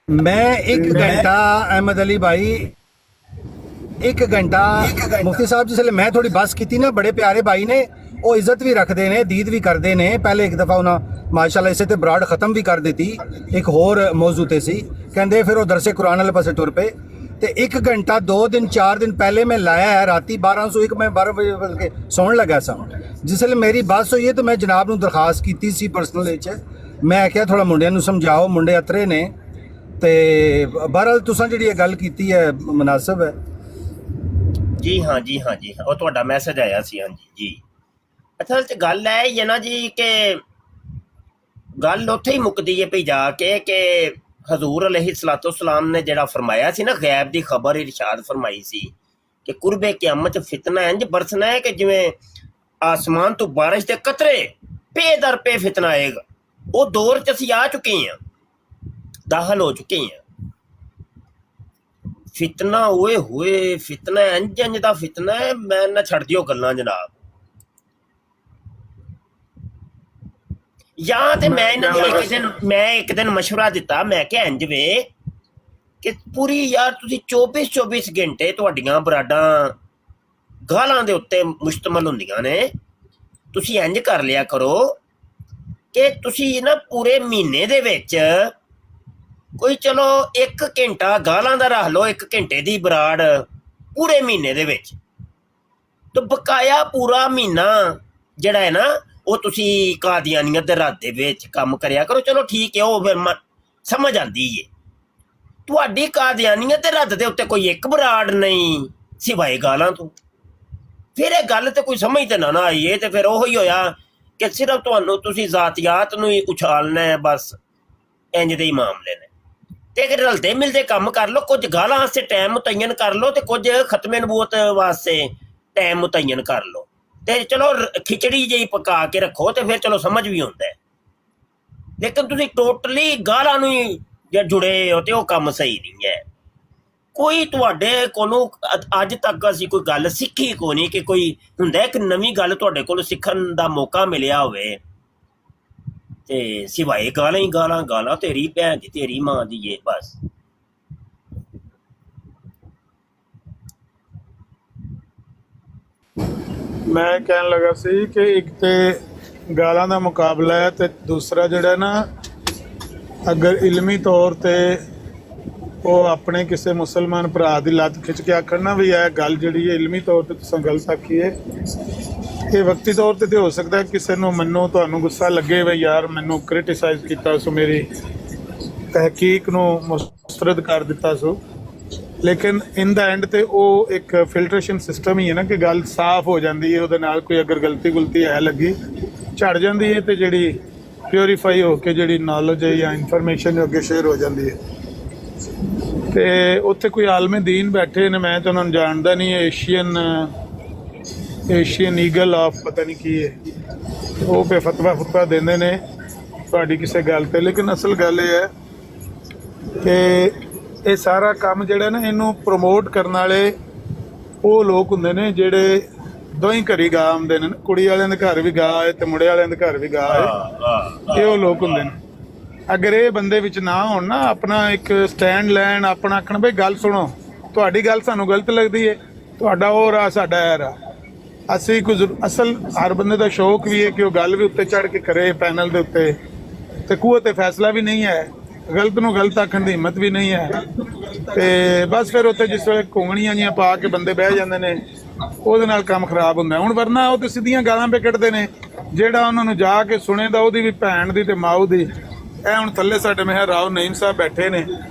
ਮੈਂ 1 ਘੰਟਾ ਅਹਿਮਦ ਅਲੀ ਭਾਈ 1 ਘੰਟਾ ਮੁਫਤੀ ਸਾਹਿਬ ਜਿਸਲੇ ਮੈਂ ਥੋੜੀ ਬਸ ਕੀਤੀ ਨਾ, ਬੜੇ ਪਿਆਰੇ ਭਾਈ ਨੇ, ਉਹ ਇੱਜ਼ਤ ਵੀ ਰੱਖਦੇ ਨੇ, ਦੀਦ ਵੀ ਕਰਦੇ ਨੇ। ਪਹਿਲੇ ਇੱਕ ਦਫਾ ਉਹਨਾਂ ਮਾਸ਼ਾਅੱਲਾ ਇਸੇ ਤੇ ਬਰਾੜ ਖਤਮ ਵੀ ਕਰ ਦਿੱਤੀ, ਇੱਕ ਹੋਰ ਮੌਜੂ ਤੇ ਸੀ ਕਹਿੰਦੇ, ਫਿਰ ਉਹ ਦਰਸੇ ਕੁਰਾਨ ਵਾਲੇ ਪਾਸੇ ਟੁਰ ਪਏ। ਤੇ 1 ਘੰਟਾ 2 ਦਿਨ 4 ਦਿਨ ਪਹਿਲੇ मैं लाया है, राती 1201 मैं 12 बजे बल्कि सौन लगा सा। जिसले मेरी बस हुई है तो मैं जनाब ਨੂੰ ਦਰਖਾਸਤ ਕੀਤੀ ਸੀ ਪਰਸਨਲ ਵਿੱਚ। ਮੈਂ ਆਖਿਆ ਥੋੜਾ ਮੁੰਡਿਆਂ ਨੂੰ ਸਮਝਾਓ, ਮੁੰਡੇ ਅਤਰੇ ਨੇ। ਤੇ ਬਹਰਹਾਲ ਤੁਸੀਂ ਜਿਹੜੀ ਇਹ ਗੱਲ ਕੀਤੀ ਹੈ ਮੁਨਾਸਬ ਹੈ। ਜੀ ਹਾਂ ਜੀ ਹਾਂ ਜੀ, ਉਹ ਤੁਹਾਡਾ ਮੈਸੇਜ ਆਇਆ ਸੀ। ਹਾਂਜੀ ਜੀ, ਅਸਲ 'ਚ ਗੱਲ ਹੈ ਇਹ ਨਾ ਜੀ ਕਿ ਗੱਲ ਉੱਥੇ ਹੀ ਮੁੱਕਦੀ ਹੈ ਪਈ ਜਾ ਕੇ ਕਿ ਹਜ਼ੂਰ अलैहिस्सलाम ਨੇ ਜਿਹੜਾ ਫਰਮਾਇਆ ਸੀ ਨਾ, ਗੈਬ ਦੀ ਖਬਰ ਇਰਸ਼ਾਦ ਫਰਮਾਈ ਸੀ ਕਿ ਕੁਰਬੇ ਕਿਆਮਤ ਫਿਤਨਾ ਇੰਜ ਬਰਸਣਾ ਹੈ ਕਿ ਜਿਵੇਂ ਆਸਮਾਨ ਤੋਂ ਬਾਰਿਸ਼ ਦੇ ਕਤਰੇ ਪੇ ਦਰ ਪੇ ਫਿਤਨਾ ਆਏਗਾ। ਉਹ ਦੌਰ 'ਚ ਅਸੀਂ ਆ ਚੁੱਕੇ ਹਾਂ, ਦਾਖਲ ਹੋ ਚੁੱਕੇ ਹਾਂ। ਫਿਤਨਾ ਹੋਏ ਹੋਏ ਫਿਤਨਾ ਇੰਜ ਇੰਜ ਦਾ ਫਿਤਨਾ ਹੈ, ਮੈਂ ਨਾ ਛੱਡ ਦਿਓ ਗੱਲਾਂ ਜਨਾਬ। ਜਾਂ ਤੇ ਮੈਂ ਇਹਨਾਂ ਨੂੰ ਇੱਕ ਦਿਨ ਮਸ਼ਵਰਾ ਦਿੱਤਾ, ਮੈਂ ਕਿਹਾ ਇੰਜ ਵੇ ਕਿ ਪੂਰੀ ਯਾਰ ਤੁਸੀਂ 24 ਘੰਟੇ ਤੁਹਾਡੀਆਂ ਬਰਾਡਾਂ ਗਾਲਾਂ ਦੇ ਉੱਤੇ ਮੁਸ਼ਤਮਲ ਹੁੰਦੀਆਂ ਨੇ। ਤੁਸੀਂ ਇੰਜ ਕਰ ਲਿਆ ਕਰੋ ਕਿ ਤੁਸੀਂ ਨਾ ਪੂਰੇ ਮਹੀਨੇ ਦੇ ਵਿੱਚ ਕੋਈ ਚਲੋ 1 ਘੰਟਾ ਗਾਲਾਂ ਦਾ ਰੱਖ ਲਓ, 1 ਘੰਟੇ ਦੀ ਬਰਾੜ ਪੂਰੇ ਮਹੀਨੇ ਦੇ ਵਿੱਚ। ਤੇ ਬਕਾਇਆ ਪੂਰਾ ਮਹੀਨਾ ਜਿਹੜਾ ਹੈ ਨਾ ਉਹ ਤੁਸੀਂ ਕਾਦੀਆਨੀਅਤ ਦੇ ਰਾਹ ਦੇ ਵਿੱਚ ਕੰਮ ਕਰਿਆ ਕਰੋ। ਚਲੋ ਠੀਕ ਹੈ, ਉਹ ਫਿਰ ਸਮਝ ਆਉਂਦੀ ਹੈ। ਤੁਹਾਡੀ ਕਾਦੀਆਨੀਅਤ ਦੇ ਰੱਦ ਦੇ ਉੱਤੇ ਕੋਈ ਇੱਕ ਬਰਾੜ ਨਹੀਂ ਸਿਵਾਏ ਗਾਲਾਂ ਤੋਂ। ਫਿਰ ਇਹ ਗੱਲ ਤੇ ਕੋਈ ਸਮਝ ਤੇ ਨਾ ਆਈਏ ਤੇ ਫਿਰ ਉਹੀ ਹੋਇਆ ਕਿ ਸਿਰਫ ਤੁਹਾਨੂੰ ਤੁਸੀਂ ਜ਼ਾਤੀਆਤ ਨੂੰ ਹੀ ਉਛਾਲਣਾ ਹੈ, ਬਸ ਇੰਜ ਦੇ ਹੀ ਮਾਮਲੇ ਨੇ। ਤੇ ਅਗਰ ਰਲਦੇ ਮਿਲਦੇ ਕੰਮ ਕਰ ਲਓ, ਕੁਝ ਗਾਲਾਂ ਵਾਸਤੇ ਟਾਈਮ ਮੁਤੱਯਨ ਕਰ ਲਓ ਤੇ ਕੁਝ ਖਤਮੇ ਨਬੂਵਤ ਵਾਸਤੇ ਟਾਈਮ ਮੁਤੱਯਨ ਕਰ ਲਓ ਤੇ ਚਲੋ ਖਿਚੜੀ ਜਿਹੀ ਪਕਾ ਕੇ ਰੱਖੋ ਤੇ ਫਿਰ ਚਲੋ ਸਮਝ ਵੀ ਆਉਂਦਾ ਹੈ। ਲੇਕਿਨ ਤੁਸੀਂ ਟੋਟਲੀ ਗਾਲਾਂ ਨੂੰ ਹੀ ਜੇ ਜੁੜੇ ਹੋ ਤੇ ਉਹ ਕੰਮ ਸਹੀ ਨਹੀਂ ਹੈ। ਕੋਈ ਤੁਹਾਡੇ ਕੋਲੋਂ ਅੱਜ ਤੱਕ ਅਸੀਂ ਕੋਈ ਗੱਲ ਸਿੱਖੀ ਕੋ ਨਹੀਂ ਕਿ ਕੋਈ ਹੁੰਦਾ ਇੱਕ ਨਵੀਂ ਗੱਲ ਤੁਹਾਡੇ ਕੋਲ ਸਿੱਖਣ ਦਾ ਮੌਕਾ ਮਿਲਿਆ ਹੋਵੇ ਤੇ ਸਿਵਾਏ ਗਾਲਾਂ ਹੀ ਗਾਲਾਂ। ਗਾਲਾਂ ਤੇਰੀ ਭੈਣ ਦੀ ਤੇਰੀ ਮਾਂ ਦੀ ਏ ਬਸ। ਮੈਂ ਕਹਿਣ ਲੱਗਾ ਸੀ ਕਿ ਇੱਕ ਤੇ ਗਾਲਾਂ ਦਾ ਮੁਕਾਬਲਾ ਹੈ ਤੇ ਦੂਸਰਾ ਜਿਹੜਾ ਨਾ ਅਗਰ ਇਲਮੀ ਤੌਰ ਤੇ ਉਹ ਆਪਣੇ ਕਿਸੇ ਮੁਸਲਮਾਨ ਭਰਾ ਦੀ ਲੱਤ ਖਿੱਚ ਕੇ ਆਖਣ ਨਾ ਵੀ ਇਹ ਗੱਲ ਜਿਹੜੀ ਹੈ ਇਲਮੀ ਤੌਰ ਤੇ ਤੁਸੀਂ ਗਲਤ ਆਖੀ ਹੈ। ਇਹ ਵਕਤੀ ਤੌਰ ਤੇ ਹੋ ਸਕਦਾ ਕਿਸੇ ਨੂੰ ਮੈਨੂੰ ਤੁਹਾਨੂੰ ਗੁੱਸਾ ਲੱਗੇ ਵੀ ਯਾਰ ਮੈਨੂੰ ਕ੍ਰਿਟਿਸਾਈਜ਼ ਕੀਤਾ ਸੋ ਮੇਰੀ ਤਹਿਕੀਕ ਨੂੰ ਮੁਸਤਰਦ ਕਰ ਦਿੱਤਾ ਸੋ, ਲੇਕਿਨ ਇਨ ਦਾ ਐਂਡ ਤੇ ਉਹ ਇੱਕ ਫਿਲਟਰੇਸ਼ਨ ਸਿਸਟਮ ਹੀ ਹੈ ਨਾ ਕਿ ਗੱਲ ਸਾਫ਼ ਹੋ ਜਾਂਦੀ ਹੈ। ਉਹਦੇ ਨਾਲ ਕੋਈ ਅਗਰ ਗਲਤੀ ਹੈ ਲੱਗੀ ਝੜ ਜਾਂਦੀ ਹੈ ਤੇ ਜਿਹੜੀ ਪਿਓਰੀਫਾਈ ਹੋ ਕੇ ਜਿਹੜੀ ਨੌਲੇਜ ਹੈ ਜਾਂ ਇਨਫੋਰਮੇਸ਼ਨ ਅੱਗੇ ਸ਼ੇਅਰ ਹੋ ਜਾਂਦੀ ਹੈ। ਤੇ ਉੱਥੇ ਕੋਈ ਆਲਮੇ ਦੀਨ ਬੈਠੇ ਨੇ, ਮੈਂ ਤਾਂ ਉਹਨਾਂ ਨੂੰ ਜਾਣਦਾ ਨਹੀਂ, ਏਸ਼ੀਅਨ ਈਗਲ ਆਫ ਪਤਾ ਨਹੀਂ ਕੀ ਹੈ, ਉਹ ਪੇ ਫਤਵਾ ਦਿੰਦੇ ਨੇ ਤੁਹਾਡੀ ਕਿਸੇ ਗੱਲ ਤੇ। ਲੇਕਿਨ ਅਸਲ ਗੱਲ ਇਹ ਹੈ ਕਿ ਇਹ ਸਾਰਾ ਕੰਮ ਜਿਹੜਾ ਨਾ ਇਹਨੂੰ ਪ੍ਰਮੋਟ ਕਰਨ ਵਾਲੇ ਉਹ ਲੋਕ ਹੁੰਦੇ ਨੇ ਜਿਹੜੇ ਦੋਹੀਂ ਘਰੀ ਗਾ ਆਉਂਦੇ ਨੇ। ਕੁੜੀ ਵਾਲਿਆਂ ਦੇ ਘਰ ਵੀ ਗਾ ਆਏ ਤੇ ਮੁੰਡੇ ਵਾਲਿਆਂ ਦੇ ਘਰ ਵੀ ਗਾ ਆਏ, ਇਹ ਉਹ ਲੋਕ ਹੁੰਦੇ ਨੇ। ਅਗਰ ਇਹ ਬੰਦੇ ਵਿੱਚ ਨਾ ਹੋਣ ਨਾ, ਆਪਣਾ ਇੱਕ ਸਟੈਂਡ ਲੈਣ, ਆਪਣਾ ਆਖਣ ਬਈ ਗੱਲ ਸੁਣੋ, ਤੁਹਾਡੀ ਗੱਲ ਸਾਨੂੰ ਗਲਤ ਲੱਗਦੀ ਹੈ, ਤੁਹਾਡਾ ਉਹ ਰਾਹ ਸਾਡਾ ਇਹ ਰਾਹ। ਅਸੀਂ ਕੁਝ ਅਸਲ ਹਰ ਬੰਦੇ ਦਾ ਸ਼ੌਕ ਵੀ ਹੈ ਕਿ ਉਹ ਗੱਲ ਵੀ ਉੱਤੇ ਚੜ੍ਹ ਕੇ ਕਰੇ ਪੈਨਲ ਦੇ ਉੱਤੇ, ਤੇ ਕੂਵਤ ਫੈਸਲਾ ਵੀ ਨਹੀਂ ਹੈ ਗਲਤ ਨੂੰ ਗਲਤ ਆਖਣ ਦੀ ਹਿੰਮਤ ਵੀ ਨਹੀਂ ਹੈ। ਤੇ ਬਸ ਫਿਰ ਉੱਥੇ ਜਿਸ ਵੇਲੇ ਘੁੰਗਣੀਆਂ ਜੀਆਂ ਪਾ ਕੇ ਬੰਦੇ ਬਹਿ ਜਾਂਦੇ ਨੇ ਉਹਦੇ ਨਾਲ ਕੰਮ ਖਰਾਬ ਹੁੰਦਾ। ਹੁਣ ਵਰਨਾ ਉਹ ਤੇ ਸਿੱਧੀਆਂ ਗਾਲਾਂ ਪੇ ਕੱਢਦੇ ਨੇ, ਜਿਹੜਾ ਉਹਨਾਂ ਨੂੰ ਜਾ ਕੇ ਸੁਣੇ ਦਾ ਉਹਦੀ ਵੀ ਭੈਣ ਦੀ ਤੇ ਮਾਊ ਦੀ। ਇਹ ਹੁਣ ਥੱਲੇ ਸਾਡੇ ਮੇਹਰ ਰਾਓ ਨਈਮ ਸਾਹਿਬ ਬੈਠੇ ਨੇ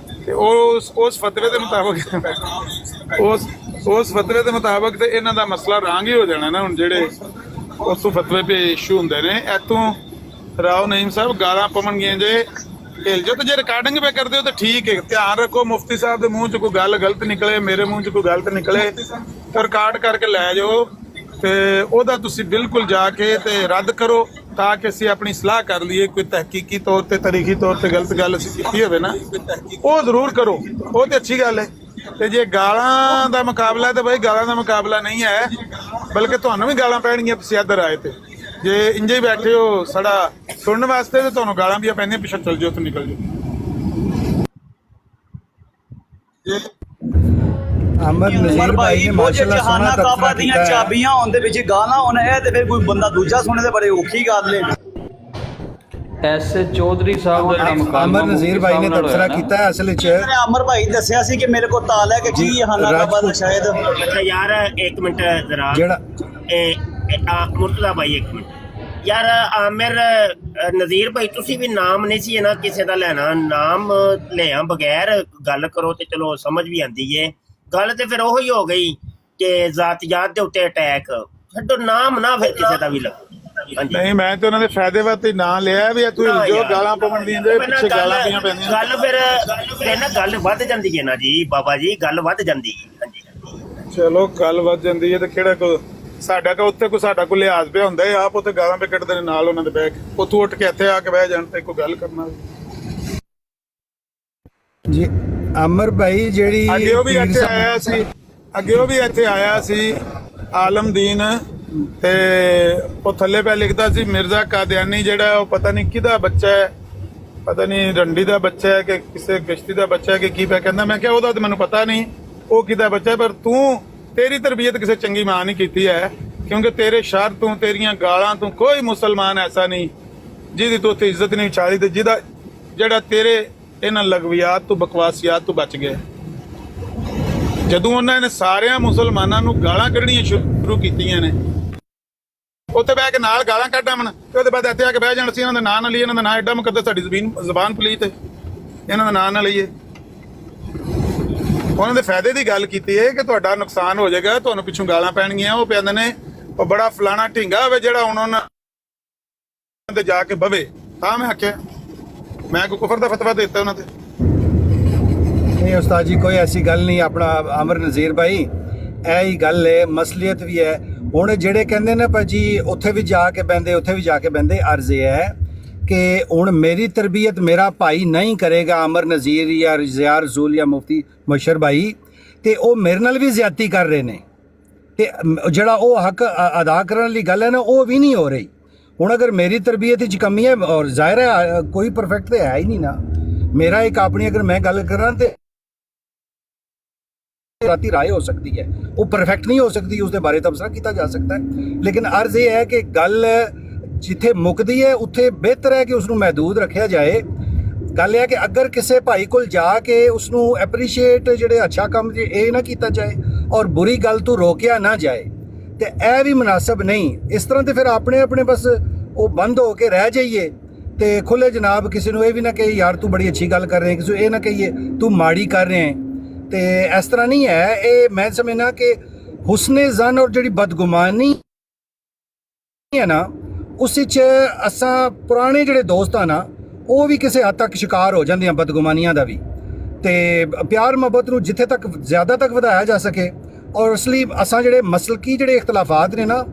ਤੇ ਉਸ ਫਤਵੇ ਦੇ ਮੁਤਾਬਕ ਉਸ ਫਤਵੇ ਦੇ ਮੁਤਾਬਕ ਤੇ ਇਹਨਾਂ ਦਾ ਮਸਲਾ ਰਾਂਗ ਹੀ ਹੋ ਜਾਣਾ ਨਾ। ਹੁਣ ਜਿਹੜੇ ਉਸ ਫਤਵੇ ਪੇ ਇਸ਼ੂ ਹੁੰਦੇ ਨੇ ਇੱਥੋਂ ਰਾਓ ਨਈਮ ਸਾਹਿਬ ਗਾਲਾਂ ਪਵਣਗੀਆਂ ਜੇ ਹਿਲ ਜਾਓ। ਤੇ ਜੇ ਰਿਕਾਰਡਿੰਗ ਪੇ ਕਰਦੇ ਹੋ ਤਾਂ ਠੀਕ ਹੈ, ਧਿਆਨ ਰੱਖੋ ਮੁਫਤੀ ਸਾਹਿਬ ਦੇ ਮੂੰਹ 'ਚ ਕੋਈ ਗੱਲ ਗਲਤ ਨਿਕਲੇ, ਮੇਰੇ ਮੂੰਹ 'ਚ ਕੋਈ ਗਲਤ ਨਿਕਲੇ ਤਾਂ ਰਿਕਾਰਡ ਕਰਕੇ ਲੈ ਜਾਓ ਤੇ ਉਹਦਾ ਤੁਸੀਂ ਬਿਲਕੁਲ ਜਾ ਕੇ ਤੇ ਰੱਦ ਕਰੋ ਤਾਂ ਕਿ ਅਸੀਂ ਆਪਣੀ ਸਲਾਹ ਕਰ ਲਈਏ। ਕੋਈ ਤਹਿਕੀਕੀ ਤੌਰ ਤੇ ਤਾਰੀਖੀ ਤੌਰ ਤੇ ਗਲਤ ਗੱਲ ਅਸੀਂ ਕੀਤੀ ਹੋਵੇ ਨਾ ਉਹ ਜ਼ਰੂਰ ਕਰੋ, ਉਹ ਤੇ ਅੱਛੀ ਗੱਲ ਹੈ। ਤੇ ਜੇ ਗਾਲਾਂ ਦਾ ਮੁਕਾਬਲਾ ਤੇ ਬਈ ਗਾਲਾਂ ਦਾ ਮੁਕਾਬਲਾ ਨਹੀਂ ਹੈ, ਬਲਕਿ ਤੁਹਾਨੂੰ ਵੀ ਗਾਲਾਂ ਪੈਣਗੀਆਂ ਤੁਸੀਂ ਇੱਧਰ ਆਏ ਤੇ। ਜੇ ਇੰਜੇ ਹੀ ਬੈਠੇ ਹੋ ਸਾਡਾ ਸੁਣਨ ਵਾਸਤੇ ਤੇ ਤੁਹਾਨੂੰ ਗਾਲਾਂ ਵੀ ਪੈਂਦੀਆਂ, ਪਿੱਛੇ ਚੱਲ ਜਾਓ ਤੇ ਨਿਕਲ ਜਾਓ। ਅਮਰ ਨਜ਼ੀਰ ਭਾਈ ਨੇ ਮਾਸ਼ਾਅੱਲਾ ਸੋਹਣਾ ਤਬਸਰਾ ਕੀਤਾ ਹੈ। ਚਾਬੀਆਂ ਹੋਣ ਦੇ ਵਿੱਚ ਗਾਲਾਂ ਹੋਣ ਇਹ ਤੇ ਫਿਰ ਕੋਈ ਬੰਦਾ ਦੂਜਾ ਸੁਣੇ ਤੇ ਬੜੀ ਔਖੀ ਗੱਲ ਹੈ। ਐਸ ਚੌਧਰੀ ਸਾਹਿਬ ਦਾ ਜਿਹੜਾ ਮੁਕਾਮ ਅਮਰ ਨਜ਼ੀਰ ਭਾਈ ਨੇ ਤਬਸਰਾ ਕੀਤਾ ਹੈ। ਅਸਲ ਵਿੱਚ ਅਮਰ ਭਾਈ ਦੱਸਿਆ ਸੀ ਕਿ ਮੇਰੇ ਕੋਲ ਤਾਲ ਹੈ ਕਿ ਜੀ ਹਾਨਾ ਕਾਬਾ ਸ਼ਾਇਦ। ਅੱਛਾ ਯਾਰ ਇੱਕ ਮਿੰਟ ਜ਼ਰਾ ਜਿਹੜਾ ਮੁਰਤਜ਼ਾ ਭਾਈ ਇੱਕ ਮਿੰਟ ਯਾਰ ਆਮਿਰ ਨਜ਼ੀਰ ਭਾਈ ਤੁਸੀਂ ਵੀ ਨਾਮ ਨਹੀਂ ਸੀ ਨਾ ਕਿਸੇ ਦਾ ਲੈਣਾ, ਨਾਮ ਲਿਆ ਬਗੈਰ ਗੱਲ ਕਰੋ ਤੇ ਚਲੋ ਸਮਝ ਵੀ ਆਂਦੀ ਏ। ਗੱਲ ਤੇ ਫਿਰ ਉਹੀ ਹੋ ਗਈ ਕਿ ਜ਼ਾਤੀਆਤ ਦੇ ਉੱਤੇ ਅਟੈਕ, ਛੱਡੋ ਨਾਮ ਨਾ ਫਿਰ ਕਿਸੇ ਦਾ ਵੀ ਲੱਗ। ਨਹੀਂ ਮੈਂ ਤੇ ਉਹਨਾਂ ਦੇ ਫਾਇਦੇ ਵਾਸਤੇ ਨਾਂ ਲਿਆ ਵੀ ਤੂੰ ਜੋ ਗਾਲਾਂ ਪਵਣ ਦੀਆਂ ਦੇ ਪਿੱਛੇ ਗਾਲਾਂ ਪਈਆਂ ਪੈਂਦੀਆਂ। ਗੱਲ ਫਿਰ ਨਾ ਗੱਲ ਵੱਧ ਜਾਂਦੀ ਹੈ ਨਾ ਜੀ ਬਾਬਾ ਜੀ, ਗੱਲ ਵੱਧ ਜਾਂਦੀ ਹੈ। ਚਲੋ ਗੱਲ ਵੱਧ ਜਾਂਦੀ ਹੈ ਤੇ ਕਿਹੜਾ ਕੋ ਸਾਡਾ ਕੋ ਉੱਥੇ ਕੋ ਸਾਡਾ ਕੋ ਲਿਹਾਜ਼ ਪਿਆ ਹੁੰਦਾ ਹੈ, ਆਪ ਉੱਥੇ ਗਾਲਾਂ ਪੇ ਕੱਢਦੇ ਨੇ ਨਾਲ ਉਹਨਾਂ ਦੇ ਬਹਿ ਕੇ, ਉੱਥੋਂ ਉੱਠ ਕੇ ਇੱਥੇ ਆ ਕੇ ਬਹਿ ਜਾਣ ਤੇ ਕੋਈ ਗੱਲ ਕਰਨਾ ਜੀ। ਅਮਰ ਭਾਈ ਜਿਹੜੀ ਅੱਗੇ ਉਹ ਵੀ ਇੱਥੇ ਆਇਆ ਸੀ ਆਲਮਦੀਨ ਤੇ ਉਹ ਥੱਲੇ ਪੈ ਲਿਖਦਾ ਸੀ ਮਿਰਜ਼ਾ ਕਾਦੀਆਨੀ ਜਿਹੜਾ ਉਹ ਪਤਾ ਨਹੀਂ ਕਿਹਦਾ ਬੱਚਾ ਹੈ, ਪਤਾ ਨਹੀਂ ਰੰਡੀ ਦਾ ਬੱਚਾ ਹੈ ਕਿ ਕਿਸੇ ਗਸ਼ਤੀ ਦਾ ਬੱਚਾ ਹੈ ਕਿ ਕੀ ਪਿਆ ਕਹਿੰਦਾ। ਮੈਂ ਕਿਹਾ ਉਹਦਾ ਤੇ ਮੈਨੂੰ ਪਤਾ ਨਹੀਂ ਉਹ ਕਿਹਦਾ ਬੱਚਾ ਹੈ, ਪਰ ਤੇਰੀ ਤਰਬੀਅਤ ਕਿਸੇ ਚੰਗੀ ਮਾਂ ਨੇ ਕੀਤੀ ਹੈ, ਕਿਉਂਕਿ ਤੇਰੇ ਸ਼ਰ ਤੋਂ ਤੇਰੀਆਂ ਗਾਲਾਂ ਤੋਂ ਕੋਈ ਮੁਸਲਮਾਨ ਐਸਾ ਨਹੀਂ ਜਿਹਦੀ ਤੂੰ ਉੱਥੇ ਇੱਜ਼ਤ ਨਹੀਂ ਵਿਚਾਰੀ ਤੇ ਜਿਹੜਾ ਤੇਰੇ ਇਹਨਾਂ ਲਗਵੀਆਤ ਤੋਂ ਬਕਵਾਸੀਆਤ ਤੋਂ ਬਚ ਗਿਆ। ਜਦੋਂ ਉਹਨਾਂ ਨੇ ਸਾਰਿਆਂ ਮੁਸਲਮਾਨਾਂ ਨੂੰ ਗਾਲਾਂ ਕੱਢਣੀਆਂ ਸ਼ੁਰੂ ਕੀਤੀਆਂ ਨੇ ਉੱਥੇ ਬਹਿ ਕੇ ਨਾਲ ਗਾਲਾਂ ਕੱਢ ਆਵਣ ਤੇ ਉਹਦੇ ਬਾਅਦ ਇੱਥੇ ਆ ਕੇ ਬਹਿ ਜਾਣ ਸੀ ਇਹਨਾਂ ਦਾ ਨਾਂ ਨਾ ਲਈਏ, ਇਹਨਾਂ ਦਾ ਨਾਂ ਐਡਾ ਮੁਕੱਦਸ ਸਾਡੀ ਜ਼ਬਾਨ ਪਲੀਤ ਹੈ, ਇਹਨਾਂ ਦਾ ਨਾਂ ਨਾ ਲਈਏ। ਉਹਨਾਂ ਦੇ ਫਾਇਦੇ ਦੀ ਗੱਲ ਕੀਤੀ ਹੈ ਕਿ ਤੁਹਾਡਾ ਨੁਕਸਾਨ ਹੋ ਜਾਏਗਾ, ਤੁਹਾਨੂੰ ਪਿੱਛੋਂ ਗਾਲਾਂ ਪੈਣਗੀਆਂ। ਉਹ ਕਹਿੰਦੇ ਨੇ ਉਹ ਬੜਾ ਫਲਾਣਾ ਢਿੰਗਾ ਹੋਵੇ ਜਿਹੜਾ ਹੁਣ ਉਹਨਾਂ ਤੇ ਜਾ ਕੇ ਬਵੇ, ਤਾਂ ਮੈਂ ਆਖਿਆ ਮੈਂ ਕੋਈ ਕੁਫਰ ਦਾ ਫਤਵਾ ਦਿੱਤਾ ਉਹਨਾਂ ਤੇ। ਨਹੀਂ ਉਸਤਾਦ ਜੀ ਕੋਈ ਐਸੀ ਗੱਲ ਨਹੀਂ। ਆਪਣਾ ਅਮਰ ਨਜ਼ੀਰ ਭਾਈ ਇਹ ਹੀ ਗੱਲ ਹੈ, ਮਸਲੀਅਤ ਵੀ ਹੈ। ਹੁਣ ਜਿਹੜੇ ਕਹਿੰਦੇ ਨੇ ਭਾਜੀ ਉੱਥੇ ਵੀ ਜਾ ਕੇ ਬਹਿੰਦੇ ਉੱਥੇ ਵੀ ਜਾ ਕੇ ਬਹਿੰਦੇ, ਅਰਜ਼ ਇਹ ਹੈ ਕਿ ਹੁਣ ਮੇਰੀ ਤਰਬੀਅਤ ਮੇਰਾ ਭਾਈ ਨਹੀਂ ਕਰੇਗਾ ਅਮਰ ਨਜ਼ੀਰ ਜਾਂ ਜ਼ਿਆ ਰਸੂਲ ਜਾਂ ਮੁਫਤੀ ਮੁਸ਼ਰ ਭਾਈ, ਤੇ ਉਹ ਮੇਰੇ ਨਾਲ ਵੀ ਜ਼ਿਆਦਤੀ ਕਰ ਰਹੇ ਨੇ ਤੇ ਜਿਹੜਾ ਉਹ ਹੱਕ ਅਦਾ ਕਰਨ ਵਾਲੀ ਗੱਲ ਹੈ ਨਾ ਉਹ ਵੀ ਨਹੀਂ ਹੋ ਰਹੀ। ਹੁਣ ਅਗਰ ਮੇਰੀ ਤਰਬੀਅਤ ਵਿੱਚ ਕਮੀ ਹੈ ਔਰ ਜ਼ਾਹਿਰ ਹੈ ਕੋਈ ਪਰਫੈਕਟ ਤੇ ਹੈ ਹੀ ਨਹੀਂ ਨਾ। ਮੇਰਾ ਇੱਕ ਆਪਣੀ ਅਗਰ ਮੈਂ ਗੱਲ ਕਰਾਂ ਤੇ ਰਾਤੀ ਰਾਏ ਹੋ ਸਕਦੀ ਹੈ, ਉਹ ਪਰਫੈਕਟ ਨਹੀਂ ਹੋ ਸਕਦੀ, ਉਸ ਦੇ ਬਾਰੇ ਤਬਸਰਾ ਕੀਤਾ ਜਾ ਸਕਦਾ ਹੈ। ਲੇਕਿਨ ਅਰਜ਼ ਇਹ ਹੈ ਕਿ ਗੱਲ ਜਿੱਥੇ ਮੁੱਕਦੀ ਹੈ ਉੱਥੇ ਬਿਹਤਰ ਹੈ ਕਿ ਉਸ ਨੂੰ ਮਹਿਦੂਦ ਰੱਖਿਆ ਜਾਏ। ਗੱਲ ਇਹ ਹੈ ਕਿ ਅਗਰ ਕਿਸੇ ਭਾਈ ਕੋਲ ਜਾ ਕੇ ਉਸ ਨੂੰ ਐਪਰੀਸ਼ੀਏਟ ਜਿਹੜੇ ਅੱਛਾ ਕੰਮ ਇਹ ਨਾ ਕੀਤਾ ਜਾਏ ਔਰ ਬੁਰੀ ਗੱਲ ਤੋਂ ਰੋਕਿਆ ਨਾ ਜਾਏ ਤੇ ਇਹ ਵੀ ਮੁਨਾਸਬ ਨਹੀਂ। ਇਸ ਤਰ੍ਹਾਂ ਤੇ ਫਿਰ ਆਪਣੇ ਆਪਣੇ ਬਸ ਉਹ ਬੰਦ ਹੋ ਕੇ ਰਹਿ ਜਾਈਏ ਤੇ ਖੁੱਲੇ ਜਨਾਬ ਕਿਸੇ ਨੂੰ ਇਹ ਵੀ ਨਾ ਕਹੇ ਯਾਰ ਤੂੰ ਬੜੀ ਅੱਛੀ ਗੱਲ ਕਰ ਰਹੇ, ਕਿਸੇ ਨੂੰ ਇਹ ਨਾ ਕਹੀਏ ਤੂੰ ਮਾੜੀ ਕਰ ਰਹੇ ਹੈ। ਤੇ ਇਸ ਤਰ੍ਹਾਂ ਨਹੀਂ ਹੈ। ਇਹ ਮੈਂ ਸਮਝਣਾ ਕਿ ਹੁਸਨੇ ਜ਼ਨ ਔਰ ਜਿਹੜੀ ਬਦਗੁਮਾਨੀ ਹੈ ਨਾ ਉਸ ਵਿੱਚ ਅਸਾਂ ਪੁਰਾਣੇ ਜਿਹੜੇ ਦੋਸਤ ਆ ਨਾ ਉਹ ਵੀ ਕਿਸੇ ਹੱਦ ਤੱਕ ਸ਼ਿਕਾਰ ਹੋ ਜਾਂਦੇ ਆ ਬਦਗੁਮਾਨੀਆਂ ਦਾ ਵੀ। ਤੇ ਪਿਆਰ ਮੁਹੱਬਤ ਨੂੰ ਜਿੱਥੇ ਤੱਕ ਜ਼ਿਆਦਾ ਤੱਕ ਵਧਾਇਆ ਜਾ ਸਕੇ ਔਰ ਇਸ ਲਈ ਅਸਾਂ ਜਿਹੜੇ ਮਸਲਕੀ ਜਿਹੜੇ ਇਖਤਲਾਫਾਤ ਨੇ ਨਾ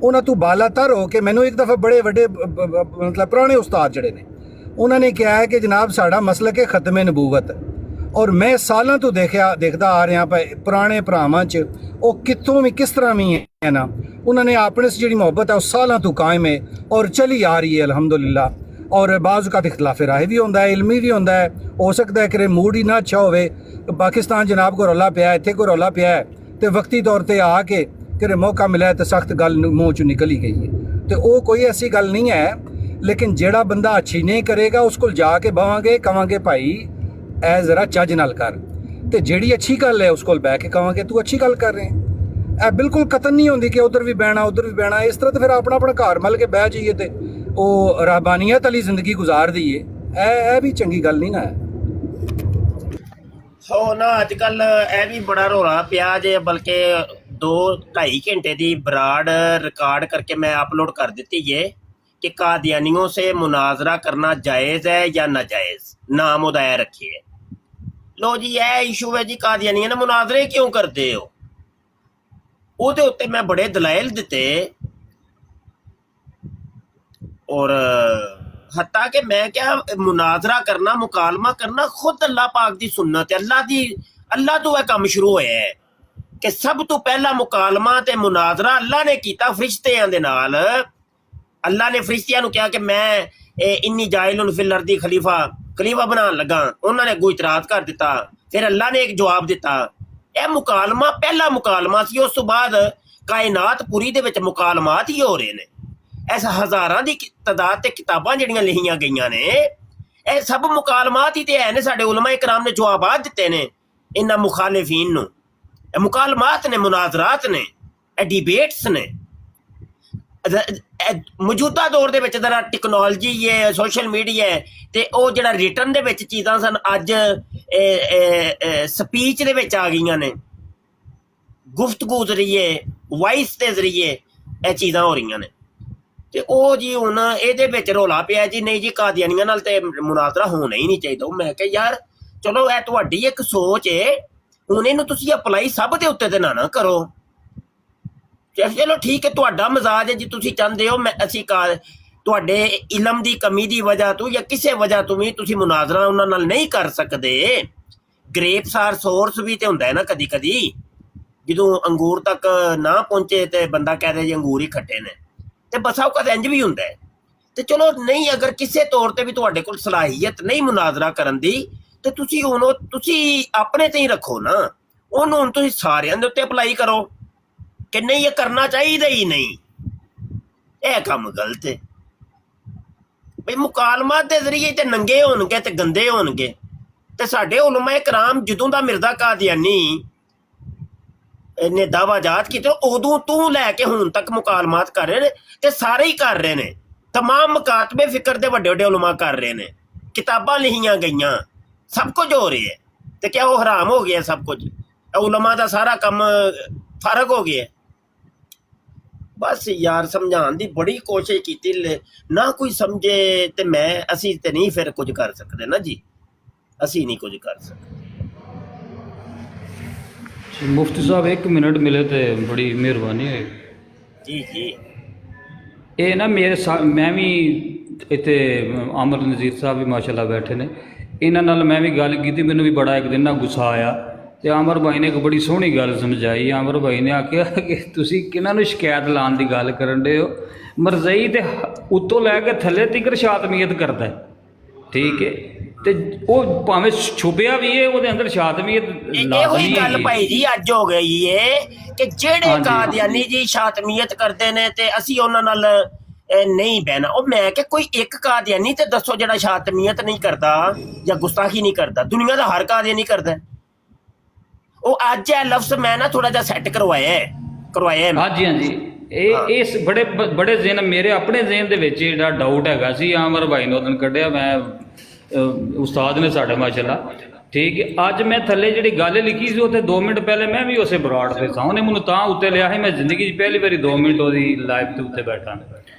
ਉਹਨਾਂ ਤੋਂ ਬਾਲਾਤਰ ਹੋ ਕੇ ਮੈਨੂੰ ਇੱਕ ਦਫਾ ਬੜੇ ਵੱਡੇ ਮਤਲਬ ਪੁਰਾਣੇ ਉਸਤਾਦ ਜਿਹੜੇ ਨੇ ਉਹਨਾਂ ਨੇ ਕਿਹਾ ਹੈ ਕਿ ਜਨਾਬ ਸਾਡਾ ਮਸਲਕ ਹੈ ਖਤਮੇ ਨਬੂਵਤ। ਔਰ ਮੈਂ ਸਾਲਾਂ ਤੋਂ ਦੇਖਦਾ ਆ ਰਿਹਾ ਪੁਰਾਣੇ ਭਰਾਵਾਂ 'ਚ ਉਹ ਕਿੱਥੋਂ ਵੀ ਕਿਸ ਤਰ੍ਹਾਂ ਵੀ ਹੈ ਨਾ ਉਹਨਾਂ ਨੇ ਆਪਣੇ ਜਿਹੜੀ ਮੁਹੱਬਤ ਹੈ ਉਹ ਸਾਲਾਂ ਤੋਂ ਕਾਇਮ ਹੈ ਔਰ ਚਲੀ ਆ ਰਹੀ ਹੈ ਅਲਹਮਦੁਲਿਲਾ। ਔਰ ਬਾਜ਼ ਔਕਾਤ ਇਖਤਲਾਫ ਰਾਏ ਵੀ ਹੁੰਦਾ ਹੈ, ਇਲਮੀ ਵੀ ਹੁੰਦਾ ਹੈ। ਹੋ ਸਕਦਾ ਹੈ ਕਿ ਮੂਡ ਹੀ ਨਾ ਅੱਛਾ ਹੋਵੇ, ਪਾਕਿਸਤਾਨ ਜਨਾਬ ਕੋ ਰੌਲਾ ਪਿਆ ਇੱਥੇ ਕੋਈ ਰੌਲਾ ਪਿਆ ਹੈ ਤੇ ਵਕਤੀ ਤੌਰ ਤੇ ਆ ਕੇ ਕਿਰੇ ਮੌਕਾ ਮਿਲਿਆ ਤੇ ਸਖਤ ਗੱਲ ਮੂੰਹ ਚੋਂ ਨਿਕਲ ਹੀ ਗਈ ਹੈ। ਤੇ ਉਹ ਕੋਈ ਐਸੀ ਗੱਲ ਨਹੀਂ ਹੈ। ਲੇਕਿਨ ਜਿਹੜਾ ਬੰਦਾ ਅੱਛੀ ਨਹੀਂ ਕਰੇਗਾ ਉਸ ਕੋਲ ਜਾ ਕੇ ਬਵਾਂਗੇ, ਕਵਾਂਗੇ ਭਾਈ ਐ ਜ਼ਰਾ ਚੱਜ ਨਾਲ ਕਰ, ਤੇ ਜਿਹੜੀ ਅੱਛੀ ਗੱਲ ਹੈ ਉਸ ਕੋਲ ਬਹਿ ਕੇ ਕਵਾਂਗੇ ਤੂੰ ਅੱਛੀ ਗੱਲ ਕਰ ਰਹੇ। ਇਹ ਬਿਲਕੁਲ ਕਤਨ ਨਹੀਂ ਹੁੰਦੀ ਕਿ ਉਧਰ ਵੀ ਬਹਿਣਾ ਉਧਰ ਵੀ ਬਹਿਣਾ। ਇਸ ਤਰ੍ਹਾਂ ਤਾਂ ਫਿਰ ਆਪਣਾ ਆਪਣਾ ਘਰ ਮਲ ਕੇ ਬਹਿ ਜਾਈਏ ਤੇ ਉਹ ਰਹਿਬਾਨੀਅਤ ਵਾਲੀ ਜ਼ਿੰਦਗੀ ਗੁਜ਼ਾਰ ਦਈਏ, ਇਹ ਵੀ ਚੰਗੀ ਗੱਲ ਨਹੀਂ ਨਾ ਹੈ। ਹੋ ਨਾ ਅੱਜ ਕੱਲ ਇਹ ਵੀ ਬੜਾ ਰੌਲਾ ਪਿਆ ਜੇ, ਬਲਕਿ 2-2.5 ਘੰਟੇ ਦੀ ਬਰਾਡ रिकॉर्ड करके मैं अपलोड कर देती है कि कादियानियों से मुनाजरा करना जायज़ है या नाजायज़, नाम उदाया रखिए। लो जी यह इशू है जी, कादियानियों ने मुनाजरे क्यों करते हो, ਉਹਦੇ ਉੱਤੇ मैं बड़े दलाइल दिते और हत्ता कि मैं क्या मुनाजरा करना, मुकालमा करना खुद अल्लाह पाक दी सुन्नत है। अल्लाह तो यह काम शुरू होया है कि सब तो पहला मुकालमा ते मुनाजरा अल्लाह ने कीता फरिश्तियां दे नाल। अल्लाह ने फरिश्तियां नूं कहा कि मैं इन्नी जाइलुन फिल अर्दी खलीफा बनान लगा, उन्होंने अगों इतराज कर दिता, फिर अल्लाह ने एक जवाब दिता। यह मुकालमा पहला मुकालमा सी, उस तो बाद कायनात पूरी दे विच मुकालमात ही हो रहे ने। ऐसा हज़ारां दी तादाद ते किताबां जिहड़ियां लिखियां गईयां ने, ਇਹ सब मुकालमात ही ते है ने। साडे उलमा इकराम ने जवाबात दिते ने इन्हां मुखालिफीन नूं। मुकालमात ने, मुनाजरात ने, डिबेट्स ने। मौजूदा दौर दे विच जरा टैक्नोलॉजी है, सोशल मीडिया है, ते ਉਹ ਜਿਹੜਾ ਰਿਟਨ ਦੇ ਵਿੱਚ ਚੀਜ਼ਾਂ ਸਨ ਅੱਜ ਸਪੀਚ ਦੇ ਵਿੱਚ ਆ ਗਈਆਂ ਨੇ, ਗੁਫ਼ਤਗੂ ਜ਼ਰੀਏ, ਵਾਇਸ ਦੇ ਜ਼ਰੀਏ ਇਹ ਚੀਜ਼ਾਂ ਹੋ ਰਹੀਆਂ ਨੇ। ਤੇ ਉਹ ਜੀ ਹੁਣ ਇਹਦੇ ਵਿੱਚ ਰੌਲਾ ਪਿਆ ਜੀ, ਨਹੀਂ ਜੀ ਕਾਦੀਆਨੀਆਂ ਨਾਲ ਤੇ ਮੁਨਾਜ਼ਰਾ ਹੋਣਾ ਹੀ ਨਹੀਂ ਚਾਹੀਦਾ। ਮੈਂ ਕਿਹਾ ਯਾਰ ਚਲੋ ਇਹ ਤੁਹਾਡੀ ਇੱਕ ਸੋਚ ਹੈ, ਹੁਣ ਇਹਨੂੰ ਤੁਸੀਂ ਅਪਲਾਈ ਸਭ ਦੇ ਉੱਤੇ ਤੇ ਨਾ ਕਰੋ। ਚਲੋ ਠੀਕ ਹੈ, ਤੁਹਾਡਾ ਮਜ਼ਾਜ ਹੈ ਜੀ, ਤੁਸੀਂ ਚਾਹੁੰਦੇ ਹੋ ਅਸੀਂ ਤੁਹਾਡੇ ਇਲਮ ਦੀ ਕਮੀ ਦੀ ਵਜ੍ਹਾ ਤੋਂ ਜਾਂ ਕਿਸੇ ਵਜ੍ਹਾ ਤੋਂ ਵੀ ਤੁਸੀਂ ਮੁਨਾਜ਼ਰਾ ਉਹਨਾਂ ਨਾਲ ਨਹੀਂ ਕਰ ਸਕਦੇ। ਗ੍ਰੇਪਸ ਆਰ ਸੋਰਸ ਵੀ ਤੇ ਹੁੰਦਾ ਹੈ ਨਾ ਕਦੀ ਕਦੀ, ਜਦੋਂ ਅੰਗੂਰ ਤੱਕ ਨਾ ਪਹੁੰਚੇ ਤੇ ਬੰਦਾ ਕਹਦੇ ਜੀ ਅੰਗੂਰ ਹੀ ਖੱਟੇ ਨੇ, ਤੇ ਬਸ ਔਕਤ ਇੰਜ ਵੀ ਹੁੰਦਾ ਹੈ। ਤੇ ਚਲੋ ਨਹੀਂ, ਅਗਰ ਕਿਸੇ ਤੌਰ ਤੇ ਵੀ ਤੁਹਾਡੇ ਕੋਲ ਸਲਾਹੀਅਤ ਨਹੀਂ ਮੁਨਾਜ਼ਰਾ ਕਰਨ ਦੀ, ਤੇ ਤੁਸੀਂ ਹੁਣ ਤੁਸੀਂ ਆਪਣੇ ਤੇ ਹੀ ਰੱਖੋ ਨਾ, ਉਹਨੂੰ ਹੁਣ ਤੁਸੀਂ ਸਾਰਿਆਂ ਦੇ ਉੱਤੇ ਅਪਲਾਈ ਕਰੋ ਕਿ ਨਹੀਂ ਇਹ ਕਰਨਾ ਚਾਹੀਦਾ ਹੀ ਨਹੀਂ। ਇਹ ਕੰਮ ਗਲਤ ਹੈ ਬਈ। ਮੁਕਾਲਮਾਤ ਦੇ ਜ਼ਰੀਏ ਤੇ ਨੰਗੇ ਹੋਣਗੇ ਤੇ ਗੰਦੇ ਹੋਣਗੇ। ਤੇ ਸਾਡੇ ਉਲਮਾ ਇਕਰਾਮ ਜਦੋਂ ਦਾ ਮਿਰਜ਼ਾ ਕਾਦੀਆਨੀ ਨੇ ਦਾਅਵਾਜਾਤ ਕੀਤੇ ਉਦੋਂ ਤੋਂ ਲੈ ਕੇ ਹੁਣ ਤੱਕ ਮੁਕਾਲਮਾਤ ਕਰ ਰਹੇ ਨੇ, ਤੇ ਸਾਰੇ ਹੀ ਕਰ ਰਹੇ ਨੇ। तमाम मुकातबे फिक्र के ਵੱਡੇ ਵੱਡੇ उलमा कर रहे हैं, किताबां लिखियां गईयां, सब कुछ हो रही है। तो क्या वो हराम हो गया सब कुछ? उलमा का सारा काम फर्क हो गया। बस यार समझाने की बड़ी कोशिश की, ना कोई समझे तो मैं असी तो नहीं फिर कुछ कर सकते ना जी, असी नहीं कुछ कर सकते। मुफ्ती साहब 1 मिनट मिले तो बड़ी मेहरबानी है जी जी। ਇਹ ਨਾ ਮੈਂ ਵੀ ਇੱਥੇ ਅਮਰ ਨਜ਼ੀਰ ਸਾਹਿਬ ਵੀ ਮਾਸ਼ਾਅੱਲਾ ਬੈਠੇ ਨੇ, ਇਹਨਾਂ ਨਾਲ ਮੈਂ ਵੀ ਗੱਲ ਕੀਤੀ, ਮੈਨੂੰ ਵੀ ਬੜਾ ਇੱਕ ਦਿਨ ਨਾ ਗੁੱਸਾ ਆਇਆ। ਤੇ ਅਮਰ ਭਾਈ ਨੇ ਇੱਕ ਬੜੀ ਸੋਹਣੀ ਗੱਲ ਸਮਝਾਈ। ਅਮਰ ਭਾਈ ਨੇ ਆਖਿਆ ਕਿ ਤੁਸੀਂ ਕਿਹਨਾਂ ਨੂੰ ਸ਼ਿਕਾਇਤ ਲਾਉਣ ਦੀ ਗੱਲ ਕਰਨ ਦੇ ਹੋ, ਮਰਜ਼ਈ ਤੇ ਉੱਤੋਂ ਲੈ ਕੇ ਥੱਲੇ ਤੀਕਰ ਸ਼ਾਤਮੀਅਤ ਕਰਦਾ, ਠੀਕ ਹੈ, ਤੇ ਉਹ ਭਾਵੇਂ ਛੁਪਿਆ ਵੀ ਹੈ ਉਹਦੇ ਅੰਦਰ ਸ਼ਾਤਮੀਅਤ ਲਾਜ਼ਮੀ ਹੈ। ਗੱਲ ਭਾਈ ਜੀ ਅੱਜ ਹੋ ਗਈ ਹੈ ਕਿ ਜਿਹੜੇ ਕਾਦੀਆਨੀ ਜੀ ਸ਼ਾਤਮੀਅਤ ਕਰਦੇ ਨੇ ਤੇ ਅਸੀਂ ਉਹਨਾਂ ਨਾਲ ਨਹੀਂ ਬਹਿਣਾ। ਉਹ ਮੈਂ ਕਿ ਕੋਈ ਇੱਕ ਕਾਦੀਆਨੀ ਤੇ ਦੱਸੋ ਜਿਹੜਾ ਸ਼ਾਤਮੀਅਤ ਨਹੀਂ ਕਰਦਾ ਜਾਂ ਗੁਸਤਾਖੀ ਨਹੀਂ ਕਰਦਾ। ਦੁਨੀਆ ਦਾ ਹਰ ਕਾਦੀਆਨੀ ਕਰਦਾ। ਉਹ ਅੱਜ ਇਹ ਲਫ਼ਜ਼ ਮੈਂ ਨਾ ਥੋੜਾ ਜਿਹਾ ਸੈੱਟ ਕਰਵਾਇਆ ਹਾਂਜੀ ਹਾਂਜੀ। ਇਹ ਇਸ ਬੜੇ ਜ਼ਿਹਨ ਮੇਰੇ ਆਪਣੇ ਜ਼ਿਹਨ ਦੇ ਵਿੱਚ ਜਿਹੜਾ ਡਾਊਟ ਹੈਗਾ ਸੀ, ਅਮਰ ਭਾਈ ਨੇ ਉਦੋਂ ਕੱਢਿਆ, ਮੈਂ ਉਸਤਾਦ ਨੇ ਸਾਡੇ ਮਾਸ਼ਾਅੱਲਾ, ਠੀਕ ਹੈ। ਅੱਜ ਮੈਂ ਥੱਲੇ ਜਿਹੜੀ ਗੱਲ ਲਿਖੀ ਸੀ ਉੱਥੇ 2 ਮਿੰਟ ਪਹਿਲੇ ਮੈਂ ਵੀ ਉਸੇ ਬਰਾੜ ਤੇ ਸਾਂ, ਉਹਨੇ ਮੈਨੂੰ ਤਾਂ ਉੱਤੇ ਲਿਆ ਸੀ, ਮੈਂ ਜ਼ਿੰਦਗੀ 'ਚ ਪਹਿਲੀ ਵਾਰੀ 2 ਮਿੰਟ ਉਹਦੀ ਲਾਈਵ ਦੇ ਉੱਤੇ ਬੈਠਾ।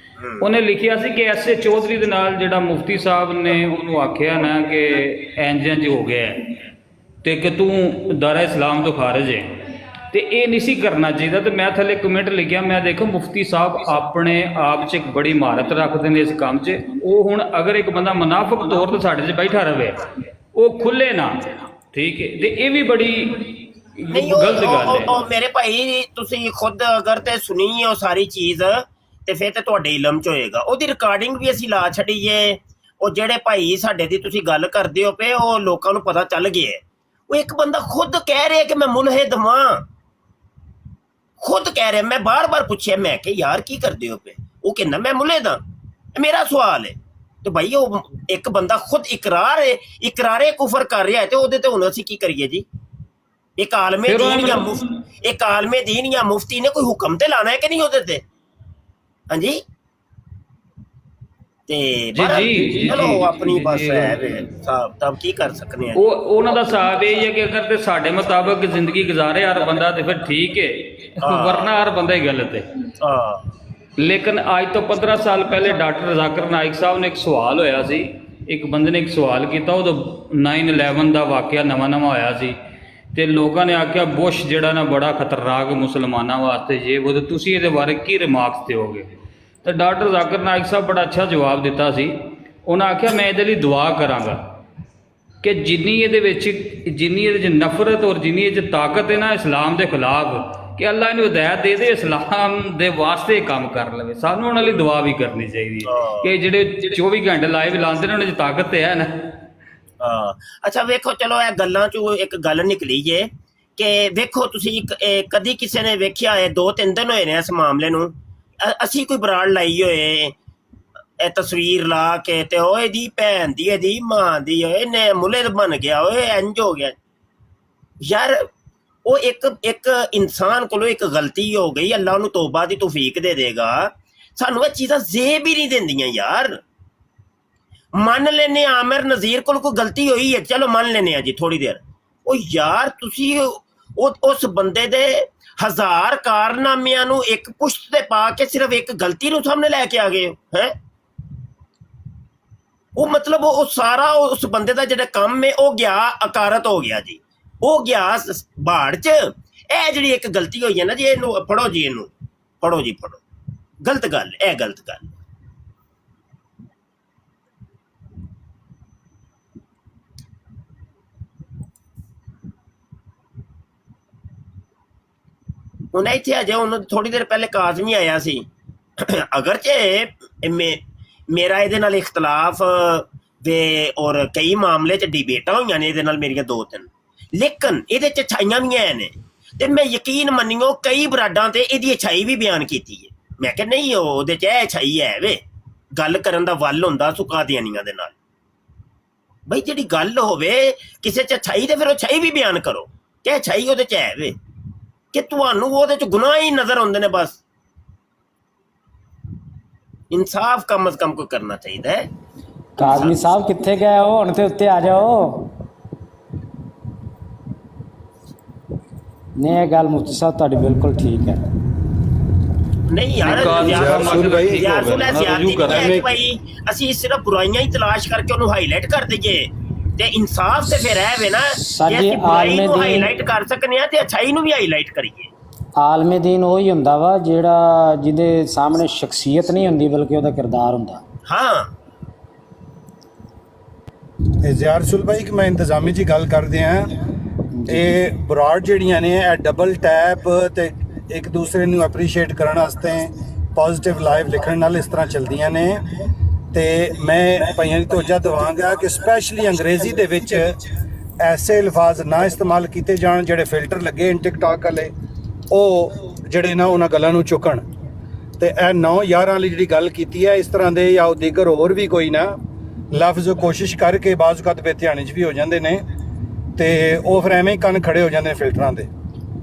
ਉਹਨੇ ਲਿਖਿਆ ਸੀ ਕਿ ਐਸ ਏ ਚੌਧਰੀ ਦੇ ਨਾਲ ਜਿਹੜਾ ਮੁਫਤੀ ਸਾਹਿਬ ਨੇ ਉਹਨੂੰ ਆਖਿਆ ਨਾ ਕਿ ਇੰਜ ਹੋ ਗਿਆ ਤੇ ਕਿ ਤੂੰ ਦਾਰਾ ਇਸਲਾਮ ਤੋਂ ਖਾਰਜ ਹੈ, ਤੇ ਇਹ ਨਹੀਂ ਸੀ ਕਰਨਾ ਚਾਹੀਦਾ। ਤੇ ਮੈਂ ਥੱਲੇ ਕਮੈਂਟ ਲਿਖਿਆ, ਮੈਂ ਦੇਖੋ ਮੁਫਤੀ ਸਾਹਿਬ ਆਪਣੇ ਆਪ 'ਚ ਇੱਕ ਬੜੀ ਮਹਾਰਤ ਰੱਖਦੇ ਨੇ ਇਸ ਕੰਮ 'ਚ। ਉਹ ਹੁਣ ਅਗਰ ਇੱਕ ਬੰਦਾ ਮੁਨਾਫਿਕ ਤੌਰ 'ਤੇ ਸਾਡੇ 'ਚ ਬੈਠਾ ਰਵੇ, ਉਹ ਖੁੱਲੇ ਨਾ, ਠੀਕ ਹੈ, ਤੇ ਇਹ ਵੀ ਬੜੀ ਗਲਤ ਗੱਲ ਹੈ। ਉਹ ਮੇਰੇ ਭਾਈ ਤੁਸੀਂ ਖੁਦ ਅਗਰ ਤੇ ਸੁਣੀ ਉਹ ਸਾਰੀ ਚੀਜ਼ ਤੇ ਫਿਰ ਤੇ ਤੁਹਾਡੇ ਇਲਮ 'ਚ ਹੋਏਗਾ। ਉਹਦੀ ਰਿਕਾਰਡਿੰਗ ਵੀ ਅਸੀਂ ਲਾ ਛੱਡੀਏ। ਉਹ ਜਿਹੜੇ ਭਾਈ ਸਾਡੇ ਦੀ ਤੁਸੀਂ ਗੱਲ ਕਰਦੇ ਹੋ ਪਏ, ਉਹ ਲੋਕਾਂ ਨੂੰ ਪਤਾ ਚੱਲ ਗਿਆ। ਉਹ ਇੱਕ ਬੰਦਾ ਖੁਦ ਕਹਿ ਰਿਹਾ ਕਿ ਮੈਂ ਮੁਲਹਿਦ ਹਾਂ, ਖੁਦ ਕਹਿ ਰਿਹਾ। ਮੈਂ ਬਾਰ-ਬਾਰ ਪੁੱਛਿਆ, ਮੈਂ ਕਿ ਯਾਰ ਕੀ ਕਰਦੇ ਹੋ ਪਏ? ਉਹ ਕਹਿੰਦਾ ਮੈਂ ਮੁਲਹਿਦ ਹਾਂ। ਮੇਰਾ ਸਵਾਲ ਹੈ। ਤੇ ਭਾਈ ਉਹ ਇੱਕ ਬੰਦਾ ਖੁਦ ਇਕਰਾਰੇ ਕੁਫਰ ਕਰ ਰਿਹਾ ਹੈ ਤੇ ਉਹਦੇ ਤੇ ਹੁਣ ਅਸੀਂ ਕੀ ਕਰੀਏ ਜੀ? ਇੱਕ ਆਲਮੇ ਦੀਨ ਜਾਂ ਮੁਫਤੀ ਨੇ ਕੋਈ ਹੁਕਮ ਤੇ ਲਾਣਾ ਹੈ ਕਿ ਨਹੀਂ ਉਹਦੇ ਤੇ? ਹਾਂਜੀ ਤੇ ਚਲੋ ਆਪਣੀ ਬਸ ਹੈ ਹਿਸਾਬ ਤਾਂ ਕੀ ਕਰ ਸਕਨੇ ਆ। ਉਹ ਉਹਨਾਂ ਦਾ ਹਿਸਾਬ ਇਹ ਹੈ ਕਿ ਅਗਰ ਤੇ ਸਾਡੇ ਮੁਤਾਬਕ ਜ਼ਿੰਦਗੀ ਗੁਜ਼ਾਰੇ ਹਰ ਬੰਦਾ ਤੇ ਫਿਰ ਠੀਕ ਹੈ, ਵਰਨਾ ਹਰ ਬੰਦਾ ਹੀ ਗਲਤ ਹੈ। ਲੇਕਿਨ ਅੱਜ ਤੋਂ 15 ਸਾਲ ਪਹਿਲੇ ਡਾਕਟਰ ਜ਼ਾਕਿਰ ਨਾਇਕ ਸਾਹਿਬ ਨੇ ਇੱਕ ਸਵਾਲ ਹੋਇਆ ਸੀ, ਇੱਕ ਬੰਦੇ ਨੇ ਇੱਕ ਸਵਾਲ ਕੀਤਾ, ਉਦੋਂ 9/11 ਦਾ ਵਾਕਿਆ ਨਵਾਂ ਹੋਇਆ ਸੀ ਤੇ ਲੋਕਾਂ ਨੇ ਆਖਿਆ ਬੁਸ਼ ਜਿਹੜਾ ਨਾ ਬੜਾ ਖਤਰਨਾਕ ਮੁਸਲਮਾਨਾਂ ਵਾਸਤੇ ਜੇ ਉਹ, ਤੁਸੀਂ ਇਹਦੇ ਬਾਰੇ ਕੀ ਰਿਮਾਰਕਸ ਦਿਓਗੇ? ਤਾਂ ਡਾਕਟਰ ਜ਼ਾਕਿਰ ਨਾਇਕ ਸਾਹਿਬ ਬੜਾ ਅੱਛਾ ਜਵਾਬ ਦਿੱਤਾ ਸੀ। ਉਹਨਾਂ ਆਖਿਆ ਮੈਂ ਇਹਦੇ ਲਈ ਦੁਆ ਕਰਾਂਗਾ ਕਿ ਜਿੰਨੀ ਇਹਦੇ 'ਚ ਨਫ਼ਰਤ ਔਰ ਜਿੰਨੀ ਇਹ 'ਚ ਤਾਕਤ ਹੈ ਨਾ ਇਸਲਾਮ ਦੇ ਖਿਲਾਫ, ਕਿ ਅੱਲਾ ਇਹਨੂੰ ਹਦਾਇਤ ਦੇ ਦੇ ਇਸਲਾਮ ਦੇ ਵਾਸਤੇ ਕੰਮ ਕਰ ਲਵੇ। ਸਾਨੂੰ ਉਹਨਾਂ ਲਈ ਦੁਆ ਵੀ ਕਰਨੀ ਚਾਹੀਦੀ ਹੈ ਕਿ ਜਿਹੜੇ 24 ਘੰਟੇ ਲਾਈਵ ਲਾਉਂਦੇ ਨੇ ਉਹਨਾਂ 'ਚ ਤਾਕਤ ਤੇ ਹੈ ਨਾ। ਅੱਛਾ ਵੇਖੋ, ਚਲੋ ਇਹ ਗੱਲਾਂ 'ਚੋਂ ਇੱਕ ਗੱਲ ਨਿਕਲੀ ਜੇ ਕਿ ਵੇਖੋ ਤੁਸੀਂ ਕਦੀ ਕਿਸੇ ਨੇ ਵੇਖਿਆ ਹੈ 2-3 ਦਿਨ ਹੋਏ ਨੇ ਇਸ ਮਾਮਲੇ ਨੂੰ, ਅਸੀਂ ਕੋਈ ਬਰਾੜ ਲਾਈ ਹੋਏ ਇਹ ਤਸਵੀਰ ਲਾ ਕੇ ਤੇ ਉਹ ਇਹਦੀ ਭੈਣ ਦੀ ਇਹਦੀ ਮਾਂ ਦੀ ਇਹਨੇ ਮੁੱਲੇ ਬਣ ਗਿਆ, ਉਹ ਇੰਜ ਹੋ ਗਿਆ ਯਾਰ। ਉਹ ਇੱਕ ਇਨਸਾਨ ਕੋਲੋਂ ਇੱਕ ਗਲਤੀ ਹੋ ਗਈ, ਅੱਲਾ ਉਹਨੂੰ ਤੋਬਾ ਦੀ ਤੌਫੀਕ ਦੇ ਦੇਗਾ। ਸਾਨੂੰ ਇਹ ਚੀਜ਼ਾਂ ਜ਼ੇਬ ਹੀ ਨਹੀਂ ਦਿੰਦੀਆਂ ਯਾਰ। ਮੰਨ ਲੈਨੇ ਆਮਿਰ ਨਜ਼ੀਰ ਕੋਲ ਕੋਈ ਗਲਤੀ ਹੋਈ ਹੈ, ਚਲੋ ਮੰਨ ਲੈਨੇ ਆ ਜੀ ਥੋੜੀ ਦੇਰ। ਉਹ ਯਾਰ ਤੁਸੀਂ ਉਸ ਬੰਦੇ ਦੇ 1000 ਕਾਰਨਾਮਿਆਂ ਨੂੰ ਇੱਕ ਪੁਸ਼ਤ ਤੇ ਪਾ ਕੇ ਸਿਰਫ ਇੱਕ ਗਲਤੀ ਨੂੰ ਸਾਹਮਣੇ ਲੈ ਕੇ ਆ ਗਏ ਹੈ। ਉਹ ਮਤਲਬ ਉਹ ਸਾਰਾ ਉਸ ਬੰਦੇ ਦਾ ਜਿਹੜਾ ਕੰਮ ਹੈ ਉਹ ਗਿਆ ਅਕਾਰਤ ਹੋ ਗਿਆ ਜੀ, ਉਹ ਗਿਆ ਬਾੜ 'ਚ। ਇਹ ਜਿਹੜੀ ਇੱਕ ਗਲਤੀ ਹੋਈ ਹੈ ਨਾ ਜੀ, ਇਹਨੂੰ ਫੜੋ ਜੀ, ਇਹਨੂੰ ਫੜੋ ਜੀ, ਫੜੋ। ਗਲਤ ਗੱਲ, ਇਹ ਗਲਤ ਗੱਲ। ਹੁਣ ਇੱਥੇ ਆ ਜਾਓ, ਉਹਨੂੰ ਥੋੜੀ ਦੇਰ ਪਹਿਲੇ ਕਾਜ਼ਮੀ ਆਇਆ ਸੀ। ਅਗਰਚੇ ਮੇਰਾ ਇਹਦੇ ਨਾਲ ਇਖਤਲਾਫ ਵੇ ਔਰ ਕਈ ਮਾਮਲੇ 'ਚ ਡਿਬੇਟਾਂ ਹੋਈਆਂ ਨੇ ਇਹਦੇ ਨਾਲ ਮੇਰੀਆਂ 2-3, ਲੇਕਿਨ ਇਹਦੇ 'ਚ ਅੱਛਾਈਆਂ ਵੀ ਹੈ ਨੇ ਤੇ ਮੈਂ ਯਕੀਨ ਮੰਨਿਓ ਕਈ ਬਰਾਡਾਂ ਤੇ ਇਹਦੀ ਅੱਛਾਈ ਵੀ ਬਿਆਨ ਕੀਤੀ ਹੈ। ਮੈਂ ਕਿਹਾ ਨਹੀਂ ਉਹਦੇ 'ਚ ਇਹ ਅੱਛਾਈ ਹੈ ਵੇ, ਗੱਲ ਕਰਨ ਦਾ ਵੱਲ ਹੁੰਦਾ ਸੁਕਾਦੀਆਨੀਆਂ ਦੇ ਨਾਲ। ਬਈ ਜਿਹੜੀ ਗੱਲ ਹੋਵੇ ਕਿਸੇ 'ਚ ਅੱਛਾਈ ਤੇ ਫਿਰ ਅੱਛਾਈ ਵੀ ਬਿਆਨ ਕਰੋ ਕਿ ਅੱਛਾਈ ਉਹਦੇ 'ਚ ਹੈ ਵੇ, ਕਿ ਤੁਹਾਨੂੰ ਉਹਦੇ 'ਚ ਗੁਨਾਹ ਹੀ ਨਜ਼ਰ ਆਉਂਦੇ ਨੇ। ਬਸ ਇਨਸਾਫ ਕਮ ਅਜ਼ ਕਮ ਕੋਈ ਕਰਨਾ ਚਾਹੀਦਾ ਹੈ। ਕਾਜ਼ਮੀ ਸਾਹਿਬ ਕਿੱਥੇ ਗਏ ਹੋ? ਹੁਣ ਤੇ ਉੱਤੇ ਆ ਜਾਓ। ਨਹੀਂ ਇਹ ਗੱਲ ਮੁਫਤੀ ਸਾਹਿਬ ਤੁਹਾਡੀ ਬਿਲਕੁਲ ਠੀਕ ਹੈ। ਨਹੀਂ ਯਾਰ ਭਾਈ ਅਸੀਂ ਸਿਰਫ ਬੁਰਾਈਆਂ ਹੀ ਤਲਾਸ਼ ਕਰਕੇ ਉਹਨੂੰ ਹਾਈਲਾਈਟ ਕਰ ਦਈਏ ਤੇ ਇਨਸਾਫ ਤੇ ਫਿਰ ਹੈ ਵੇ ਨਾ, ਜੇ ਬੁਰਾਈ ਨੂੰ ਹਾਈਲਾਈਟ ਕਰ ਸਕਨੇ ਆ ਤੇ ਅੱਛਾਈ ਨੂੰ ਵੀ ਹਾਈਲਾਈਟ ਕਰੀਏ। ਆਲਮੇ ਦੀਨ ਉਹ ਹੀ ਹੁੰਦਾ ਵਾ ਜਿਹੜਾ ਜਿਹਦੇ ਸਾਹਮਣੇ ਸ਼ਖਸੀਅਤ ਨਹੀਂ ਹੁੰਦੀ ਬਲਕਿ ਉਹਦਾ ਕਿਰਦਾਰ ਹੁੰਦਾ। ਹਾਂ ਜ਼ਿਆਰ ਰਸੂਲ ਭਾਈ ਕਿ ਮੈਂ ਇੰਤਜ਼ਾਮੀ ਜੀ ਗੱਲ ਕਰਦੇ ਹਾਂ, ਇਹ ਬਰਾਡ ਜਿਹੜੀਆਂ ਨੇ ਇਹ ਡਬਲ ਟੈਪ ਤੇ ਇੱਕ ਦੂਸਰੇ ਨੂੰ ਐਪਰੀਸ਼ੀਏਟ ਕਰਨ ਵਾਸਤੇ ਪੋਜ਼ਿਟਿਵ ਲਾਈਵ ਲਿਖਣ ਨਾਲ ਇਸ ਤਰ੍ਹਾਂ ਚੱਲਦੀਆਂ ਨੇ। ਤੇ ਮੈਂ ਭਾਈਆਂ ਦੀ ਤੋਜਾ ਦਵਾਂਗਾ ਕਿ ਸਪੈਸ਼ਲੀ ਅੰਗਰੇਜ਼ੀ ਦੇ ਵਿੱਚ ਐਸੇ ਅਲਫਾਜ਼ ਨਾ ਇਸਤੇਮਾਲ ਕੀਤੇ ਜਾਣ ਜਿਹੜੇ ਫਿਲਟਰ ਲੱਗੇ ਨੇ ਟਿਕਟੌਕ ਵਾਲੇ, ਉਹ ਜਿਹੜੇ ਨਾ ਉਹਨਾਂ ਗੱਲਾਂ ਨੂੰ ਚੁੱਕਣ। ਤੇ ਇਹ 9/11 ਵਾਲੀ ਜਿਹੜੀ ਗੱਲ ਕੀਤੀ ਹੈ, ਇਸ ਤਰ੍ਹਾਂ ਦੇ ਜਾਂ ਦੀਗਰ ਹੋਰ ਵੀ ਕੋਈ ਨਾ ਲਫ਼ਜ਼ ਕੋਸ਼ਿਸ਼ ਕਰਕੇ ਬਾਜ਼ ਵਕਤ ਬੇਧਿਆਨੀ 'ਚ ਵੀ ਹੋ ਜਾਂਦੇ ਨੇ ਤੇ ਉਹ ਫਿਰ ਐਵੇਂ ਹੀ ਕੰਨ ਖੜੇ ਹੋ ਜਾਂਦੇ ਨੇ ਫਿਲਟਰਾਂ ਦੇ।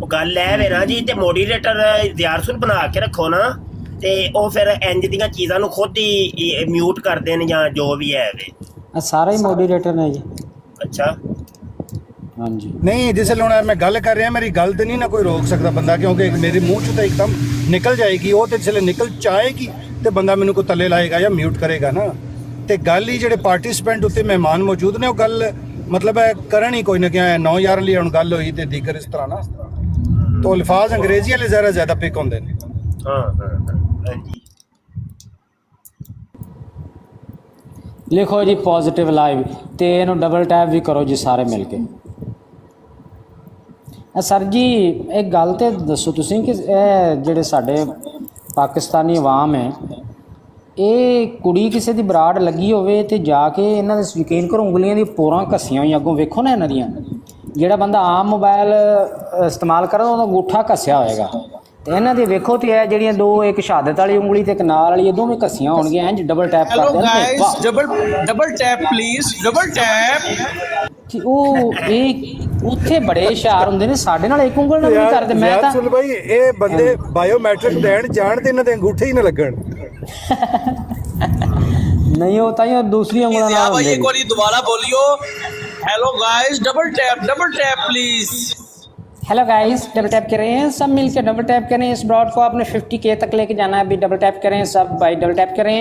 ਉਹ ਗੱਲ ਹੈ ਵੇ ਨਾ ਜੀ, ਤੇ ਮੋਡੀਰੇਟਰ ਜ਼ਿਆਰਸੁਲ ਬਣਾ ਕੇ ਰੱਖੋ ਨਾ ਤੇ ਉਹ ਫਿਰ ਇੰਜ ਦੀਆਂ ਚੀਜ਼ਾਂ ਨੂੰ ਖੁਦ ਹੀ ਮਿਊਟ ਕਰਦੇ ਨੇ ਜਾਂ ਜੋ ਵੀ ਹੈ ਵੇ। ਸਾਰਾ ਹੀ ਮੋਡੀਰੇਟਰ ਨੇ ਜੀ। ਅੱਛਾ ਹਾਂਜੀ ਨਹੀਂ, ਜਿਸ ਵੇਲੇ ਹੁਣ ਮੈਂ ਗੱਲ ਕਰ ਰਿਹਾ ਮੇਰੀ ਗੱਲ ਤੇ ਨਹੀਂ ਨਾ ਕੋਈ ਰੋਕ ਸਕਦਾ ਬੰਦਾ, ਕਿਉਂਕਿ ਮੇਰੇ ਮੂੰਹ 'ਚੋਂ ਤਾਂ ਇੱਕਦਮ ਨਿਕਲ ਜਾਏਗੀ ਉਹ, ਤੇ ਜਿਸ ਵੇਲੇ ਨਿਕਲ ਚਾਹੇਗੀ ਤੇ ਬੰਦਾ ਮੈਨੂੰ ਕੋਈ ਤੱਲੇ ਲਾਏਗਾ ਜਾਂ ਮਿਊਟ ਕਰੇਗਾ ਨਾ। ਤੇ ਗੱਲ ਹੀ ਜਿਹੜੇ ਪਾਰਟਿਸਪੈਂਟ ਉੱਤੇ ਮਹਿਮਾਨ ਮੌਜੂਦ ਨੇ ਉਹ ਗੱਲ ਮਤਲਬ ਹੈ ਕਰਨ ਹੀ ਕੋਈ ਨਾ ਕਿ 9/11 ਲਈ ਹੁਣ ਗੱਲ ਹੋਈ ਤੇ ਦੀਗਰ ਇਸ ਤਰ੍ਹਾਂ ਨਾ, तो अल्फाज अंग्रेजी वाले ज़रा ज़्यादा पिक होंगे ने। लिखो जी पॉजिटिव लाइव तो इन्हों डबल टैप भी करो जी सारे मिल के। सर जी एक गल तो दसो तुसीं कि जेडे साडे पाकिस्तानी अवाम है ये कुड़ी किसी की बराड़ लगी होवे ते जाके इन्हां दे यकीन करो उंगलियां दी पोरां घसियां होईयां अगों वेखो ना इन्हां दियां। ਜਿਹੜਾ ਬੰਦਾ ਆਮ ਮੋਬਾਈਲ ਇਸਤੇਮਾਲ ਕਰਦਾ ਉਹਦਾ ਅੰਗੂਠਾ ਘਸਿਆ ਹੋਏਗਾ ਤੇ ਇਹਨਾਂ ਦੇ ਵੇਖੋ ਤੇ ਇਹ ਜਿਹੜੀਆਂ ਦੋ, ਇੱਕ ਸ਼ਹਾਦਤ ਵਾਲੀ ਉਂਗਲੀ ਤੇ ਇੱਕ ਨਾਲ ਵਾਲੀ, ਇਹ ਦੋਵੇਂ ਘਸੀਆਂ ਹੋਣਗੀਆਂ ਇੰਜ ਡਬਲ ਟੈਪ ਹੈਲੋ ਕਰਦੇ ਨੇ। Guys, double tap please, double tap. ਕਿ ਉਹ ਇਹ ਉੱਥੇ ਬੜੇ ਹੁਸ਼ਿਆਰ ਹੁੰਦੇ ਨੇ, ਸਾਡੇ ਨਾਲ ਇੱਕ ਉਂਗਲ ਨਾਲ ਨਹੀਂ ਕਰਦੇ। ਮੈਂ ਤਾਂ ਸੁਣ ਭਾਈ, ਇਹ ਬੰਦੇ ਬਾਇਓਮੈਟ੍ਰਿਕ ਦੇਣ ਜਾਣ ਤੇ ਇਹਨਾਂ ਦੇ ਅੰਗੂਠੇ ਹੀ ਨਾ ਲੱਗਣ। ਨਹੀਂ ਉਹ ਤਾਂ ਦੂਸਰੀ ਉਂਗਲਾਂ ਨਾਲ भाई ਹੁੰਦੇ एक बार दोबारा बोलियो। Hello guys, double tap please. Hello guys, double tap करें सब मिलकर, डबल टैप करें। इस ब्रॉड को आपने 50K तक लेके जाना है, अभी डबल टैप करें सब भाई, डबल टैप करें।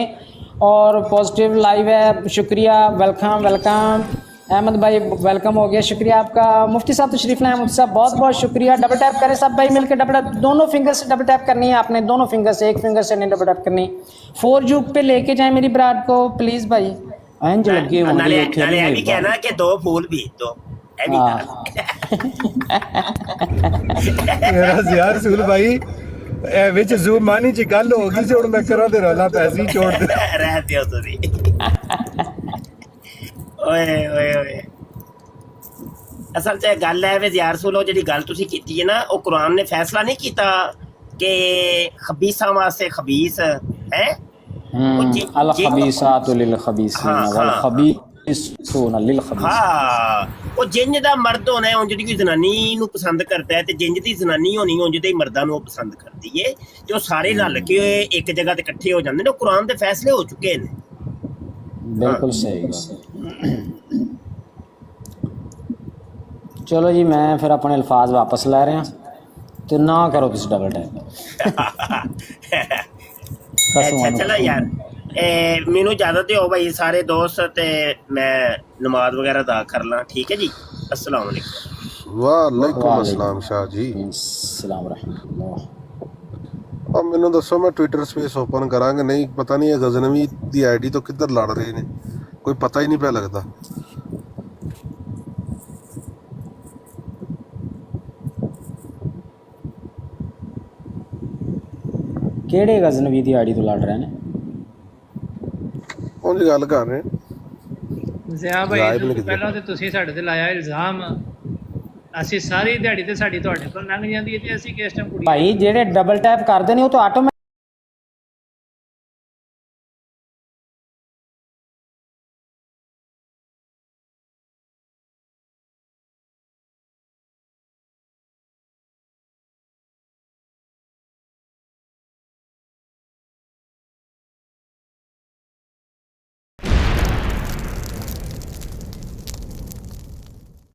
और पॉजिटिव लाइव है, शुक्रिया, वेलकम वेलकम। अहमद भाई वेलकम हो गया, शुक्रिया आपका। मुफ्ती साहब तशरीफ लाए, मुफ्ती साहब बहुत बहुत शुक्रिया। डबल टैप करें सब भाई मिलकर, डबल टैप दोनों फिंगर से डबल टैप करनी है आपने, दोनों फिंगर से, एक फिंगर से नहीं डबल टैप करनी। 4 जूक पे लेके जाए मेरी ब्राड को प्लीज़ भाई। इंज लगे नाले ये भी कहना कि 2 फूल भी दो, ये भी मेरा यार सुल भाई ਵਿੱਚ ਜ਼ੁਬਾਨੀ ਚ ਗੱਲ ਹੋ ਗਈ ਸੀ, ਹੁਣ ਮੈਂ ਕਰਾਂ ਤੇ ਰੌਲਾ ਪੈਸੀ ਛੋੜ ਦੇ। रहते हो तुसी ਓਏ ਓਏ ਓਏ ਅਸਲ 'ਚ ਗੱਲ ਹੈ ਵੇ ਯਾਰ ਸੁਣੋ, ਜਿਹੜੀ ਗੱਲ ਤੁਸੀਂ ਕੀਤੀ ਹੈ ਨਾ, ਉਹ ਕੁਰਾਨ ਨੇ ਫੈਸਲਾ ਨਹੀਂ ਕੀਤਾ ਕਿ ਖਬੀਸਾਂ ਵਾਸਤੇ ਖਬੀਸ ਹੈ। अल खबीसातु लिल खबीसीन वल खबीसून लिल खबीसीन। हाँ, ਉਹ ਜਿੰਜ ਦਾ ਮਰਦ ਹੋਣਾ ਹੈ, ਉਂਝ ਦੀ ਕੋਈ ਜ਼ਨਾਨੀ ਨੂੰ ਪਸੰਦ ਕਰਦਾ ਹੈ, ਤੇ ਜਿੰਜ ਦੀ ਜ਼ਨਾਨੀ ਹੋਣੀ ਉਂਝ ਦੇ ਮਰਦਾਂ ਨੂੰ ਉਹ ਪਸੰਦ ਕਰਦੀ ਏ, ਤੇ ਉਹ ਸਾਰੇ ਰਲ ਕੇ ਇੱਕ ਜਗ੍ਹਾ ਤੇ ਇਕੱਠੇ ਹੋ ਜਾਂਦੇ ਨੇ। ਉਹ ਕੁਰਾਨ ਦੇ ਫੈਸਲੇ ਹੋ ਚੁੱਕੇ ਨੇ। बिल्कुल सही। चलो जी, मैं फिर अपने अल्फाज वापस लै रहा, तो ना करो तुम डबल टैप। अच्छा चलो यार, मैनू इजाजत दो भाई सारे दोस्त, ते मैं नमाज वगैरह अदा कर ला, ठीक है जी। अस्सलाम वालेकुम। ਵਾਲੇकुम अस्सलाम शाह जी। अस्सलाम रहमतुल्लाह। अब ਮੈਨੂੰ ਦੱਸੋ, ਮੈਂ ਟਵਿੱਟਰ ਸਪੇਸ ਓਪਨ ਕਰਾਂਗਾ ਨਹੀਂ, ਪਤਾ ਨਹੀਂ ਇਹ ਗਜ਼ਨਵੀ ਦੀ ਆਈਡੀ ਤੋਂ ਕਿੱਧਰ ਲੜ ਰਹੇ ਨੇ, ਕੋਈ ਪਤਾ ਹੀ ਨਹੀਂ ਪਿਆ ਲੱਗਦਾ। ਕਿਹੜੇ ਗਜ਼ਨਵੀ ਦੀ ਆਈਡੀ ਤੋਂ ਲੜ ਰਹੇ ਨੇ? ਉਂਝ ਗੱਲ ਕਰ ਰਹੇ ਜ਼ਿਆ ਭਾਈ, ਪਹਿਲਾਂ ਤੇ ਤੁਸੀਂ ਸਾਡੇ ਤੇ ਲਾਇਆ ਇਲਜ਼ਾਮ, ਅਸੀਂ ਸਾਰੀ ਦਿਹਾੜੀ ਤੇ ਸਾਡੀ ਤੁਹਾਡੇ ਕੋਲ ਲੰਘ ਜਾਂਦੀ ਹੈ ਤੇ ਅਸੀਂ ਕਿਸ ਟਾਈਮ ਕੁੜੀ ਭਾਈ ਜਿਹੜੇ ਡਬਲ ਟੈਪ ਕਰਦੇ ਨੇ ਉਹ ਤਾਂ ਆਟੋਮੈਟਿਕ